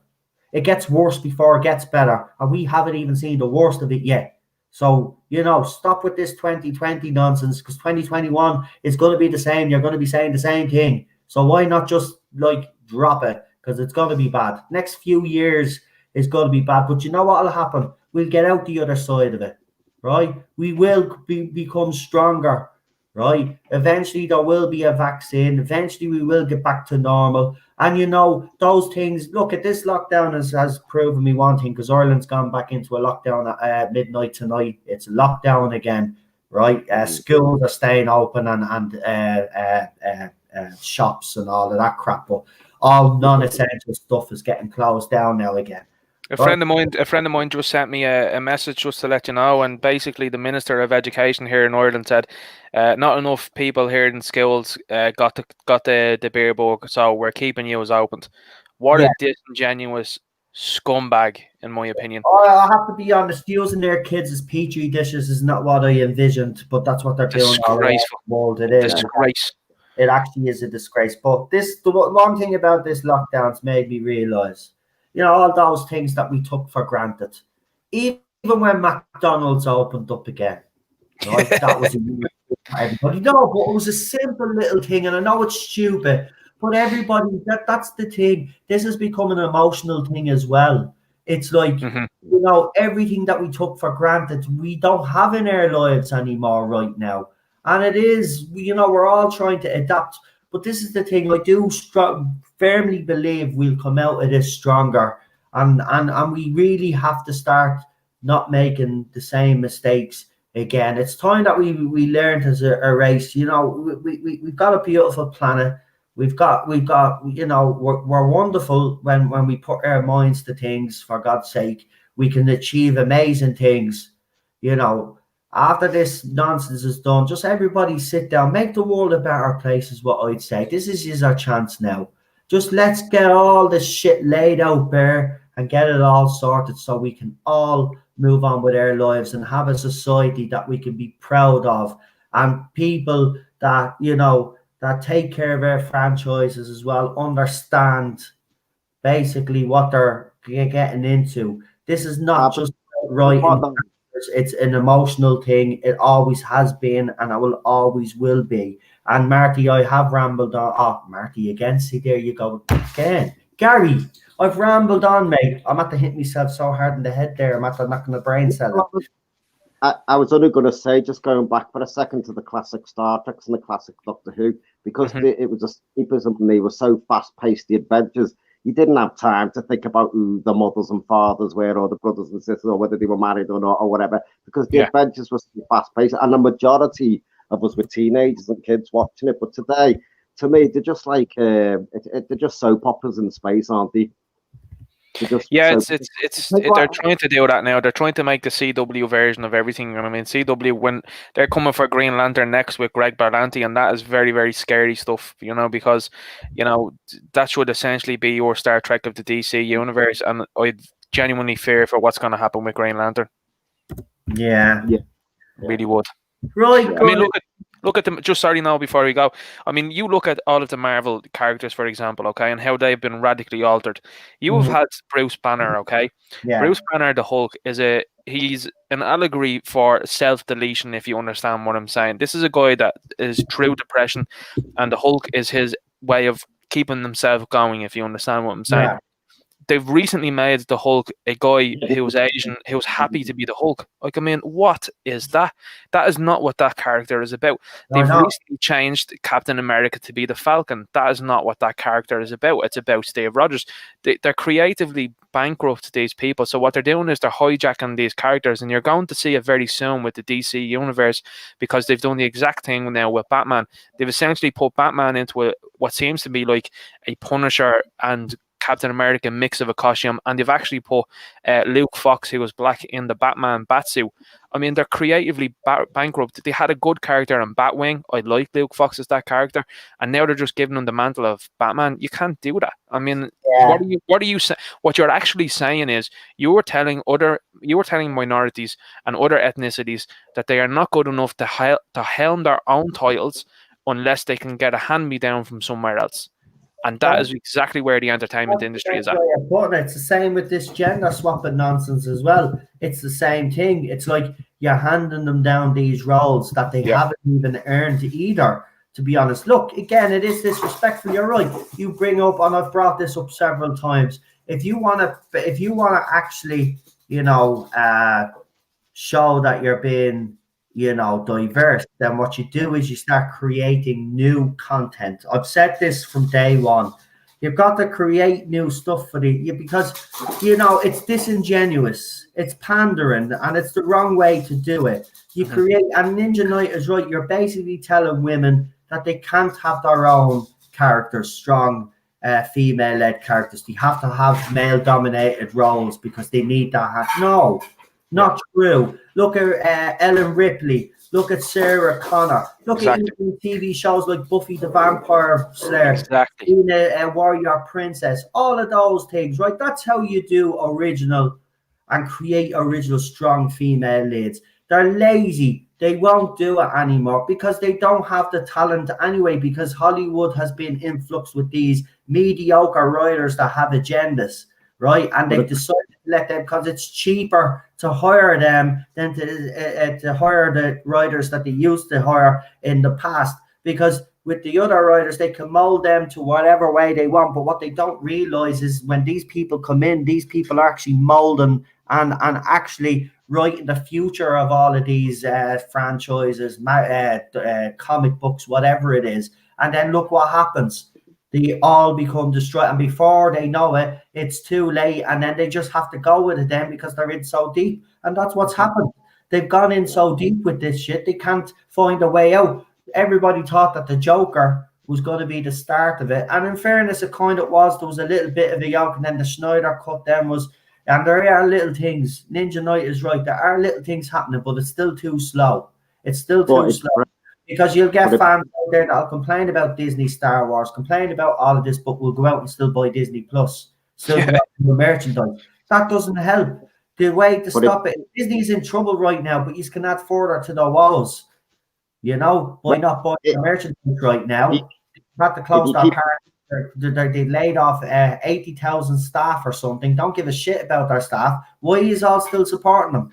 It gets worse before it gets better. And we haven't even seen the worst of it yet. So, you know, stop with this 2020 nonsense, because 2021 is going to be the same. You're going to be saying the same thing. So why not just, like, drop it? Because it's going to be bad. Next few years is going to be bad. But you know what will happen? We'll get out the other side of it, right? We will become stronger, right? Eventually there will be a vaccine. Eventually we will get back to normal. And, you know, those things, look, at this lockdown has proven me one thing, because Ireland's gone back into a lockdown at midnight tonight. It's lockdown again. right? Schools are staying open and shops and all of that crap, but all non-essential stuff is getting closed down now again. A friend of mine just sent me a message just to let you know, and basically the Minister of Education here in Ireland said not enough people here in schools got the beer book, so we're keeping you as open. What a disingenuous scumbag, in my opinion. I have to be honest, using their kids as petri dishes is not what I envisioned, but that's what they're doing all over the world. It is. Disgrace. It actually is a disgrace. But the one thing about this lockdown's made me realise, all those things that we took for granted, even when McDonald's opened up again, right? That was everybody. No, but it was a simple little thing, and I know it's stupid, but everybody, that's the thing. This has become an emotional thing as well. It's like, everything that we took for granted, we don't have in our lives anymore right now. And it is, we're all trying to adapt. But this is the thing, I do firmly believe we'll come out of this stronger. And we really have to start not making the same mistakes again. It's time that we learned as a race. We've got a beautiful planet. We've got we're wonderful when we put our minds to things, for God's sake. We can achieve amazing things. After this nonsense is done, just everybody sit down, make the world a better place is what I'd say. This is our chance now. Just let's get all this shit laid out bare and get it all sorted so we can all move on with our lives and have a society that we can be proud of, and people that, that take care of our franchises as well, understand basically what they're getting into. This is not just writing. It's an emotional thing. It always has been, and it will always will be. And Marty, I have rambled on. Oh, Marty again. See, there you go again. Gary, I've rambled on, mate. I'm at to hit myself so hard in the head there. I'm at to knocking the brain cell. I was only going to say, just going back for a second to the classic Star Trek and the classic Doctor Who, because it was escapism and they were so fast-paced, the adventures. You didn't have time to think about who the mothers and fathers were, or the brothers and sisters, or whether they were married or not, or whatever, because the adventures were so fast-paced, and the majority of us were teenagers and kids watching it. But today, to me, they're just like they're just soap operas in space, aren't they? They're trying to do that now. They're trying to make the CW version of everything. And I mean, CW, when they're coming for Green Lantern next with Greg Berlanti, and that is very, very scary stuff, because, that should essentially be your Star Trek of the DC universe. And I genuinely fear for what's going to happen with Green Lantern. Yeah. Really would. Right. I mean, look at them. Just sorry now before we go. I mean, you look at all of the Marvel characters, for example, okay, and how they've been radically altered. You have had Bruce Banner, okay. Yeah. Bruce Banner, the Hulk, he's an allegory for self-deletion, if you understand what I'm saying. This is a guy that is through depression, and the Hulk is his way of keeping himself going, if you understand what I'm saying. Yeah. They've recently made the Hulk a guy who was Asian, who was happy to be the Hulk. Like, I mean, what is that? That is not what that character is about. They've recently changed Captain America to be the Falcon. That is not what that character is about. It's about Steve Rogers. They're creatively bankrupt, these people. So what they're doing is they're hijacking these characters, and you're going to see it very soon with the DC universe, because they've done the exact thing now with Batman. They've essentially put Batman into what seems to be like a Punisher and Captain America mix of a costume, and they've actually put Luke Fox, who was black, in the Batman batsuit. I mean, they're creatively bankrupt. They had a good character in Batwing. I like Luke Fox as that character, and now they're just giving him the mantle of Batman. You can't do that. I mean, what are you saying? What you're actually saying is you were telling minorities and other ethnicities that they are not good enough to helm their own titles unless they can get a hand-me-down from somewhere else. And that is exactly where the entertainment industry is at. It's the same with this gender swapping nonsense as well. It's the same thing. It's like you're handing them down these roles that they haven't even earned either, to be honest. Look, again, it is disrespectful. You're right. You bring up, and I've brought this up several times, if you want to actually, show that you're being diverse, then what you do is you start creating new content. I've said this from day one. You've got to create new stuff for because, you know, it's disingenuous, it's pandering, and it's the wrong way to do it. You create, and Ninja Knight is right, you're basically telling women that they can't have their own characters, strong female-led characters. They have to have male-dominated roles because they need that. No, not true. Look at Ellen Ripley. Look at Sarah Connor. Look at even TV shows like Buffy the Vampire Slayer. Exactly. Being a warrior princess. All of those things, right? That's how you do original and create original strong female leads. They're lazy. They won't do it anymore because they don't have the talent anyway, because Hollywood has been influxed with these mediocre writers that have agendas, right? And they've decided to let them, because it's cheaper to hire them than to hire the writers that they used to hire in the past. Because with the other writers, they can mold them to whatever way they want. But what they don't realize is when these people come in, these people are actually molding and actually writing the future of all of these franchises, comic books, whatever it is. And then look what happens. They all become destroyed. And before they know it, it's too late. And then they just have to go with it then because they're in so deep. And that's what's happened. They've gone in so deep with this shit. They can't find a way out. Everybody thought that the Joker was going to be the start of it. And in fairness, it kind of was. There was a little bit of a yoke. And then the Snyder cut then was... And there are little things. Ninja Knight is right. There are little things happening, but it's still too slow. It's still too slow. Because you'll get fans out there that'll complain about Disney Star Wars, complain about all of this, but will go out and still buy Disney Plus, still buy the merchandise. That doesn't help. The way to stop it, Disney's in trouble right now, but you can add further to the walls, you know, by not buying the merchandise right now. Not to close that part. They laid off 80,000 staff or something. Don't give a shit about their staff. Why is all still supporting them?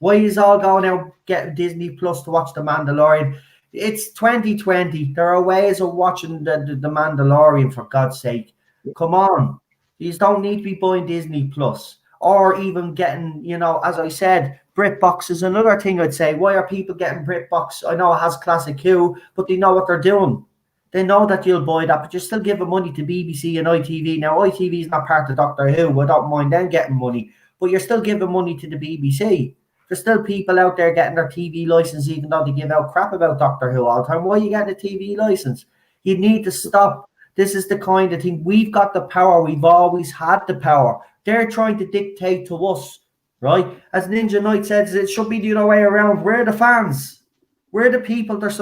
Why is all going out getting Disney Plus to watch The Mandalorian? It's 2020. There are ways of watching the Mandalorian, for God's sake. Come on. You don't need to be buying Disney Plus or even getting, you know, as I said, BritBox is another thing I'd say. Why are people getting BritBox? I know it has Classic Who, but they know what they're doing. They know that you'll buy that, but you're still giving money to BBC and ITV. Now, ITV is not part of Doctor Who. I don't mind them getting money, but you're still giving money to the BBC. There's still people out there getting their TV license, even though they give out crap about Doctor Who all the time. Why are you getting a TV license? You need to stop. This is the kind of thing. We've got the power. We've always had the power. They're trying to dictate to us, right? As Ninja Knight says, it should be the other way around. We're the fans. We're the people that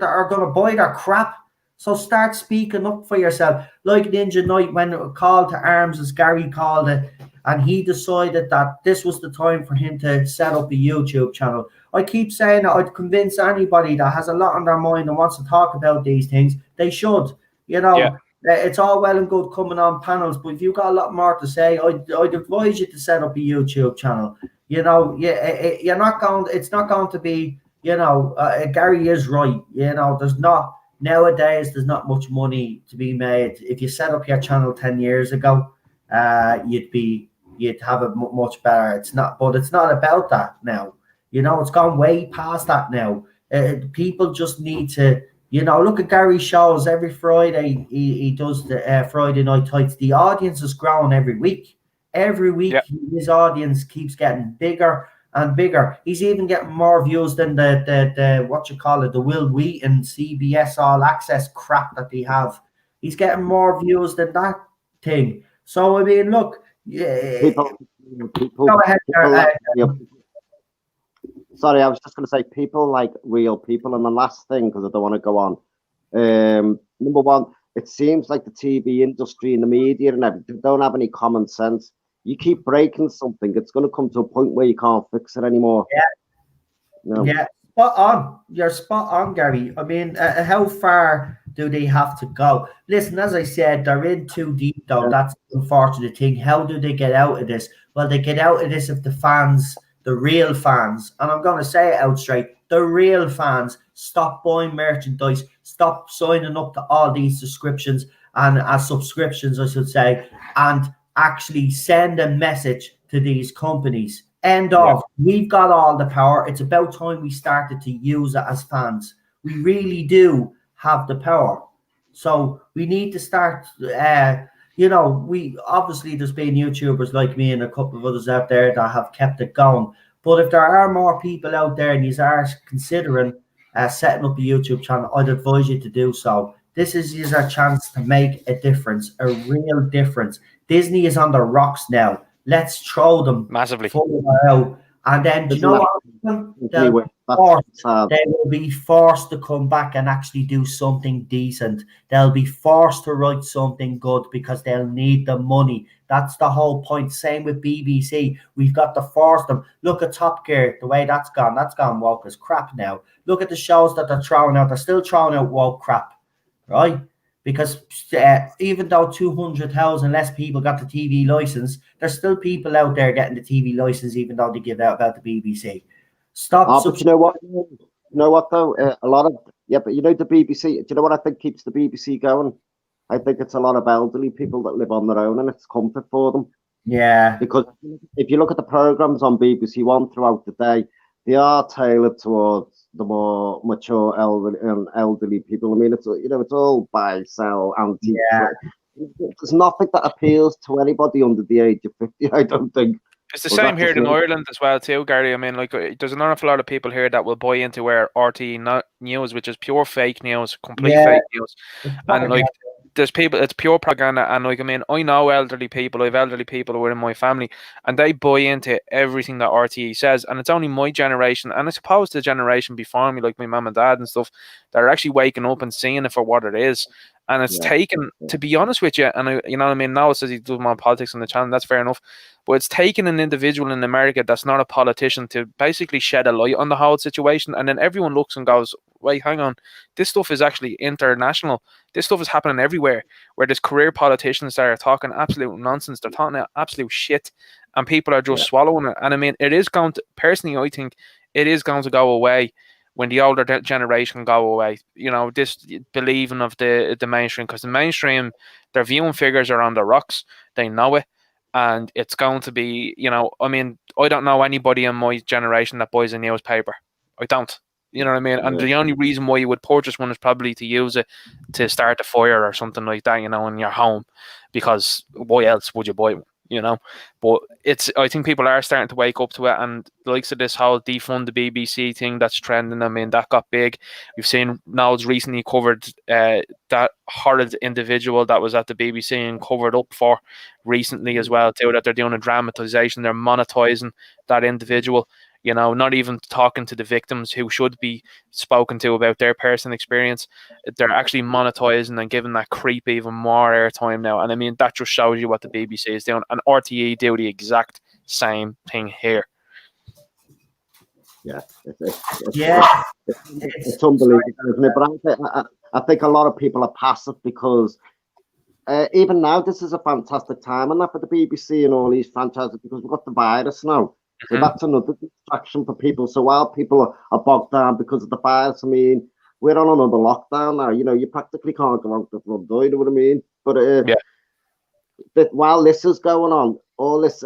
are going to buy their crap. So start speaking up for yourself. Like Ninja Knight, when it called to arms, as Gary called it, and he decided that this was the time for him to set up a YouTube channel. I keep saying that I'd convince anybody that has a lot on their mind and wants to talk about these things, they should. You know, it's all well and good coming on panels, but if you've got a lot more to say, I'd advise you to set up a YouTube channel. You know, you're not going. It's not going to be. You know, Gary is right. You know, nowadays there's not much money to be made. If you set up your channel 10 years ago, you'd have it much better. It's not about that now. You know, it's gone way past that now. People just need to, you know, look at Gary's shows every Friday. He does the Friday Night Tights. The audience is growing every week. Every week, his audience keeps getting bigger and bigger. He's even getting more views than the the Will Wheaton CBS All Access crap that they have. He's getting more views than that thing. So I mean, look, people go ahead. Sorry, I was just going to say people like real people. And the last thing, because I don't want to go on. Number one, it seems like the TV industry and the media and everything don't have any common sense. You keep breaking something, it's going to come to a point where you can't fix it anymore. Yeah, spot on. You're spot on, Gary. I mean, how far do they have to go? Listen, as I said, they're in too deep, though. That's the unfortunate thing. How do they get out of this? Well, they get out of this if the fans, the real fans, and I'm going to say it out straight, the real fans stop buying merchandise, stop signing up to all these subscriptions, and subscriptions, I should say, and actually send a message to these companies. End of. We've got all the power. It's about time we started to use it as fans. We really do have the power. So we need to start. We obviously there's been YouTubers like me and a couple of others out there that have kept it going. But if there are more people out there and you are considering setting up a YouTube channel, I'd advise you to do so. This is your chance to make a difference, a real difference. Disney is on the rocks now. Let's throw them massively out. And then, do you know what? They will be forced to come back and actually do something decent. They'll be forced to write something good because they'll need the money. That's the whole point. Same with BBC. We've got to force them. Look at Top Gear, the way that's gone. That's gone woke as crap now. Look at the shows that they're throwing out. They're still throwing out woke crap, right? Because even though 200,000 less people got the TV license, there's still people out there getting the TV license, even though they give out about the BBC. Stop. But you know what? You know what though? A lot of but the BBC. Do you know what I think keeps the BBC going? I think it's a lot of elderly people that live on their own, and it's comfort for them. Yeah. Because if you look at the programs on BBC One throughout the day, they are tailored towards the more mature elderly people. I mean, it's all buy, sell, antique. Yeah. There's nothing that appeals to anybody under the age of 50. I don't think. It's the same here in Ireland as well too, Gary. I mean, like, there's an awful lot of people here that will buy into our RTE news, which is pure fake news, complete fake news, and like, there's people, it's pure propaganda. And like, I mean, I know elderly people. I have elderly people who are in my family, and they buy into everything that RTE says. And it's only my generation, and I suppose the generation before me, like my mum and dad and stuff, that are actually waking up and seeing it for what it is. And it's taken, to be honest with you, and you know what I mean, Noah says he does more politics on the channel, that's fair enough, but it's taken an individual in America that's not a politician to basically shed a light on the whole situation, and then everyone looks and goes, wait, hang on, this stuff is actually international, this stuff is happening everywhere, where there's career politicians that are talking absolute nonsense, they're talking absolute shit, and people are just swallowing it. And I mean, it is going to, personally, I think it is going to go away when the older generation go away, you know, this believing of the mainstream, because the mainstream, their viewing figures are on the rocks, they know it, and it's going to be, you know, I mean, I don't know anybody in my generation that buys a newspaper. I don't, you know what I mean? And the only reason why you would purchase one is probably to use it to start a fire or something like that, you know, in your home, because why else would you buy one? You know, but I think people are starting to wake up to it, and the likes of this whole defund the BBC thing that's trending. I mean, that got big. We've seen Niall's recently covered that horrid individual that was at the BBC and covered up for recently as well too, that they're doing a dramatization, they're monetizing that individual, you know, not even talking to the victims who should be spoken to about their personal experience. They're actually monetizing and giving that creep even more airtime now. And I mean, that just shows you what the BBC is doing. And RTE do the exact same thing here. Yeah, it's unbelievable, isn't it? But I think a lot of people are passive because even now, this is a fantastic time and that for the BBC and all these franchises, because we've got the virus now. So that's another distraction for people. So while people are bogged down because of the virus, I mean, we're on another lockdown now. You know, you practically can't go out the front door, you know what I mean? But while this is going on, all this,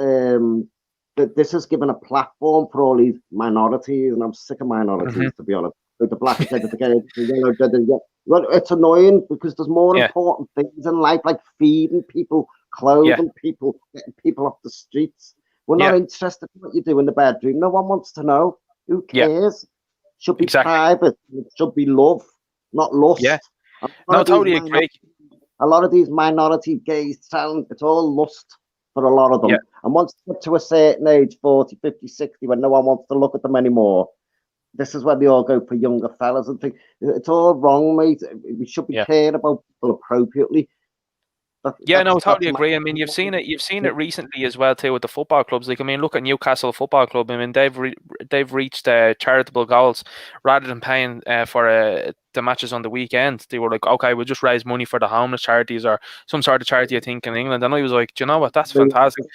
this has given a platform for all these minorities, and I'm sick of minorities, to be honest. Like the black, the yellow, well, it's annoying because there's more important things in life, like feeding people, clothing people, getting people off the streets. We're not interested in what you do in the bedroom. No one wants to know. Who cares? Should be private. It should be love, not lust. Yeah. No, totally agree. A lot of these minority gays, it's all lust for a lot of them. And once they get to a certain age, 40, 50, 60, when no one wants to look at them anymore, this is when they all go for younger fellas and think it's all wrong, mate. We should be caring about people appropriately. No, totally agree. I mean, you've seen it recently as well too with the football clubs. Like, I mean, look at Newcastle Football Club. I mean, they've reached charitable goals rather than paying for the matches on the weekend. They were like, okay, we'll just raise money for the homeless charities or some sort of charity, I think, in England. And I was like, do you know what? That's fantastic.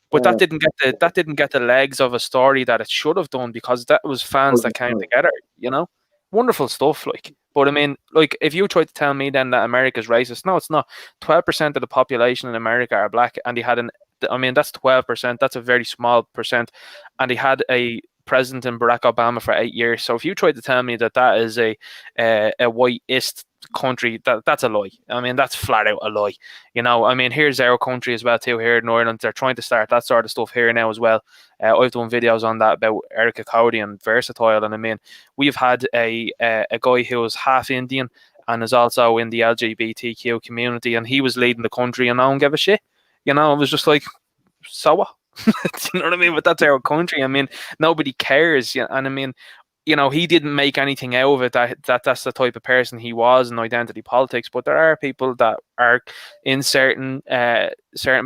But that didn't get the legs of a story that it should have done, because that was fans that came together. You know, wonderful stuff. Like. But I mean, like, if you try to tell me then that America's racist, no, it's not. 12% of the population in America are black, and that's 12%. That's a very small percent. And he had a president in Barack Obama for 8 years. So if you try to tell me that is a whiteist country, that's a lie. I mean, that's flat out a lie. You know, I mean, here's our country as well too here in Ireland. They're trying to start that sort of stuff here now as well. I've done videos on that about Erica Cody and Versatile, and I mean, we've had a guy who was half Indian and is also in the LGBTQ community, and he was leading the country, and no one gave a shit. You know, it was just like, so what? You know what I mean? But that's our country. I mean, nobody cares. Yeah, and I mean, you know, he didn't make anything out of it. That's the type of person he was in identity politics. But there are people that are in certain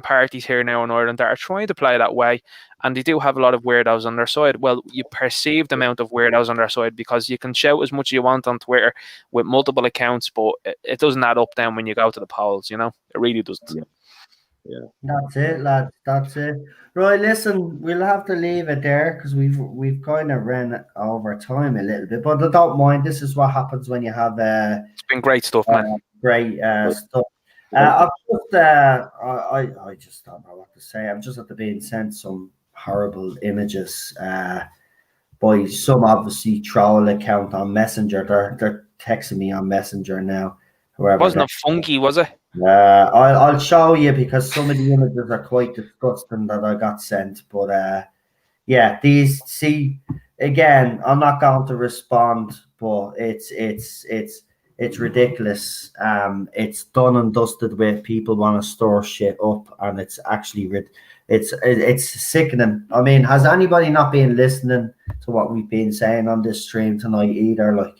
parties here now in Ireland that are trying to play that way, and they do have a lot of weirdos on their side. Well, you perceive the amount of weirdos on their side because you can shout as much as you want on Twitter with multiple accounts, but it doesn't add up then when you go to the polls. You know, it really doesn't. Yeah. That's it, lads. That's it. Right, listen, we'll have to leave it there because we've kind of ran over time a little bit, but I don't mind. This is what happens when you have it's been great stuff, man. Great stuff. I just don't know what to say. I'm just after being sent some horrible images by some obviously troll account on Messenger. They're texting me on Messenger now. Wasn't it funky, was it? I'll show you because some of the images are quite disgusting that I got sent. But yeah, these, see, again, I'm not going to respond, but it's ridiculous. It's done and dusted with people want to store shit up, and it's actually it's sickening. I mean, has anybody not been listening to what we've been saying on this stream tonight either? Like,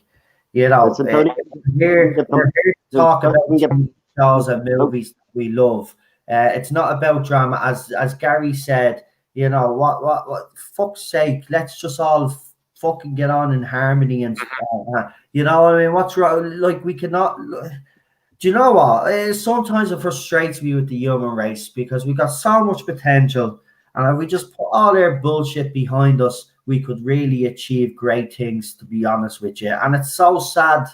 you know, we're here to talk about shows and movies we love. It's not about drama, as Gary said. You know what? Fuck's sake, let's just all fucking get on in harmony and you know what I mean? What's wrong? Like, we cannot. Do you know what? Sometimes it frustrates me with the human race because we got so much potential, and if we just put all our bullshit behind us, we could really achieve great things, to be honest with you. And it's so sad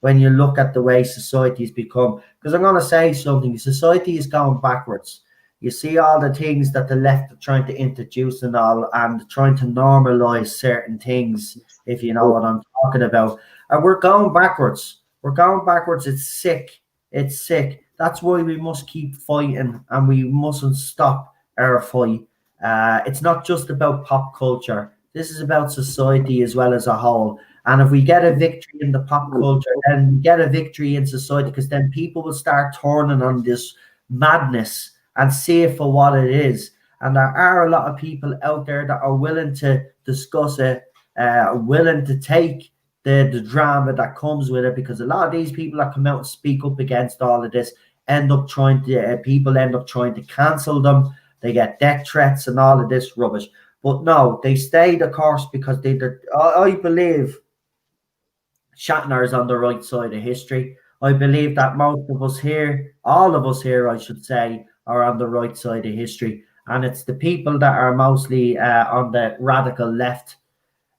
when you look at the way society's become. Because I'm going to say something. Society is going backwards. You see all the things that the left are trying to introduce and all, and trying to normalize certain things, if you know what I'm talking about. And we're going backwards. We're going backwards. It's sick. It's sick. That's why we must keep fighting, and we mustn't stop our fight. It's not just about pop culture. This is about society as well as a whole. And if we get a victory in the pop culture, then we get a victory in society, because then people will start turning on this madness and see it for what it is. And there are a lot of people out there that are willing to discuss it, willing to take the drama that comes with it, because a lot of these people that come out and speak up against all of this people end up trying to cancel them. They get death threats and all of this rubbish. But no, they stay the course because I believe Shatner is on the right side of history. I believe that most of us here, all of us here, I should say, are on the right side of history. And it's the people that are mostly on the radical left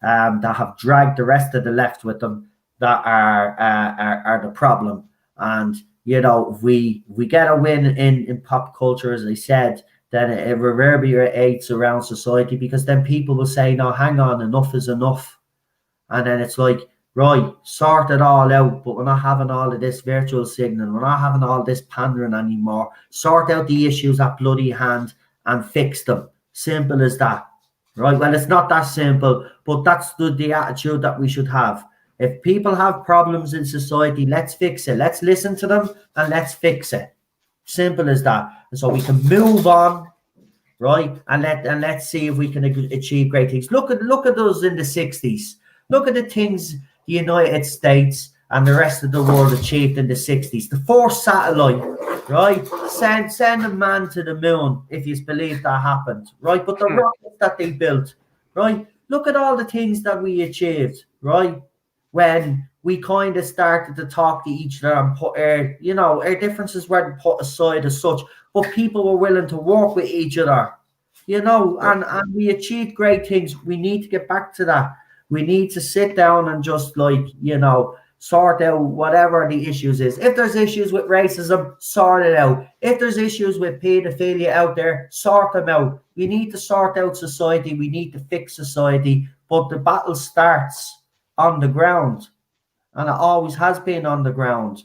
that have dragged the rest of the left with them that are the problem. And, you know, if we get a win in pop culture, as I said, then it reverberates around society, because then people will say, no, hang on, enough is enough. And then it's like, right, sort it all out, but we're not having all of this virtual signaling. We're not having all this pandering anymore. Sort out the issues at bloody hand and fix them. Simple as that. Right? Well, it's not that simple, but that's the attitude that we should have. If people have problems in society, let's fix it. Let's listen to them and let's fix it. Simple as that. And so we can move on, right? And let's see if we can achieve great things. Look at us in the 60s. Look at the things the United States and the rest of the world achieved in the 60s. The first satellite, right? Send a man to the moon, if you believe that happened, right? But the rockets that they built, right? Look at all the things that we achieved, right? When we kind of started to talk to each other and put our differences weren't put aside as such, but people were willing to work with each other, and we achieved great things. We need to get back to that. We need to sit down and just sort out whatever the issues is. If there's issues with racism, sort it out. If there's issues with pedophilia out there, sort them out. We need to sort out society. We need to fix society. But the battle starts on the ground. And it always has been on the ground.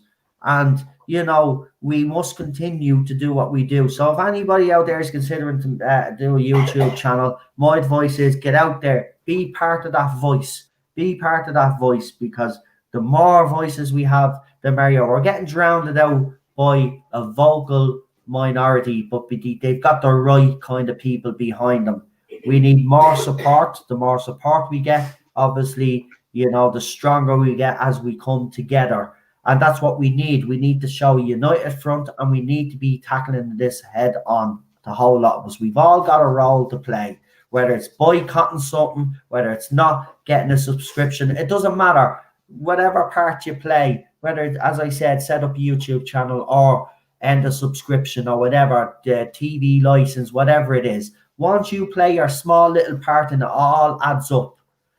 And, you know, we must continue to do what we do. So if anybody out there is considering to do a YouTube channel, my advice is get out there, be part of that voice. Be part of that voice, because the more voices we have, the merrier. We're getting drowned out by a vocal minority, but they've got the right kind of people behind them. We need more support. The more support we get, obviously, you know, the stronger we get as we come together. And that's what we need. We need to show a united front, and we need to be tackling this head on, the whole lot of us. We've all got a role to play, whether it's boycotting something, whether it's not getting a subscription. It doesn't matter. Whatever part you play, whether it's, as I said, set up a YouTube channel or end a subscription or whatever, the TV license, whatever it is. Once you play your small little part in it, all adds up.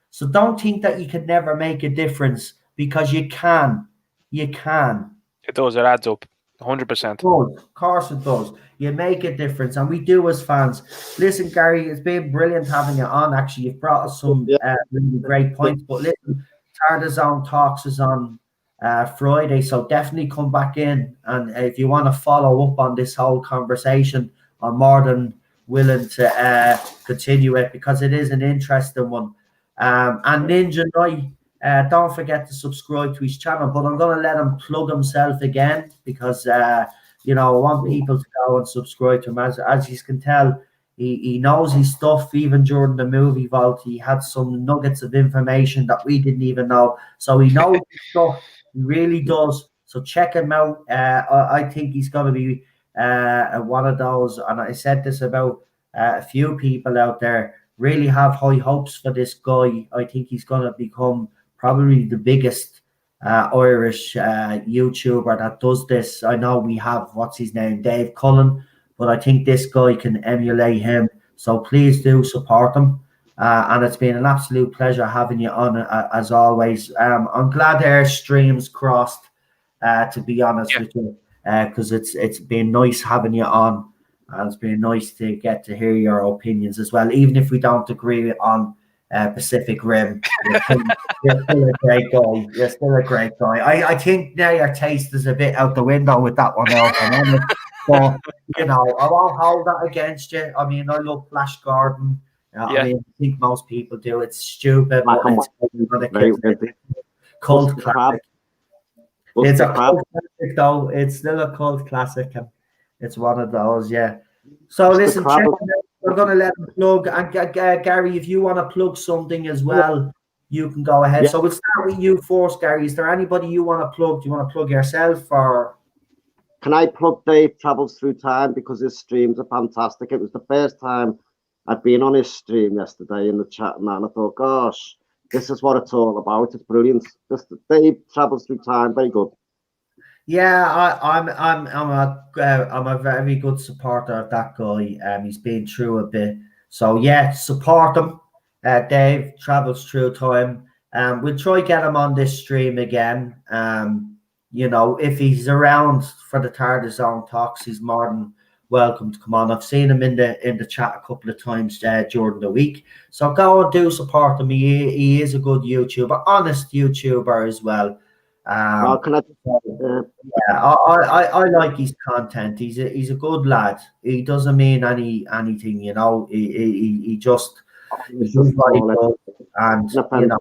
So don't think that you can never make a difference, because you can. You can. It does. It adds up. 100%. Of course it does. You make a difference, and we do as fans. Listen, Gary, it's been brilliant having you on. Actually, you've brought us some really great points. But listen, Tarzan Talks is on Friday, so definitely come back in. And if you want to follow up on this whole conversation, I'm more than willing to continue it, because it is an interesting one. And Ninja Knight, don't forget to subscribe to his channel, but I'm going to let him plug himself again, because you know, I want people to go and subscribe to him. As you can tell, he knows his stuff. Even during the movie vault, he had some nuggets of information that we didn't even know. So he knows his stuff. He really does. So check him out. I think he's going to be one of those, and I said this about a few people out there, really have high hopes for this guy. I think he's going to become probably the biggest Irish YouTuber that does this. I know we have, what's his name, Dave Cullen, but I think this guy can emulate him. So please do support him. And it's been an absolute pleasure having you on, as always. I'm glad our streams crossed, to be honest with you, because it's been nice having you on. And it's been nice to get to hear your opinions as well, even if we don't agree on Pacific Rim. You're still a great guy. You're still a great guy. I think now your taste is a bit out the window with that one, Elton. But, you know, I won't hold that against you. I mean, I love Flash Gordon. I mean, I think most people do. It's stupid, but it's cult classic. It's a cult classic, though. It's still a cult classic. It's one of those, yeah. So listen, check it out. We're going to let him plug. And Gary, if you want to plug something as well, you can go ahead. So we'll start with you first, Gary. Is there anybody you want to plug? Do you want to plug yourself, or? Can I plug Dave Travels Through Time, because his streams are fantastic? It was the first time I'd been on his stream yesterday in the chat, and I thought, gosh, this is what it's all about. It's brilliant. Just Dave Travels Through Time, very good. Yeah, I'm a very good supporter of that guy. He's been through a bit, so yeah, support him. Dave Travels Through Time. We'll try get him on this stream again. You know, if he's around for the Tarzan Talks, he's more than welcome to come on. I've seen him in the chat a couple of times during the week, so go and do support him. He is a good YouTuber, honest YouTuber as well. Can I I like his content. He's a good lad. He doesn't mean anything, you know. He just does what he does, and you know,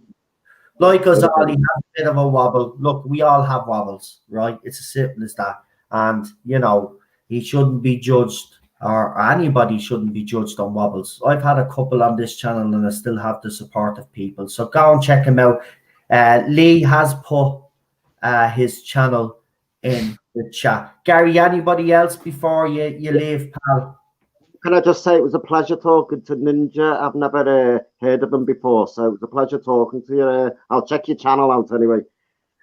like us all, he has a bit of a wobble. Look, we all have wobbles, right? It's as simple as that. And you know, he shouldn't be judged, or anybody shouldn't be judged on wobbles. I've had a couple on this channel, and I still have the support of people. So go and check him out. Lee has put his channel in the chat. Gary, anybody else before you leave, pal? Can I just say it was a pleasure talking to Ninja. I've never heard of him before, so it was a pleasure talking to you. I'll check your channel out anyway.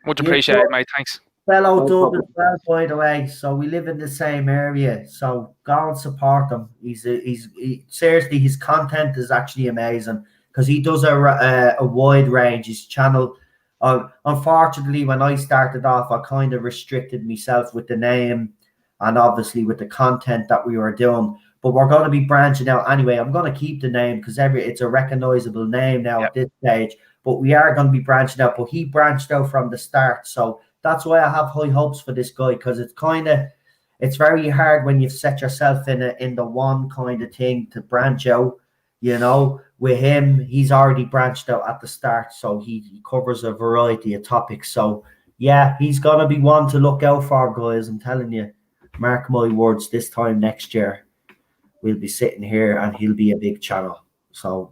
Much appreciated, mate. Thanks. Fellow Dub as well, by the way. So we live in the same area. So go and support him. He's seriously, his content is actually amazing, because he does a wide range. His channel. Unfortunately, when I started off, I kind of restricted myself with the name and obviously with the content that we were doing. But we're going to be branching out anyway. I'm going to keep the name because it's a recognizable name now at this stage. But we are going to be branching out. But he branched out from the start. So that's why I have high hopes for this guy, because it's very hard when you've set yourself in the one kind of thing to branch out. You know, with him, he's already branched out at the start, so he covers a variety of topics. So yeah, he's gonna be one to look out for, guys. I'm telling you, mark my words. This time next year, we'll be sitting here, and he'll be a big channel. So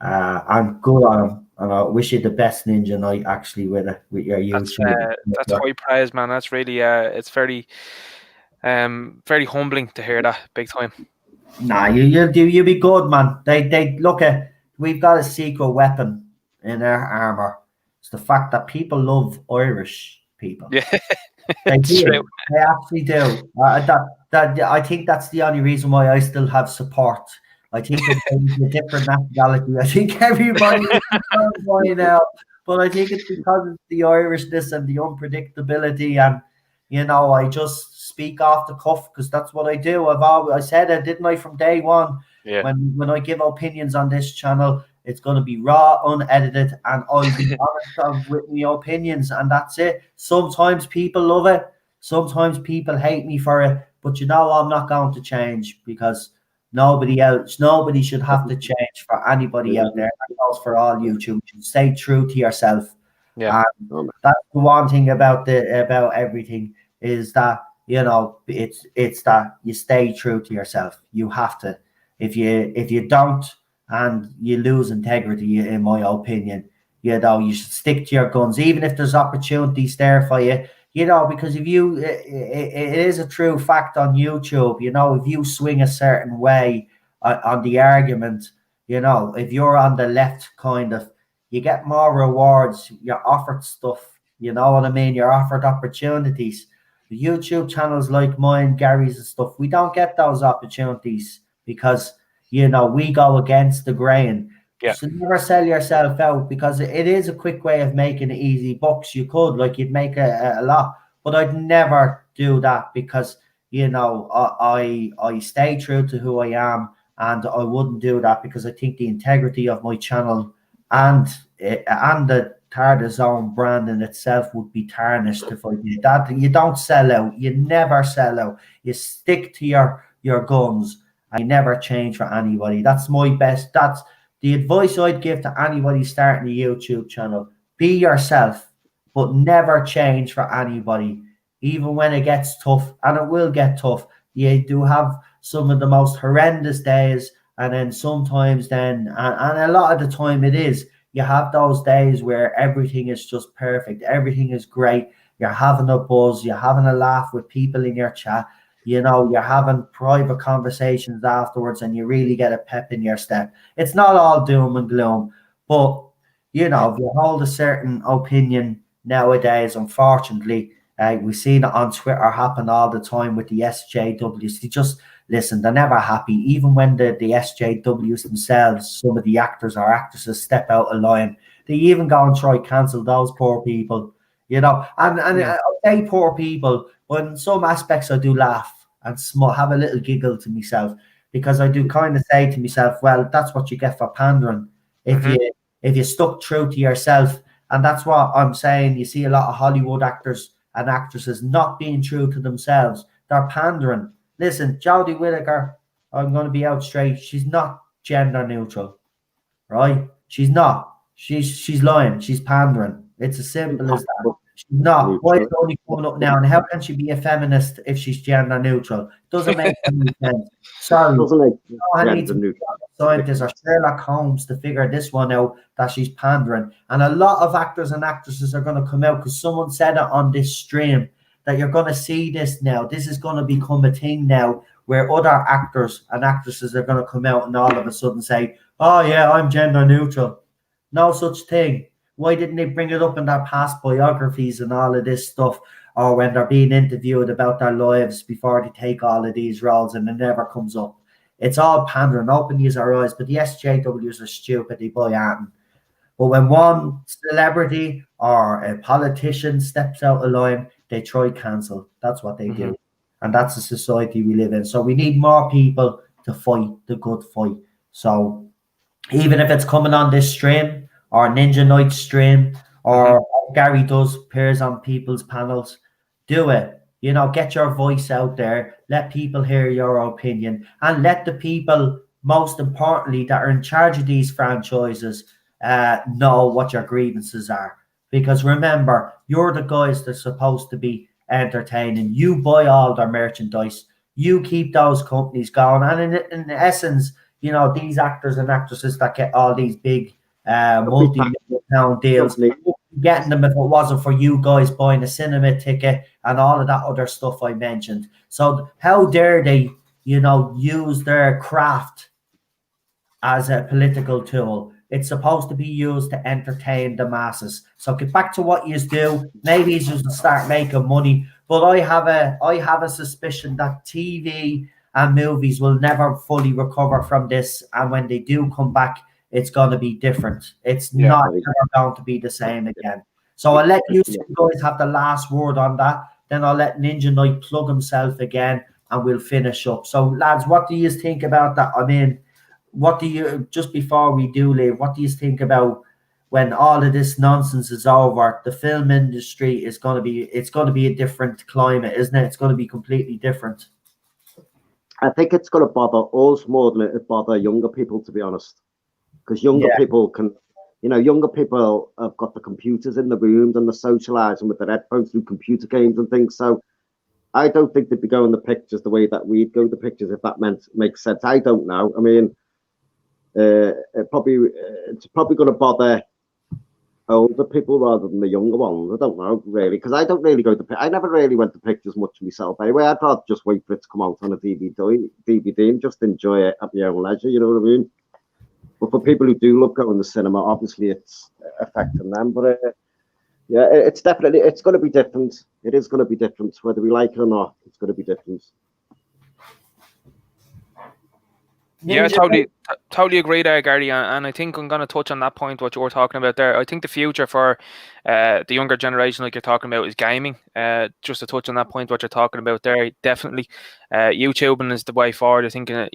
I'm good on him, and I wish you the best Ninja Night actually with your YouTube. That's high praise, man. That's really it's very humbling to hear that, big time. Nah, you'll be good, man. They look at, we've got a secret weapon in our armor. It's the fact that people love Irish people. Yeah, They do. true. They actually do. I think that's the only reason why I still have support. I think it's a different nationality. I think everybody knows why now, but I think it's because of the Irishness and the unpredictability, and I just speak off the cuff because that's what I do. I said it, didn't I, from day one? Yeah. When I give opinions on this channel, it's going to be raw, unedited, and I'll be honest with my opinions, and that's it. Sometimes people love it, sometimes people hate me for it, but I'm not going to change, because nobody should have to change for anybody out there. That goes for all YouTube. You should stay true to yourself. Yeah. And that's the one thing about everything, is that it's that you stay true to yourself. You have to. If you don't, and you lose integrity, in my opinion, you should stick to your guns, even if there's opportunities there for you. Because if it is a true fact on YouTube, if you swing a certain way on the argument, if you're on the left, you get more rewards. You're offered stuff, you know what I mean? You're offered opportunities. The YouTube channels like mine, Gary's and stuff, we don't get those opportunities because, we go against the grain. Yeah. So never sell yourself out, because it is a quick way of making easy bucks. You could, you'd make a lot, but I'd never do that, because, I stay true to who I am, and I wouldn't do that, because I think the integrity of my channel and the Tarda Zone brand in itself would be tarnished if I did that. You don't sell out. You never sell out. You stick to your guns, and you never change for anybody. That's the advice I'd give to anybody starting a YouTube channel. Be yourself, but never change for anybody, even when it gets tough, and it will get tough. You do have some of the most horrendous days, and then sometimes and a lot of the time it is. You have those days where everything is just perfect. Everything is great. You're having a buzz. You're having a laugh with people in your chat. You're having private conversations afterwards, and you really get a pep in your step. It's not all doom and gloom, but, if you hold a certain opinion nowadays, unfortunately, we've seen it on Twitter happen all the time with the SJWs. They just, listen, they're never happy. Even when the SJWs themselves, some of the actors or actresses step out of line, they even go and try cancel those poor people, and I say poor people, but in some aspects I do laugh and have a little giggle to myself, because I do kind of say to myself, well, that's what you get for pandering. If you stuck true to yourself. And that's what I'm saying. You see a lot of Hollywood actors and actresses not being true to themselves. They're pandering. Listen, Jodie Whittaker, I'm going to be out straight. She's not gender neutral, right? She's not. She's lying. She's pandering. It's as simple as that. She's not. Why is it only coming up now? And how can she be a feminist if she's gender neutral? Doesn't make any sense. Sorry. I need to be a scientist or Sherlock Holmes to figure this one out, that she's pandering. And a lot of actors and actresses are going to come out, because someone said it on this stream, that you're going to see this now. This is going to become a thing now, where other actors and actresses are going to come out and all of a sudden say, oh yeah, I'm gender neutral. No such thing. Why didn't they bring it up in their past biographies and all of this stuff, or when they're being interviewed about their lives before they take all of these roles, and it never comes up? It's all pandering. Open your eyes. But the SJWs are stupid. They buy Arden. But when one celebrity or a politician steps out of line, they try cancel. That's what they do. And that's the society we live in. So we need more people to fight the good fight. So even if it's coming on this stream or Ninja Night stream or Gary does appears on people's panels. Do it. Get your voice out there. Let people hear your opinion, and let the people, most importantly, that are in charge of these franchises, know what your grievances are. Because remember, you're the guys that's supposed to be entertaining. You buy all their merchandise. You keep those companies going. And in essence, these actors and actresses that get all these big multi-million-pound deals, getting them if it wasn't for you guys buying a cinema ticket and all of that other stuff I mentioned. So how dare they, use their craft as a political tool? It's supposed to be used to entertain the masses. So get back to what you do. Maybe you just start making money. But I have a suspicion that TV and movies will never fully recover from this. And when they do come back, it's going to be different. It's not ever going to be the same again. So I'll let you two guys have the last word on that. Then I'll let Ninja Knight plug himself again and we'll finish up. So lads, what do you think about that? I mean, what do you, just before we do leave, what do you think about when all of this nonsense is over? The film industry is going to be a different climate, isn't it? It's going to be completely different. I think it's going to bother us more than it bother younger people, to be honest. Because younger people can, younger people have got the computers in the rooms and they're socializing with their headphones through computer games and things. So I don't think they'd be going to pictures the way that we'd go to pictures, if that makes sense. I don't know. I mean, it's probably going to bother older people rather than the younger ones. I don't know, really, because I don't really go to. I never really went to pictures much myself. Anyway, I'd rather just wait for it to come out on a DVD and just enjoy it at your own leisure. You know what I mean? But for people who do love going to the cinema, obviously it's affecting them. But it's going to be different. It is going to be different, whether we like it or not. It's going to be different. Yeah, totally agree there, Gary. And I think I'm going to touch on that point, what you were talking about there. I think the future for the younger generation, like you're talking about, is gaming. Just to touch on that point, what you're talking about there, definitely. YouTubing is the way forward. I think, an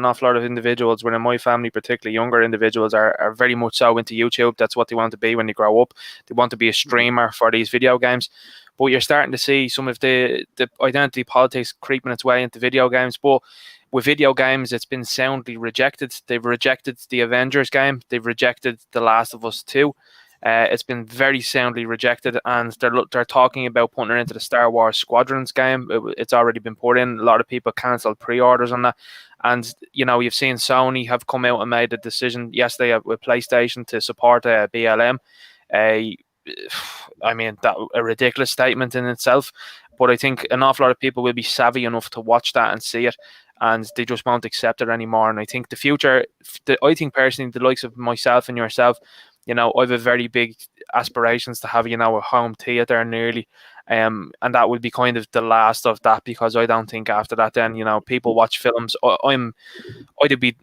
awful lot of individuals, within my family, particularly younger individuals, are very much so into YouTube. That's what they want to be when they grow up. They want to be a streamer for these video games. But you're starting to see some of the identity politics creeping its way into video games. But with video games, it's been soundly rejected. They've rejected the Avengers game. They've rejected The Last of Us 2. It's been very soundly rejected, and they're talking about putting it into the Star Wars Squadrons game. It's already been put in. A lot of people cancelled pre-orders on that. And, you've seen Sony have come out and made a decision yesterday with PlayStation to support BLM. I mean, that a ridiculous statement in itself. But I think an awful lot of people will be savvy enough to watch that and see it, and they just won't accept it anymore. And I think the future, I think personally, the likes of myself and yourself, I have a very big aspirations to have, a home theatre nearly. And that would be kind of the last of that, because I don't think after that then, people watch films. I'd be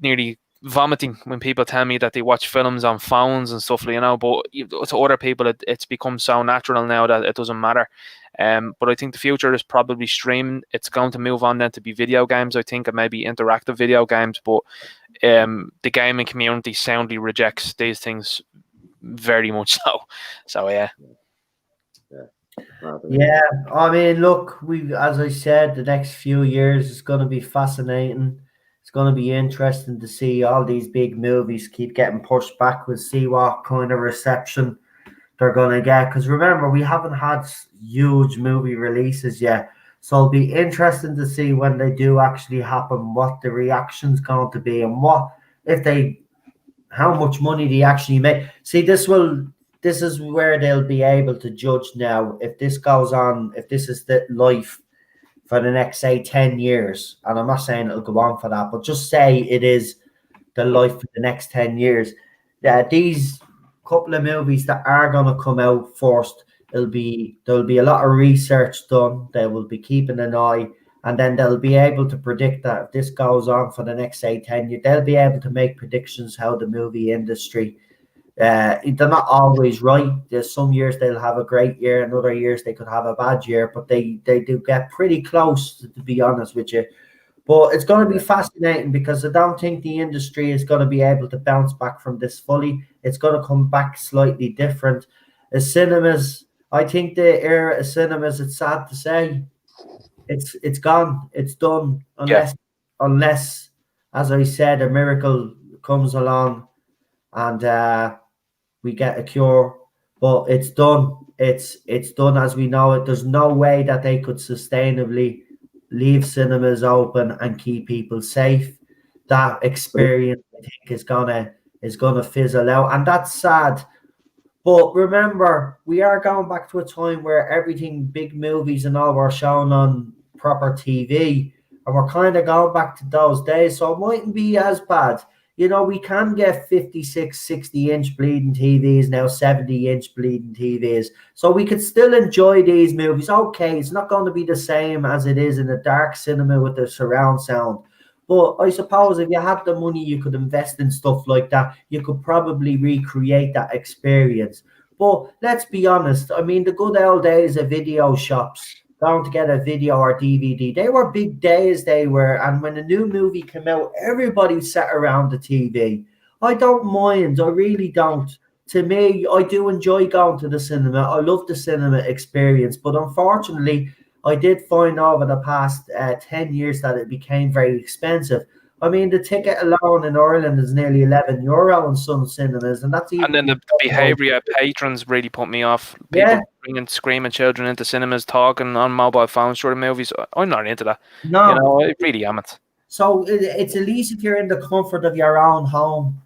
nearly vomiting when people tell me that they watch films on phones and stuff, but to other people it's become so natural now that it doesn't matter. But I think the future is probably streaming. It's going to move on then to be video games, I think, and maybe interactive video games. But the gaming community soundly rejects these things very much so. So yeah. I mean, look, as I said, the next few years is going to be fascinating. It's going to be interesting to see all these big movies keep getting pushed back. We'll see what kind of reception they're going to get. Because remember, we haven't had huge movie releases yet. So it'll be interesting to see when they do actually happen, what the reaction's going to be, and how much money they actually make. See, this is where they'll be able to judge now if this goes on, if this is the life for the next, say, 10 years. And I'm not saying it'll go on for that, but just say it is the life for the next 10 years. These couple of movies that are going to come out first, there'll be a lot of research done. They will be keeping an eye, and then they'll be able to predict that if this goes on for the next, say, 10 years, they'll be able to make predictions how the movie industry, they're not always right. There's some years they'll have a great year, and other years they could have a bad year, but they do get pretty close, to be honest with you. But it's going to be fascinating because I don't think the industry is going to be able to bounce back from this fully. It's going to come back slightly different. As cinemas, I think the era of cinemas, it's sad to say, it's gone. It's done. Unless, as I said, a miracle comes along and we get a cure. But it's done. It's done as we know it. There's no way that they could sustainably leave cinemas open and keep people safe. That experience, I think, is gonna fizzle out, and that's sad. But remember, we are going back to a time where everything, big movies and all, were shown on proper TV, and we're kind of going back to those days. So it mightn't be as bad. You know, we can get 56, 60-inch bleeding TVs now, 70-inch bleeding TVs. So we could still enjoy these movies. Okay, it's not going to be the same as it is in a dark cinema with the surround sound. But I suppose if you had the money, you could invest in stuff like that. You could probably recreate that experience. But let's be honest. I mean, the good old days of video shops, going to get a video or DVD, they were big days, they were. And when a new movie came out, everybody sat around the TV. I don't mind. I really don't. To me, I do enjoy going to the cinema. I love the cinema experience. But unfortunately, I did find over the past 10 years that it became very expensive. I mean, the ticket alone in Ireland is nearly €11 in some cinemas, and that's even. And then the behaviour of patrons really put me off. People bringing screaming children into cinemas, talking on mobile phones during movies. I'm not into that. No, you know, I really am it. So it's at least if you're in the comfort of your own home,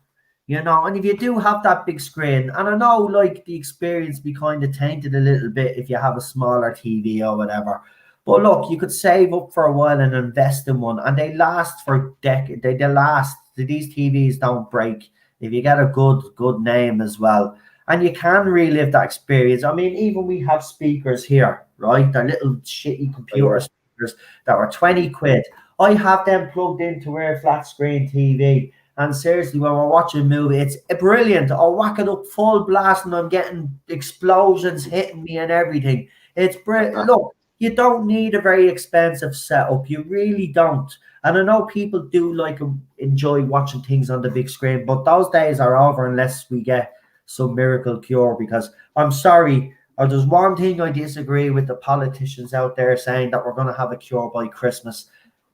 you know, and if you do have that big screen, and I know like the experience be kind of tainted a little bit if you have a smaller TV or whatever. But look, you could save up for a while and invest in one, and they last for decades. They last. These TVs don't break if you get a good name as well, and you can relive that experience. I mean, even we have speakers here, right? They're little shitty computer speakers that were 20 quid. I have them plugged into a flat screen TV, and seriously, when we're watching a movie, it's brilliant. I'll whack it up full blast, and I'm getting explosions hitting me and everything. It's brilliant. Look. You don't need a very expensive setup. You really don't. And I know people do enjoy watching things on the big screen, but those days are over unless we get some miracle cure. Because I'm sorry, there's one thing I disagree with the politicians out there saying that we're going to have a cure by Christmas.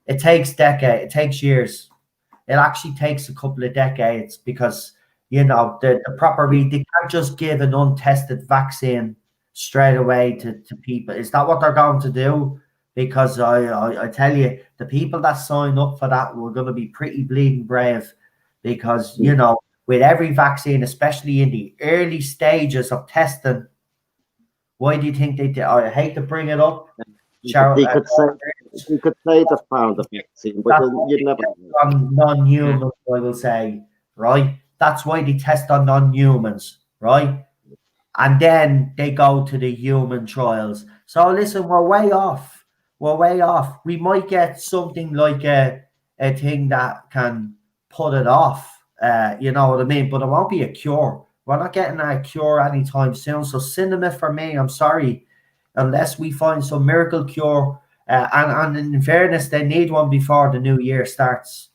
It takes decades. It takes years. It actually takes a couple of decades because, you know, the proper they can't just give an untested vaccine straight away to people. Is that what they're going to do? Because I tell you, the people that sign up for that were going to be pretty bleeding brave, because you know, with every vaccine, especially in the early stages of testing, why do you think they did? I hate to bring it up. You could say they found the vaccine, but you never on non-humans. I will say, right? That's why they test on non-humans, right? And then they go to the human trials. So listen, we're way off. We're way off. We might get something like a thing that can put it off. You know what I mean? But it won't be a cure. We're not getting a cure anytime soon. So cinema for me, I'm sorry, unless we find some miracle cure. And in fairness, they need one before the new year starts.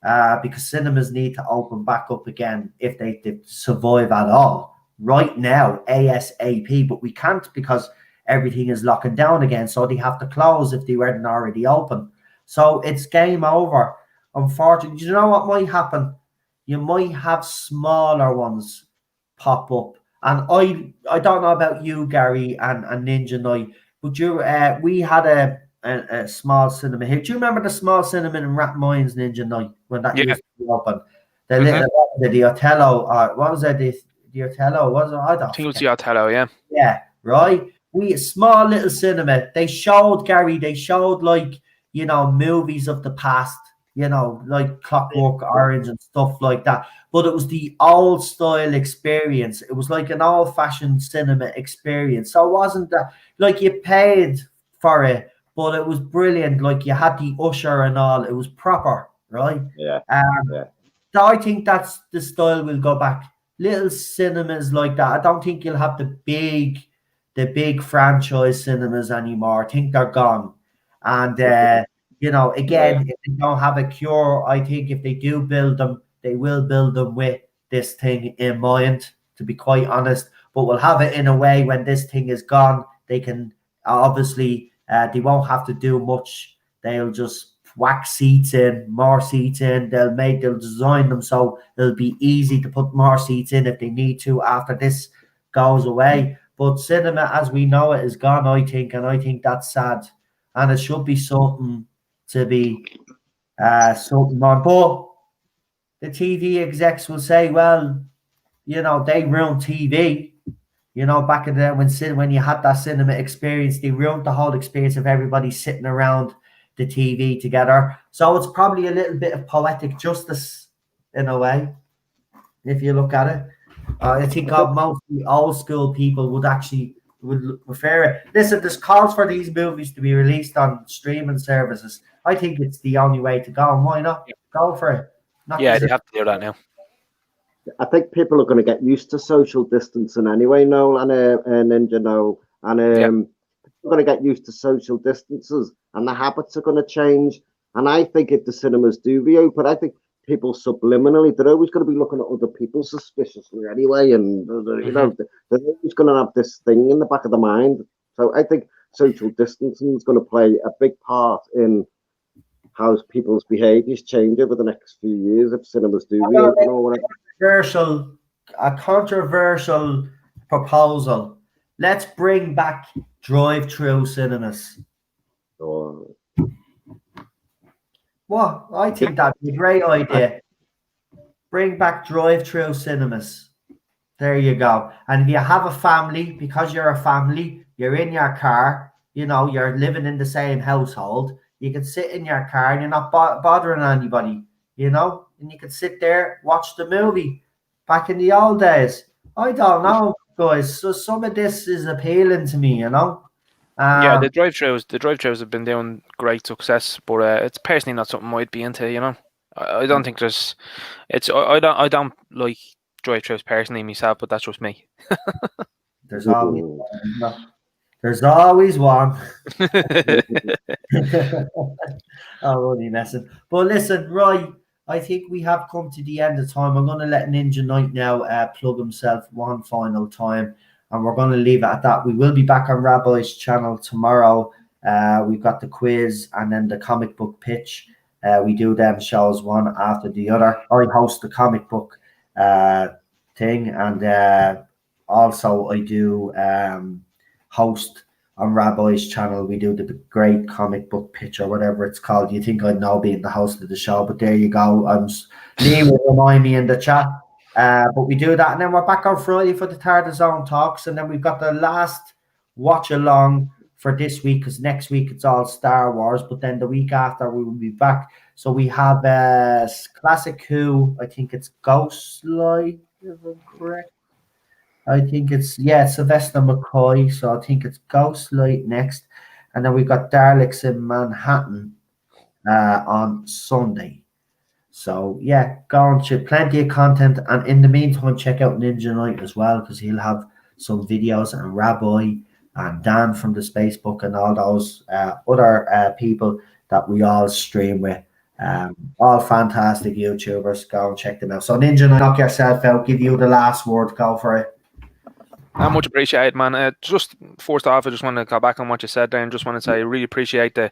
Because cinemas need to open back up again if they survive at all. Right now, ASAP, but we can't because everything is locking down again. So they have to close if they weren't already open. So it's game over. Unfortunately, you know what might happen? You might have smaller ones pop up. And I don't know about you, Gary and Ninja Knight, but we had a small cinema here. Do you remember the small cinema in Rathmines, Ninja Knight, when that used to be open? The Othello, what was it? The Othello, was it? I think it was the Othello, yeah. Yeah, right. We small little cinema. They showed like, you know, movies of the past, you know, like Clockwork Orange and stuff like that. But it was the old style experience. It was like an old fashioned cinema experience. So it wasn't that like you paid for it, but it was brilliant. Like you had the usher and all. It was proper, right? Yeah. So I think that's the style will go back. Little cinemas like that. I don't think you'll have the big franchise cinemas anymore. I think they're gone. And you know, again, if they don't have a cure, I think if they do build them, they will build them with this thing in mind, to be quite honest. But we'll have it in a way when this thing is gone, they can obviously, they won't have to do much. They'll just whack seats in, more seats in. They'll design them so it'll be easy to put more seats in if they need to after this goes away. But cinema as we know it is gone, I think, and I think that's sad. And it should be something to be something on. But the TV execs will say, well, you know, they ruined TV. You know, back in the when you had that cinema experience, they ruined the whole experience of everybody sitting around the TV together. So it's probably a little bit of poetic justice in a way, if you look at it. I think most old school people would prefer it. Listen, there's calls for these movies to be released on streaming services. I think it's the only way to go, and why not go for it? They have to do that now. I think people are going to get used to social distancing anyway, Noel and Ninja Noel, and people are going to get used to social distances, and the habits are going to change. And I think if the cinemas do reopen, I think people subliminally, they're always going to be looking at other people suspiciously anyway, and you know, they're always going to have this thing in the back of their mind. So I think social distancing is going to play a big part in how people's behaviours change over the next few years if cinemas do reopen or whatever. A controversial proposal. Let's bring back drive-through cinemas. Oh. Well, I think that'd be a great idea. Bring back drive-through cinemas. There you go. And if you have a family, because you're a family, you're in your car, you know, you're living in the same household, you can sit in your car and you're not bothering anybody, you know, and you can sit there, watch the movie. Back in the old days, I don't know, guys. So some of this is appealing to me, you know. The drive-throughs have been doing great success, but it's personally not something I'd be into, you know. I don't think I don't like drive-throughs personally myself, but that's just me. There's always one. I'm only messing. But listen, right, I think we have come to the end of time. I'm going to let Ninja Knight now plug himself one final time, and we're going to leave it at that. We will be back on Rabbi's channel tomorrow. We've got the quiz and then the comic book pitch. We do them shows one after the other. I host the comic book thing, and also I do host on Rabbi's channel. We do the great comic book pitch or whatever it's called. You think I'd know being the host of the show, but there you go. Liam will remind me in the chat. But we do that, and then we're back on Friday for the Tarda Zone talks, and then we've got the last watch along for this week, because next week it's all Star Wars, but then the week after we will be back. So we have Classic Who, I think it's Ghostlight, if I'm correct. I think it's Sylvester McCoy, so I think it's Ghostlight next, and then we've got Daleks in Manhattan on Sunday. So go and check plenty of content, and in the meantime check out Ninja Knight as well, because he'll have some videos, and Rabbi and Dan from the Spacebook and all those other people that we all stream with. All fantastic YouTubers. Go and check them out. So Ninja Knight, knock yourself out, give you the last word, go for it. Much appreciated, man. Just first off, I just want to go back on what you said there, and just want to say I really appreciate the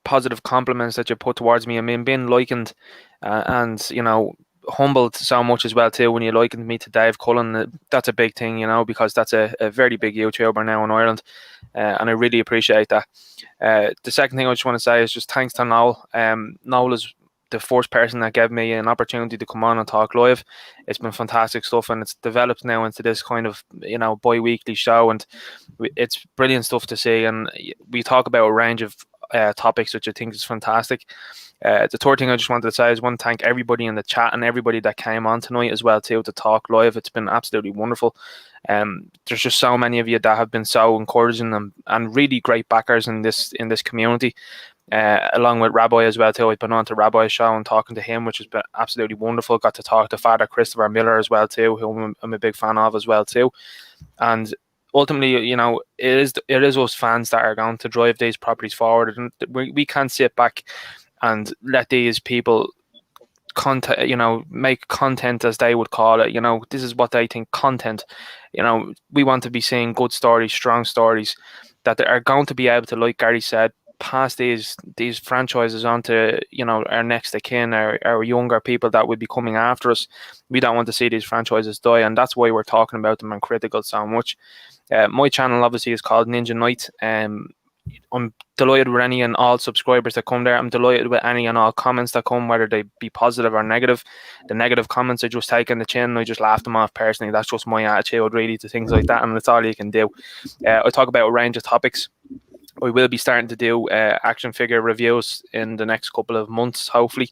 positive compliments that you put towards me. I mean, being likened and, you know, humbled so much as well too when you likened me to Dave Cullen. That's a big thing, you know, because that's a very big YouTuber now in Ireland, and I really appreciate that. The second thing I just want to say is just thanks to Noel. Noel is the first person that gave me an opportunity to come on and talk live. It's been fantastic stuff, and it's developed now into this kind of, you know, bi-weekly show, and it's brilliant stuff to see. And we talk about a range of topics, which I think is fantastic. The third thing I just wanted to say is I want to thank everybody in the chat and everybody that came on tonight as well too to talk live. It's been absolutely wonderful. There's just so many of you that have been so encouraging and really great backers in this community. Along with Rabbi as well too. I've been on to Rabbi's show and talking to him, which has been absolutely wonderful. Got to talk to Father Christopher Miller as well too, who I'm a big fan of as well too. And ultimately, you know, it is us fans that are going to drive these properties forward, and we can't sit back and let these people content, you know, make content as they would call it. You know, this is what they think content. You know, we want to be seeing good stories, strong stories that are going to be able to, like Gary said, pass these franchises on to, you know, our next of kin, our younger people that would be coming after us. We don't want to see these franchises die, and that's why we're talking about them and critical so much. My channel obviously is called Ninja Knight. I'm delighted with any and all subscribers that come there. I'm delighted with any and all comments that come, whether they be positive or negative. The negative comments I just take in the chin and I just laugh them off personally. That's just my attitude really to things like that, and that's all you can do. I talk about a range of topics. We will be starting to do action figure reviews in the next couple of months, hopefully,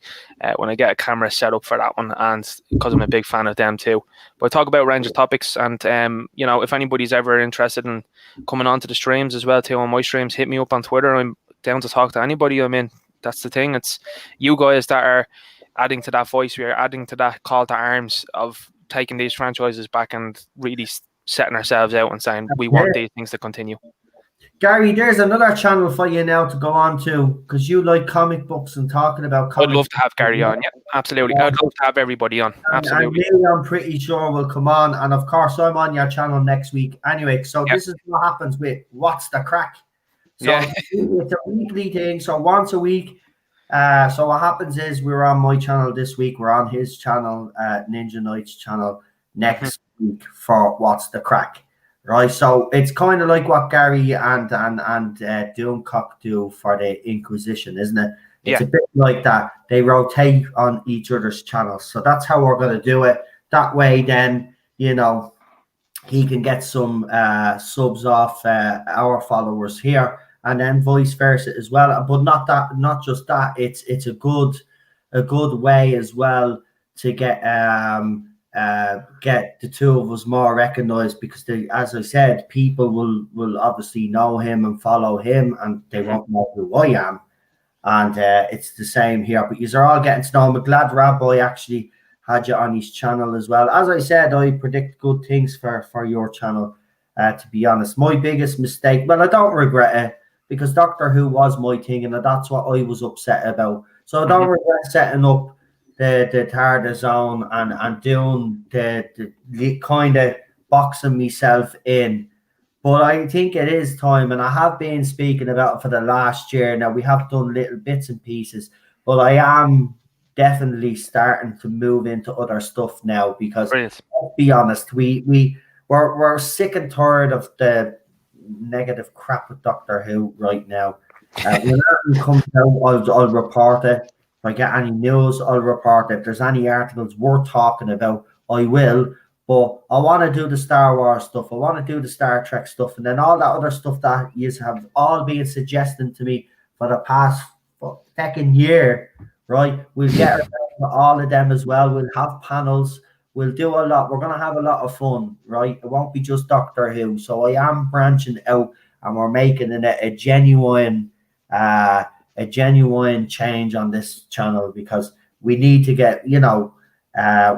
when I get a camera set up for that one, and because I'm a big fan of them too. But I talk about a range of topics, and you know, if anybody's ever interested in coming onto the streams as well too, on my streams, hit me up on Twitter. I'm down to talk to anybody. I mean, that's the thing. It's you guys that are adding to that voice. We are adding to that call to arms of taking these franchises back and really setting ourselves out and saying we want these things to continue. Gary, there's another channel for you now to go on to, because you like comic books and talking about comics. I'd love to have Gary on, yeah, absolutely. I'd love to have everybody on, absolutely. And I'm pretty sure will come on, and of course I'm on your channel next week anyway. So This is what happens with What's the Crack. So it's a weekly thing, so once a week. So what happens is we're on my channel this week, we're on his channel, Ninja Knight's channel next week for What's the Crack. Right, so it's kind of like what Gary and Doomcock do for the Inquisition, isn't it? It's a bit like that. They rotate on each other's channels, so that's how we're going to do it. That way, then, you know, he can get some subs off our followers here, and then vice versa as well. But not just that. It's a good way as well to get the two of us more recognized, because as I said, people will obviously know him and follow him, and they won't know who I am. And it's the same here, but you're all getting to know him. I'm glad Rabbi actually had you on his channel as well. As I said, I predict good things for your channel, to be honest. My biggest mistake, well, I don't regret it, because Doctor Who was my thing, and that's what I was upset about. So I don't regret setting up the TARDIS zone and doing the kind of boxing myself in. But I think it is time, and I have been speaking about it for the last year. Now, we have done little bits and pieces, but I am definitely starting to move into other stuff now, because let's be honest, we're sick and tired of the negative crap with Doctor Who right now. When that comes out, I'll report it. If I get any news, I'll report it. If there's any articles worth talking about, I will. But I want to do the Star Wars stuff. I want to do the Star Trek stuff. And then all that other stuff that you have all been suggesting to me for the past second year, right? We'll get all of them as well. We'll have panels. We'll do a lot. We're going to have a lot of fun, right? It won't be just Doctor Who. So I am branching out, and we're making a genuine change on this channel, because we need to get, you know,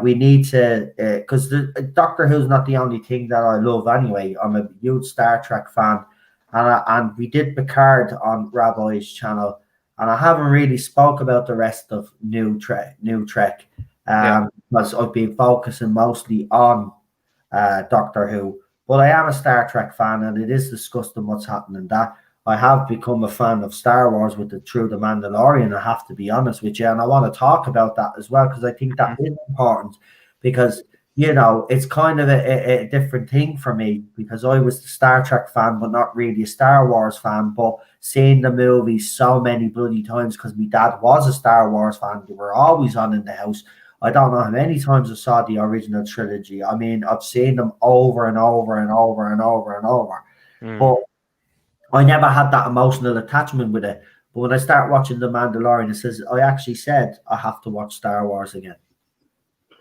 we need to, because Doctor Who's not the only thing that I love anyway. I'm a huge Star Trek fan, and we did Picard on Rabbi's channel, and I haven't really spoke about the rest of New Trek, because I've been focusing mostly on Doctor Who. But I am a Star Trek fan, and it is disgusting what's happening. That I have become a fan of Star Wars through The Mandalorian, I have to be honest with you. And I want to talk about that as well, because I think that is important, because, you know, it's kind of a different thing for me, because I was the Star Trek fan, but not really a Star Wars fan. But seeing the movies so many bloody times, because my dad was a Star Wars fan, they were always on in the house. I don't know how many times I saw the original trilogy. I mean, I've seen them over and over and over and over and over. But I never had that emotional attachment with it. But when I start watching The Mandalorian, I actually said I have to watch Star Wars again.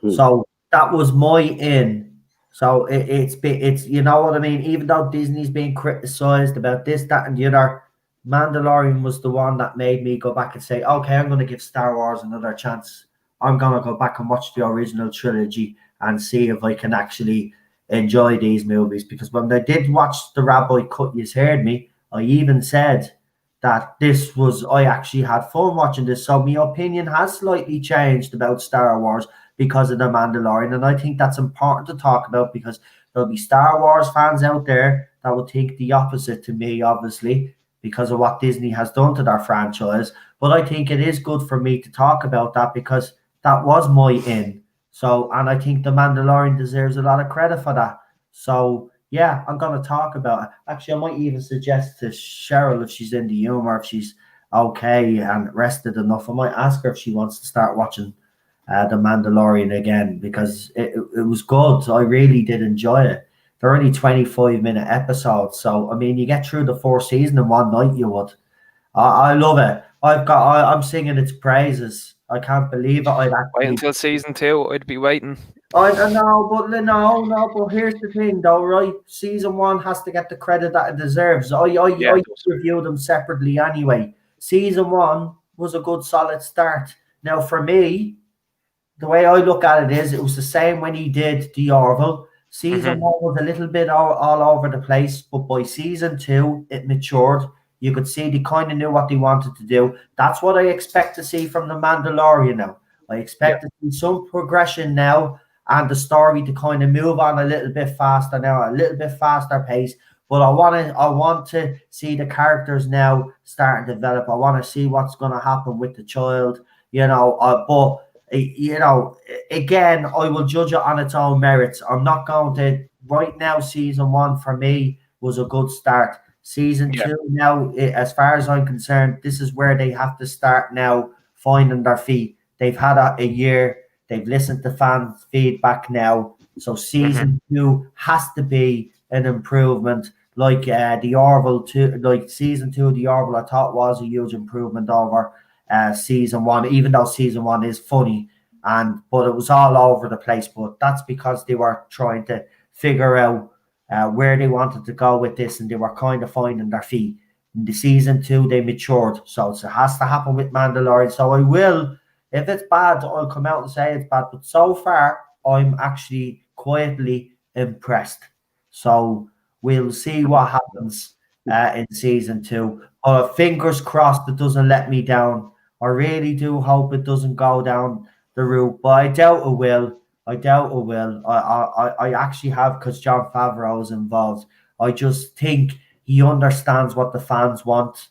So that was my in. So it's you know what I mean? Even though Disney's being criticized about this, that, and the other, Mandalorian was the one that made me go back and say, okay, I'm going to give Star Wars another chance. I'm going to go back and watch the original trilogy and see if I can actually enjoy these movies, because when I did watch The Rabbi Cut, you heard me, I even said that I actually had fun watching this. So my opinion has slightly changed about Star Wars because of The Mandalorian. And I think that's important to talk about, because there'll be Star Wars fans out there that will think the opposite to me, obviously, because of what Disney has done to their franchise. But I think it is good for me to talk about that, because that was my in. So, and I think The Mandalorian deserves a lot of credit for that. So, yeah, I'm going to talk about it. Actually, I might even suggest to Cheryl, if she's in the humor, if she's okay and rested enough, I might ask her if she wants to start watching The Mandalorian again, because it was good. I really did enjoy it. They're only 25-minute episodes. So, I mean, you get through the 4th season in one night, you would. I love it. I'm singing its praises. I can't believe it. Wait until season 2. I'd be waiting. I don't know, but but here's the thing, though, right? Season 1 has to get the credit that it deserves. I review them separately anyway. Season 1 was a good, solid start. Now, for me, the way I look at it is, it was the same when he did The Orville. Season 1 was a little bit all over the place, but by season 2, it matured. You could see they kind of knew what they wanted to do. That's what I expect to see from The Mandalorian now. I expect to see some progression now, and the story to kind of move on a little bit faster now, a little bit faster pace. But I want to see the characters now start to develop. I want to see what's going to happen with the child, again, I will judge it on its own merits. I'm not going to, right now, season 1 for me was a good start. Season 2 now, as far as I'm concerned, this is where they have to start now finding their feet. They've had a year. They've listened to fan feedback now. So season 2 has to be an improvement. Like the Orville 2, like season 2 of the Orville, I thought was a huge improvement over season 1, even though season 1 is funny, but it was all over the place. But that's because they were trying to figure out where they wanted to go with this, and they were kind of finding their feet. In the season 2, they matured. So it has to happen with Mandalorian. So I will, if it's bad, I'll come out and say it's bad. But so far, I'm actually quietly impressed. So we'll see what happens in season 2. Fingers crossed it doesn't let me down. I really do hope it doesn't go down the route, but I doubt it will. I actually have, because Jon Favreau is involved. I just think he understands what the fans want.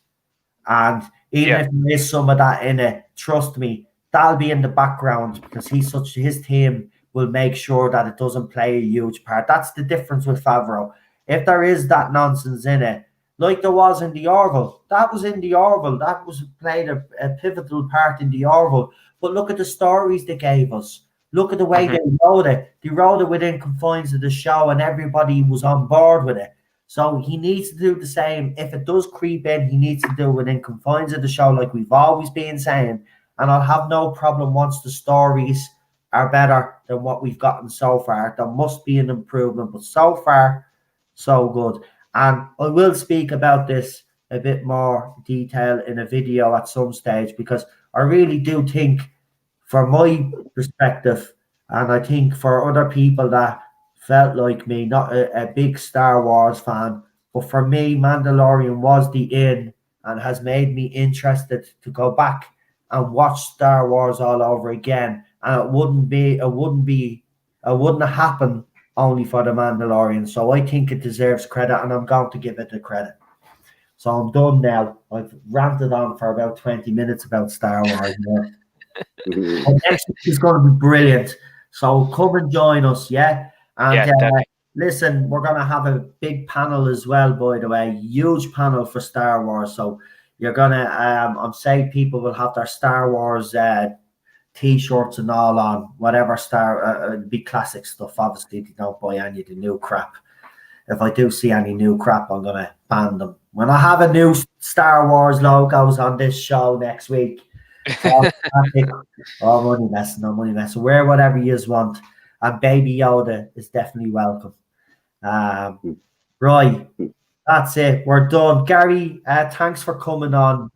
And even if there is some of that in it, trust me, that'll be in the background, because his team will make sure that it doesn't play a huge part. That's the difference with Favreau. If there is that nonsense in it, like there was in the Orville, that was in the Orville. That was played a pivotal part in the Orville. But look at the stories they gave us. Look at the way they wrote it. They wrote it within confines of the show, and everybody was on board with it. So he needs to do the same. If it does creep in, he needs to do it within confines of the show, like we've always been saying. And I'll have no problem once the stories are better than what we've gotten so far. There must be an improvement, but so far, so good. And I will speak about this a bit more detail in a video at some stage, because I really do think, from my perspective, and I think for other people that felt like me, not a big Star Wars fan, but for me, Mandalorian was the in and has made me interested to go back and watch Star Wars all over again. And it wouldn't happen only for the Mandalorian. So I think it deserves credit, and I'm going to give it the credit. So I'm done now. I've ranted on for about 20 minutes about Star Wars. Next week is going to be brilliant. So come and join us, And listen, we're going to have a big panel as well, by the way. Huge panel for Star Wars. So you're going to, I'm saying people will have their Star Wars T-shirts and all on, whatever big classic stuff. Obviously, they don't buy any of the new crap. If I do see any new crap, I'm going to ban them. When I have a new Star Wars logos on this show next week, money messing. Wear whatever you want. And Baby Yoda is definitely welcome. Right. That's it. We're done. Gary, thanks for coming on.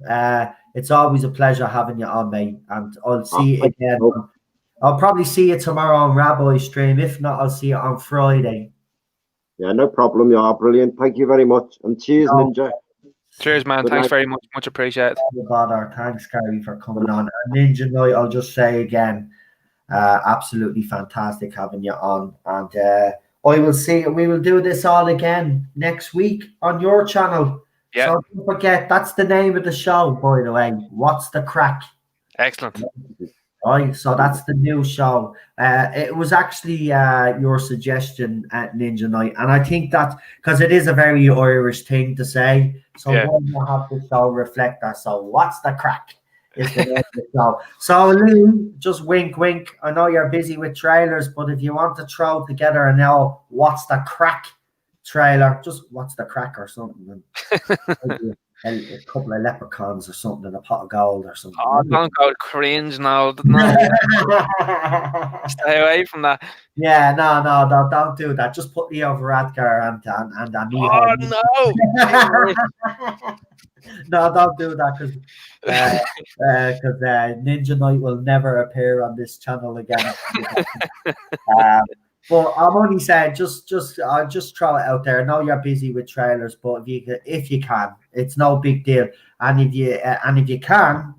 It's always a pleasure having you on, mate. And I'll see you again. I'll probably see you tomorrow on Rabbi stream. If not, I'll see you on Friday. Yeah, no problem. You are brilliant. Thank you very much. And cheers, No. Ninja. Cheers, man. Good Thanks night. very much. Much appreciated. No bother. Thanks, Gary, for coming on. And Ninja Knight, I'll just say again, absolutely fantastic having you on. And we will do this all again next week on your channel. Yeah. So don't forget, that's the name of the show, by the way. What's the Crack? Excellent. Right, so that's the new show. It was actually your suggestion at Ninja Night, and I think that because it is a very Irish thing to say, so Yeah. why not have the show reflect that? So what's the crack? Is the name of the show. So Lou, just wink, wink. I know you're busy with trailers, but if you want to throw together a now what's the crack trailer, just what's the crack or something. A couple of leprechauns or something in a pot of gold or something. Oh, don't go cringe now. No. Stay away from that. Yeah, no, don't do that. Just put Leo Varadkar and me. Oh, no. No, don't do that because Ninja Knight will never appear on this channel again. But I'm only saying, just throw it out there. I know you're busy with trailers, but if you can, it's no big deal. And if you can,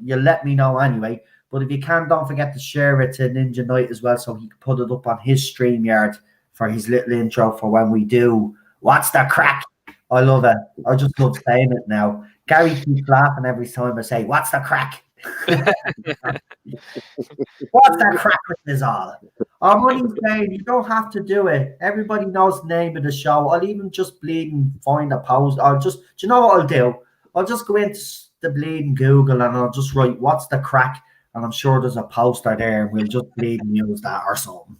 you let me know anyway. But if you can, don't forget to share it to Ninja Knight as well, so he can put it up on his StreamYard for his little intro for when we do What's the Crack? I love it. I just love saying it now. Gary keeps laughing every time I say, "What's the crack?" What's the crack with this all? I'm only saying you don't have to do it. Everybody knows the name of the show. I'll even just bleeding find a post. Do you know what I'll do? I'll just go into the bleeding Google and I'll just write "What's the crack?" and I'm sure there's a poster there and we'll just bleeding use that or something.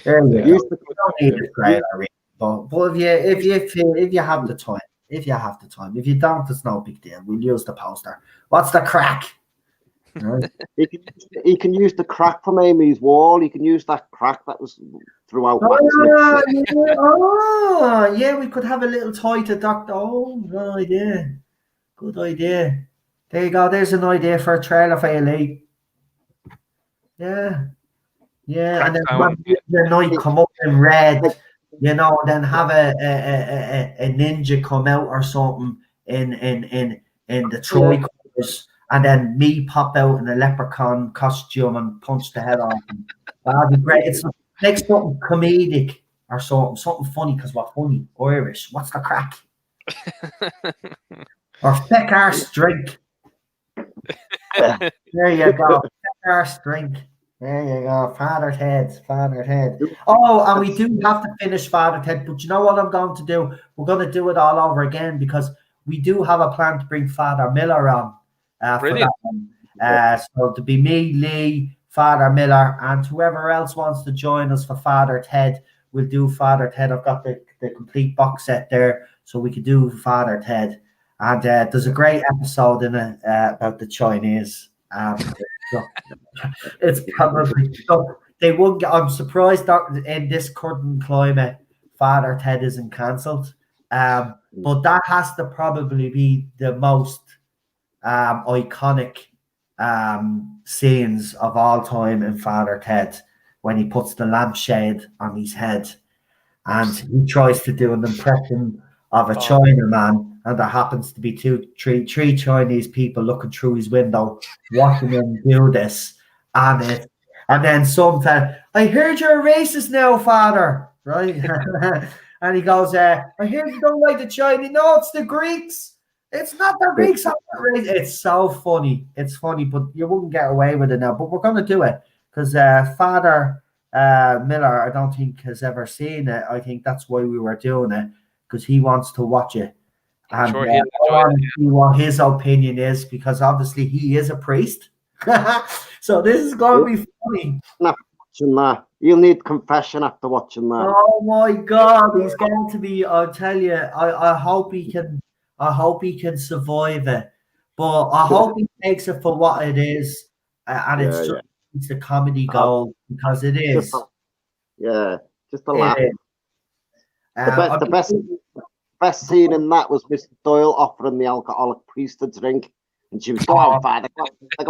There you go. You don't need a trailer, really. But if you have the time, if you don't, it's no big deal. We'll use the poster. What's the crack? Right. He can use the crack from Amy's wall. He can use that crack that was throughout. Yeah, we could have a little toy to Doctor. Oh, good idea. Good idea. There you go. There's an idea for a trailer for you, Lee. Yeah. And then when the night come up in red, then have a ninja come out or something in the Troy colors, and then me pop out in a leprechaun costume and punch the head off him. That'd be great. It's make something comedic or something funny, because we're funny Irish. What's the crack? Or feck arse drink. There you go. Feck arse drink. There you go. Father's head. Oh, and we do have to finish Father's head, but you know what I'm going to do? We're going to do it all over again, because we do have a plan to bring Father Miller on for that one. So to be me, Lee, Father Miller, and whoever else wants to join us for Father Ted, we'll do Father Ted. I've got the complete box set there, so we could do Father Ted. And there's a great episode in it about the Chinese. It's probably they won't get. I'm surprised that in this current climate, Father Ted isn't cancelled. But that has to probably be the most iconic scenes of all time in Father Ted, when he puts the lampshade on his head and he tries to do an impression of a Chinaman, and there happens to be three Chinese people looking through his window watching him do this. And then some fella, I heard you're a racist now, Father, right? And he goes, I hear you don't like the Chinese. No, it's the Greeks. It's not the Greeks. It's so funny. It's funny, but you wouldn't get away with it now. But we're going to do it, because Father Miller, I don't think, has ever seen it. I think that's why we were doing it, because he wants to watch it. And sure I want to see what his opinion is, because obviously he is a priest. So this is going to be funny. After watching that, you'll need confession after watching that. Oh my God, he's going to be. I'll tell you. I hope he can. I hope he can survive it, but I hope he takes it for what it is, and it's the comedy gold, because it is. Just a laugh. The best scene in that was Mr. Doyle offering the alcoholic priest a drink, And she was, go on, father, go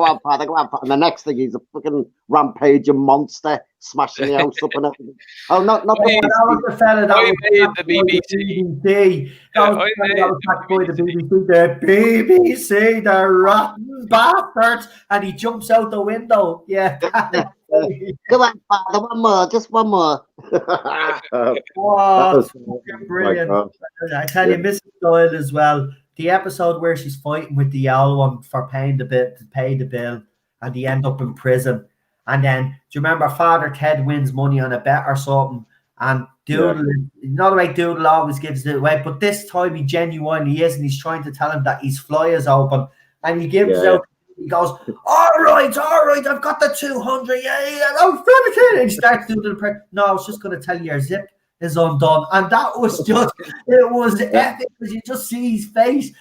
on, father, go on, father. And the next thing, he's a fucking rampaging monster, smashing the house up and everything. Oh, not that was the fella that I was made backed the by BBC. BBC. That was I the fella made that was the backed by the BBC, the rotten bastards. And he jumps out the window. Yeah. Come on, father, one more, just one more. Oh, was brilliant. Oh I tell you, Mrs. Doyle as well. The episode where she's fighting with the owl one for paying the bill, to pay the bill, and they end up in prison. And then, do you remember Father Ted wins money on a bet or something? And Doodle, you know the way Doodle always gives it away, but this time he genuinely is, and he's trying to tell him that his fly is open, and he gives out. He goes, all right, I've got the 200. Yeah, oh, and he starts doing the prayer. No, I was just going to tell you your zip is undone. And that was just, it was epic, because you just see his face.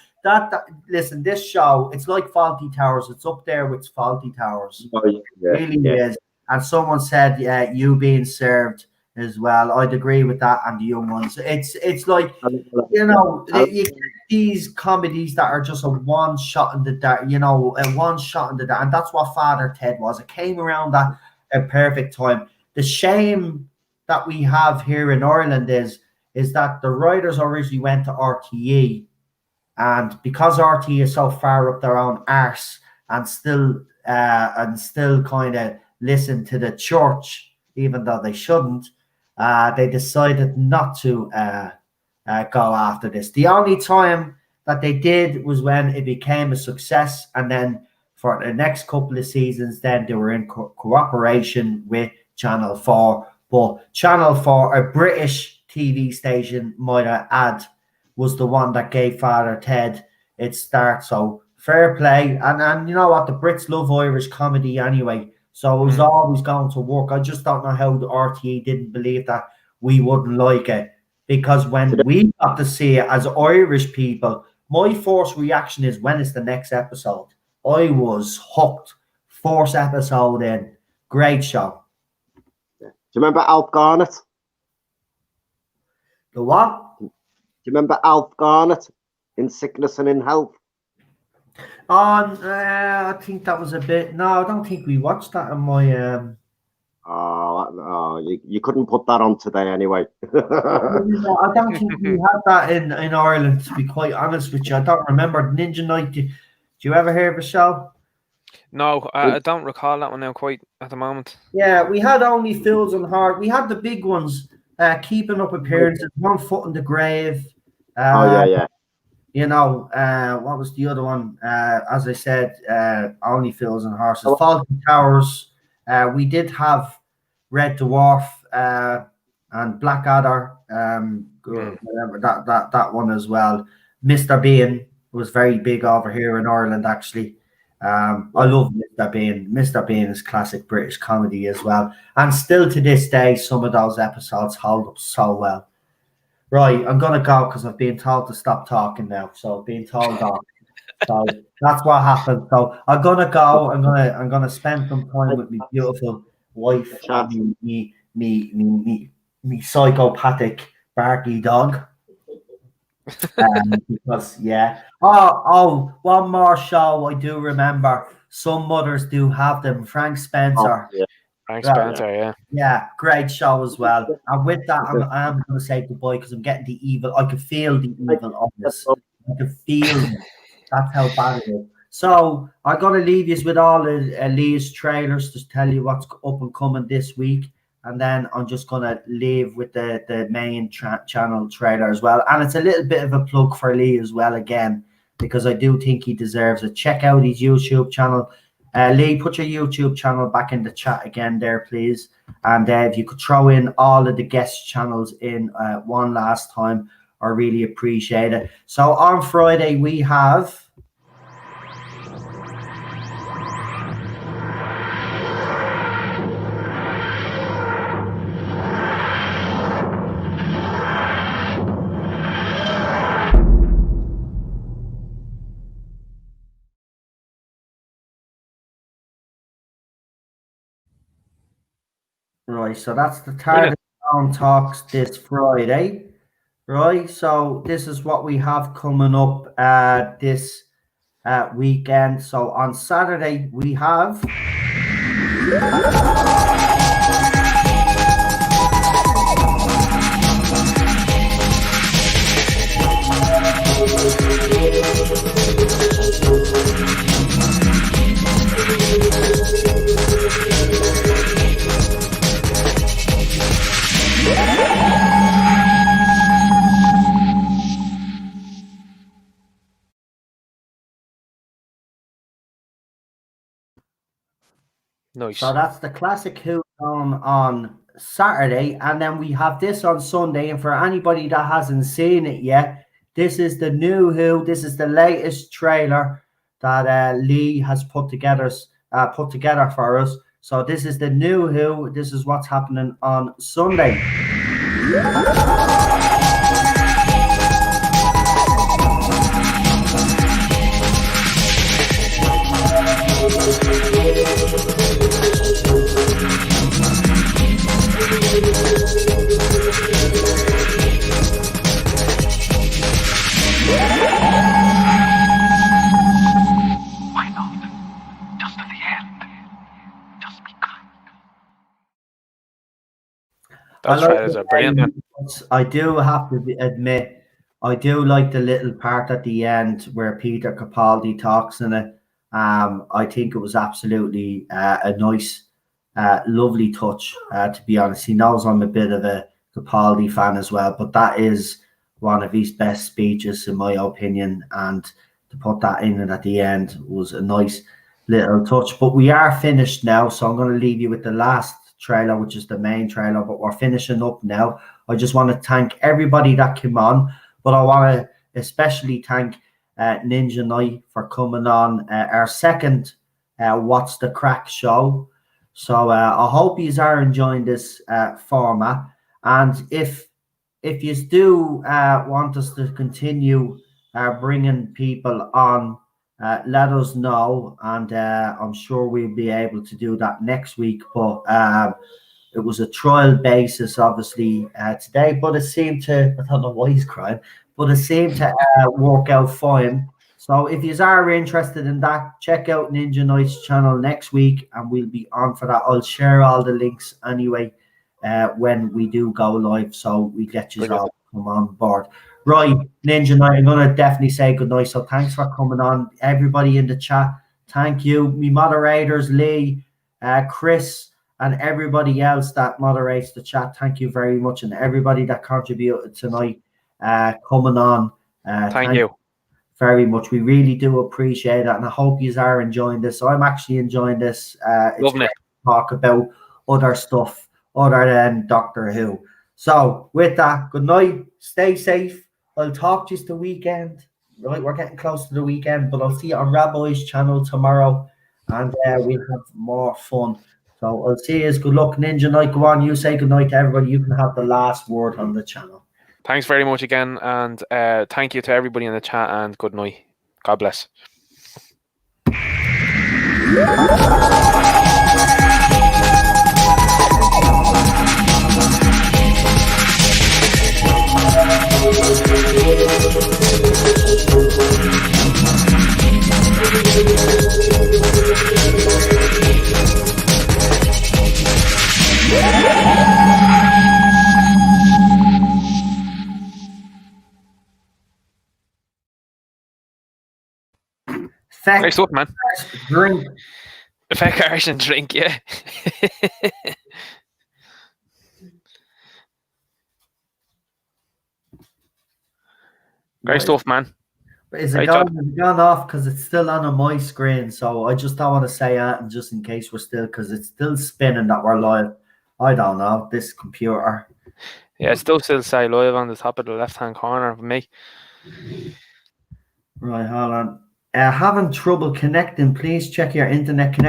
Listen, this show, it's like Faulty Towers. It's up there with Faulty Towers. It really is. And someone said, you being served as well. I'd agree with that, and the young ones. It's like, you know, you get these comedies that are just a one shot in the dark, you know, a one shot in the dark, and that's what Father Ted was. It came around at a perfect time. The shame that we have here in Ireland is that the writers originally went to RTE, and because RTE is so far up their own arse and still kind of listen to the church, even though they shouldn't, they decided not to go after this. The only time that they did was when it became a success, and then for the next couple of seasons, then they were in cooperation with Channel 4. But Channel 4, a British TV station, might I add, was the one that gave Father Ted its start. So fair play. And you know what? The Brits love Irish comedy anyway. So it was always going to work. I just don't know how the RTE didn't believe that we wouldn't like it. Because when we got to see it as Irish people, my first reaction is, when is the next episode? I was hooked. First episode in. Great show. Do you remember Alf Garnett? The what? Do you remember Alf Garnett in Sickness and in Health? I think that was a bit. No, I don't think we watched that in my. You couldn't put that on today anyway. I don't think we had that in Ireland, to be quite honest with you. I don't remember Ninja Night. Did you ever hear of a show? No, I don't recall that one now quite at the moment. Yeah, we had Only Fools and Heart. We had the big ones, Keeping Up Appearances, One Foot in the Grave. You know, what was the other one? As I said, Only Fools and Horses. Faulty Towers. We did have Red Dwarf and Blackadder. Whatever, that one as well. Mr. Bean was very big over here in Ireland, actually. I love Mr. Bean. Mr. Bean is classic British comedy as well. And still to this day, some of those episodes hold up so well. Right, I'm going to go because I've been told to stop talking now. So I've been told off. So that's what happened. So I'm going to go. I'm going to spend some time with my beautiful wife and me psychopathic barky dog. Because one more show I do remember. Some mothers do have them. Frank Spencer. Frank Spencer, yeah, great show as well. And with that, I'm going to say goodbye because I'm getting the evil. I can feel the evil of this. I can feel it. That's how bad it is. So I'm going to leave you with all of Lee's trailers to tell you what's up and coming this week. And then I'm just going to leave with the main channel trailer as well. And it's a little bit of a plug for Lee as well, again, because I do think he deserves it. Check out his YouTube channel. Lee, put your YouTube channel back in the chat again there, please. And if you could throw in all of the guest channels in one last time, I really appreciate it. So on Friday, we have... Right, so that's the Target Town Talks this Friday. Right, so this is what we have coming up this weekend. So on Saturday we have Nice. So that's the classic Who on Saturday, and then we have this on Sunday. And for anybody that hasn't seen it yet, this is the new Who. This is the latest trailer that Lee has put together for us. So this is the new Who. This is what's happening on Sunday. Those trailers are brilliant, man. I do have to admit, I do like the little part at the end where Peter Capaldi talks in it. I think it was absolutely a nice, lovely touch, to be honest. He knows I'm a bit of a Capaldi fan as well, but that is one of his best speeches, in my opinion. And to put that in at the end was a nice little touch. But we are finished now, so I'm going to leave you with the last trailer, which is the main trailer, but we're finishing up now. I just want to thank everybody that came on, but I want to especially thank Ninja Knight for coming on our second What's the Crack show. So I hope you are enjoying this format, and if you do want us to continue bringing people on, let us know, and I'm sure we'll be able to do that next week. But it was a trial basis, obviously, today, but it seemed to, I don't know why he's crying, but it seemed to work out fine. So if you are interested in that, check out Ninja Knight's channel next week, and we'll be on for that. I'll share all the links anyway when we do go live, so we get you all come on board. Right, Ninja Knight, I'm going to definitely say goodnight. So thanks for coming on. Everybody in the chat, thank you. Me moderators, Lee, Chris, and everybody else that moderates the chat, thank you very much. And everybody that contributed tonight coming on. Thank you very much. We really do appreciate it. And I hope you are enjoying this. So I'm actually enjoying this. Loving it. Talk about other stuff other than Doctor Who. So with that, good night. Stay safe. I'll talk to you the weekend. Right, we're getting close to the weekend, but I'll see you on Rabbi's channel tomorrow, and we'll have more fun. So I'll see you. Good luck, Ninja Knight. Go on, you say good night to everybody. You can have the last word on the channel. Thanks very much again, and thank you to everybody in the chat, and good night. God bless. Great stuff, man. Drink. Effect cars and drink, yeah. Great stuff, man. Is it gone off because it's still on my screen? So I just don't want to say that, and just in case we're still, because it's still spinning that we're live. I don't know, this computer. Yeah, it still say live on the top of the left-hand corner of me. Right, hold on. Having trouble connecting, please check your internet connection.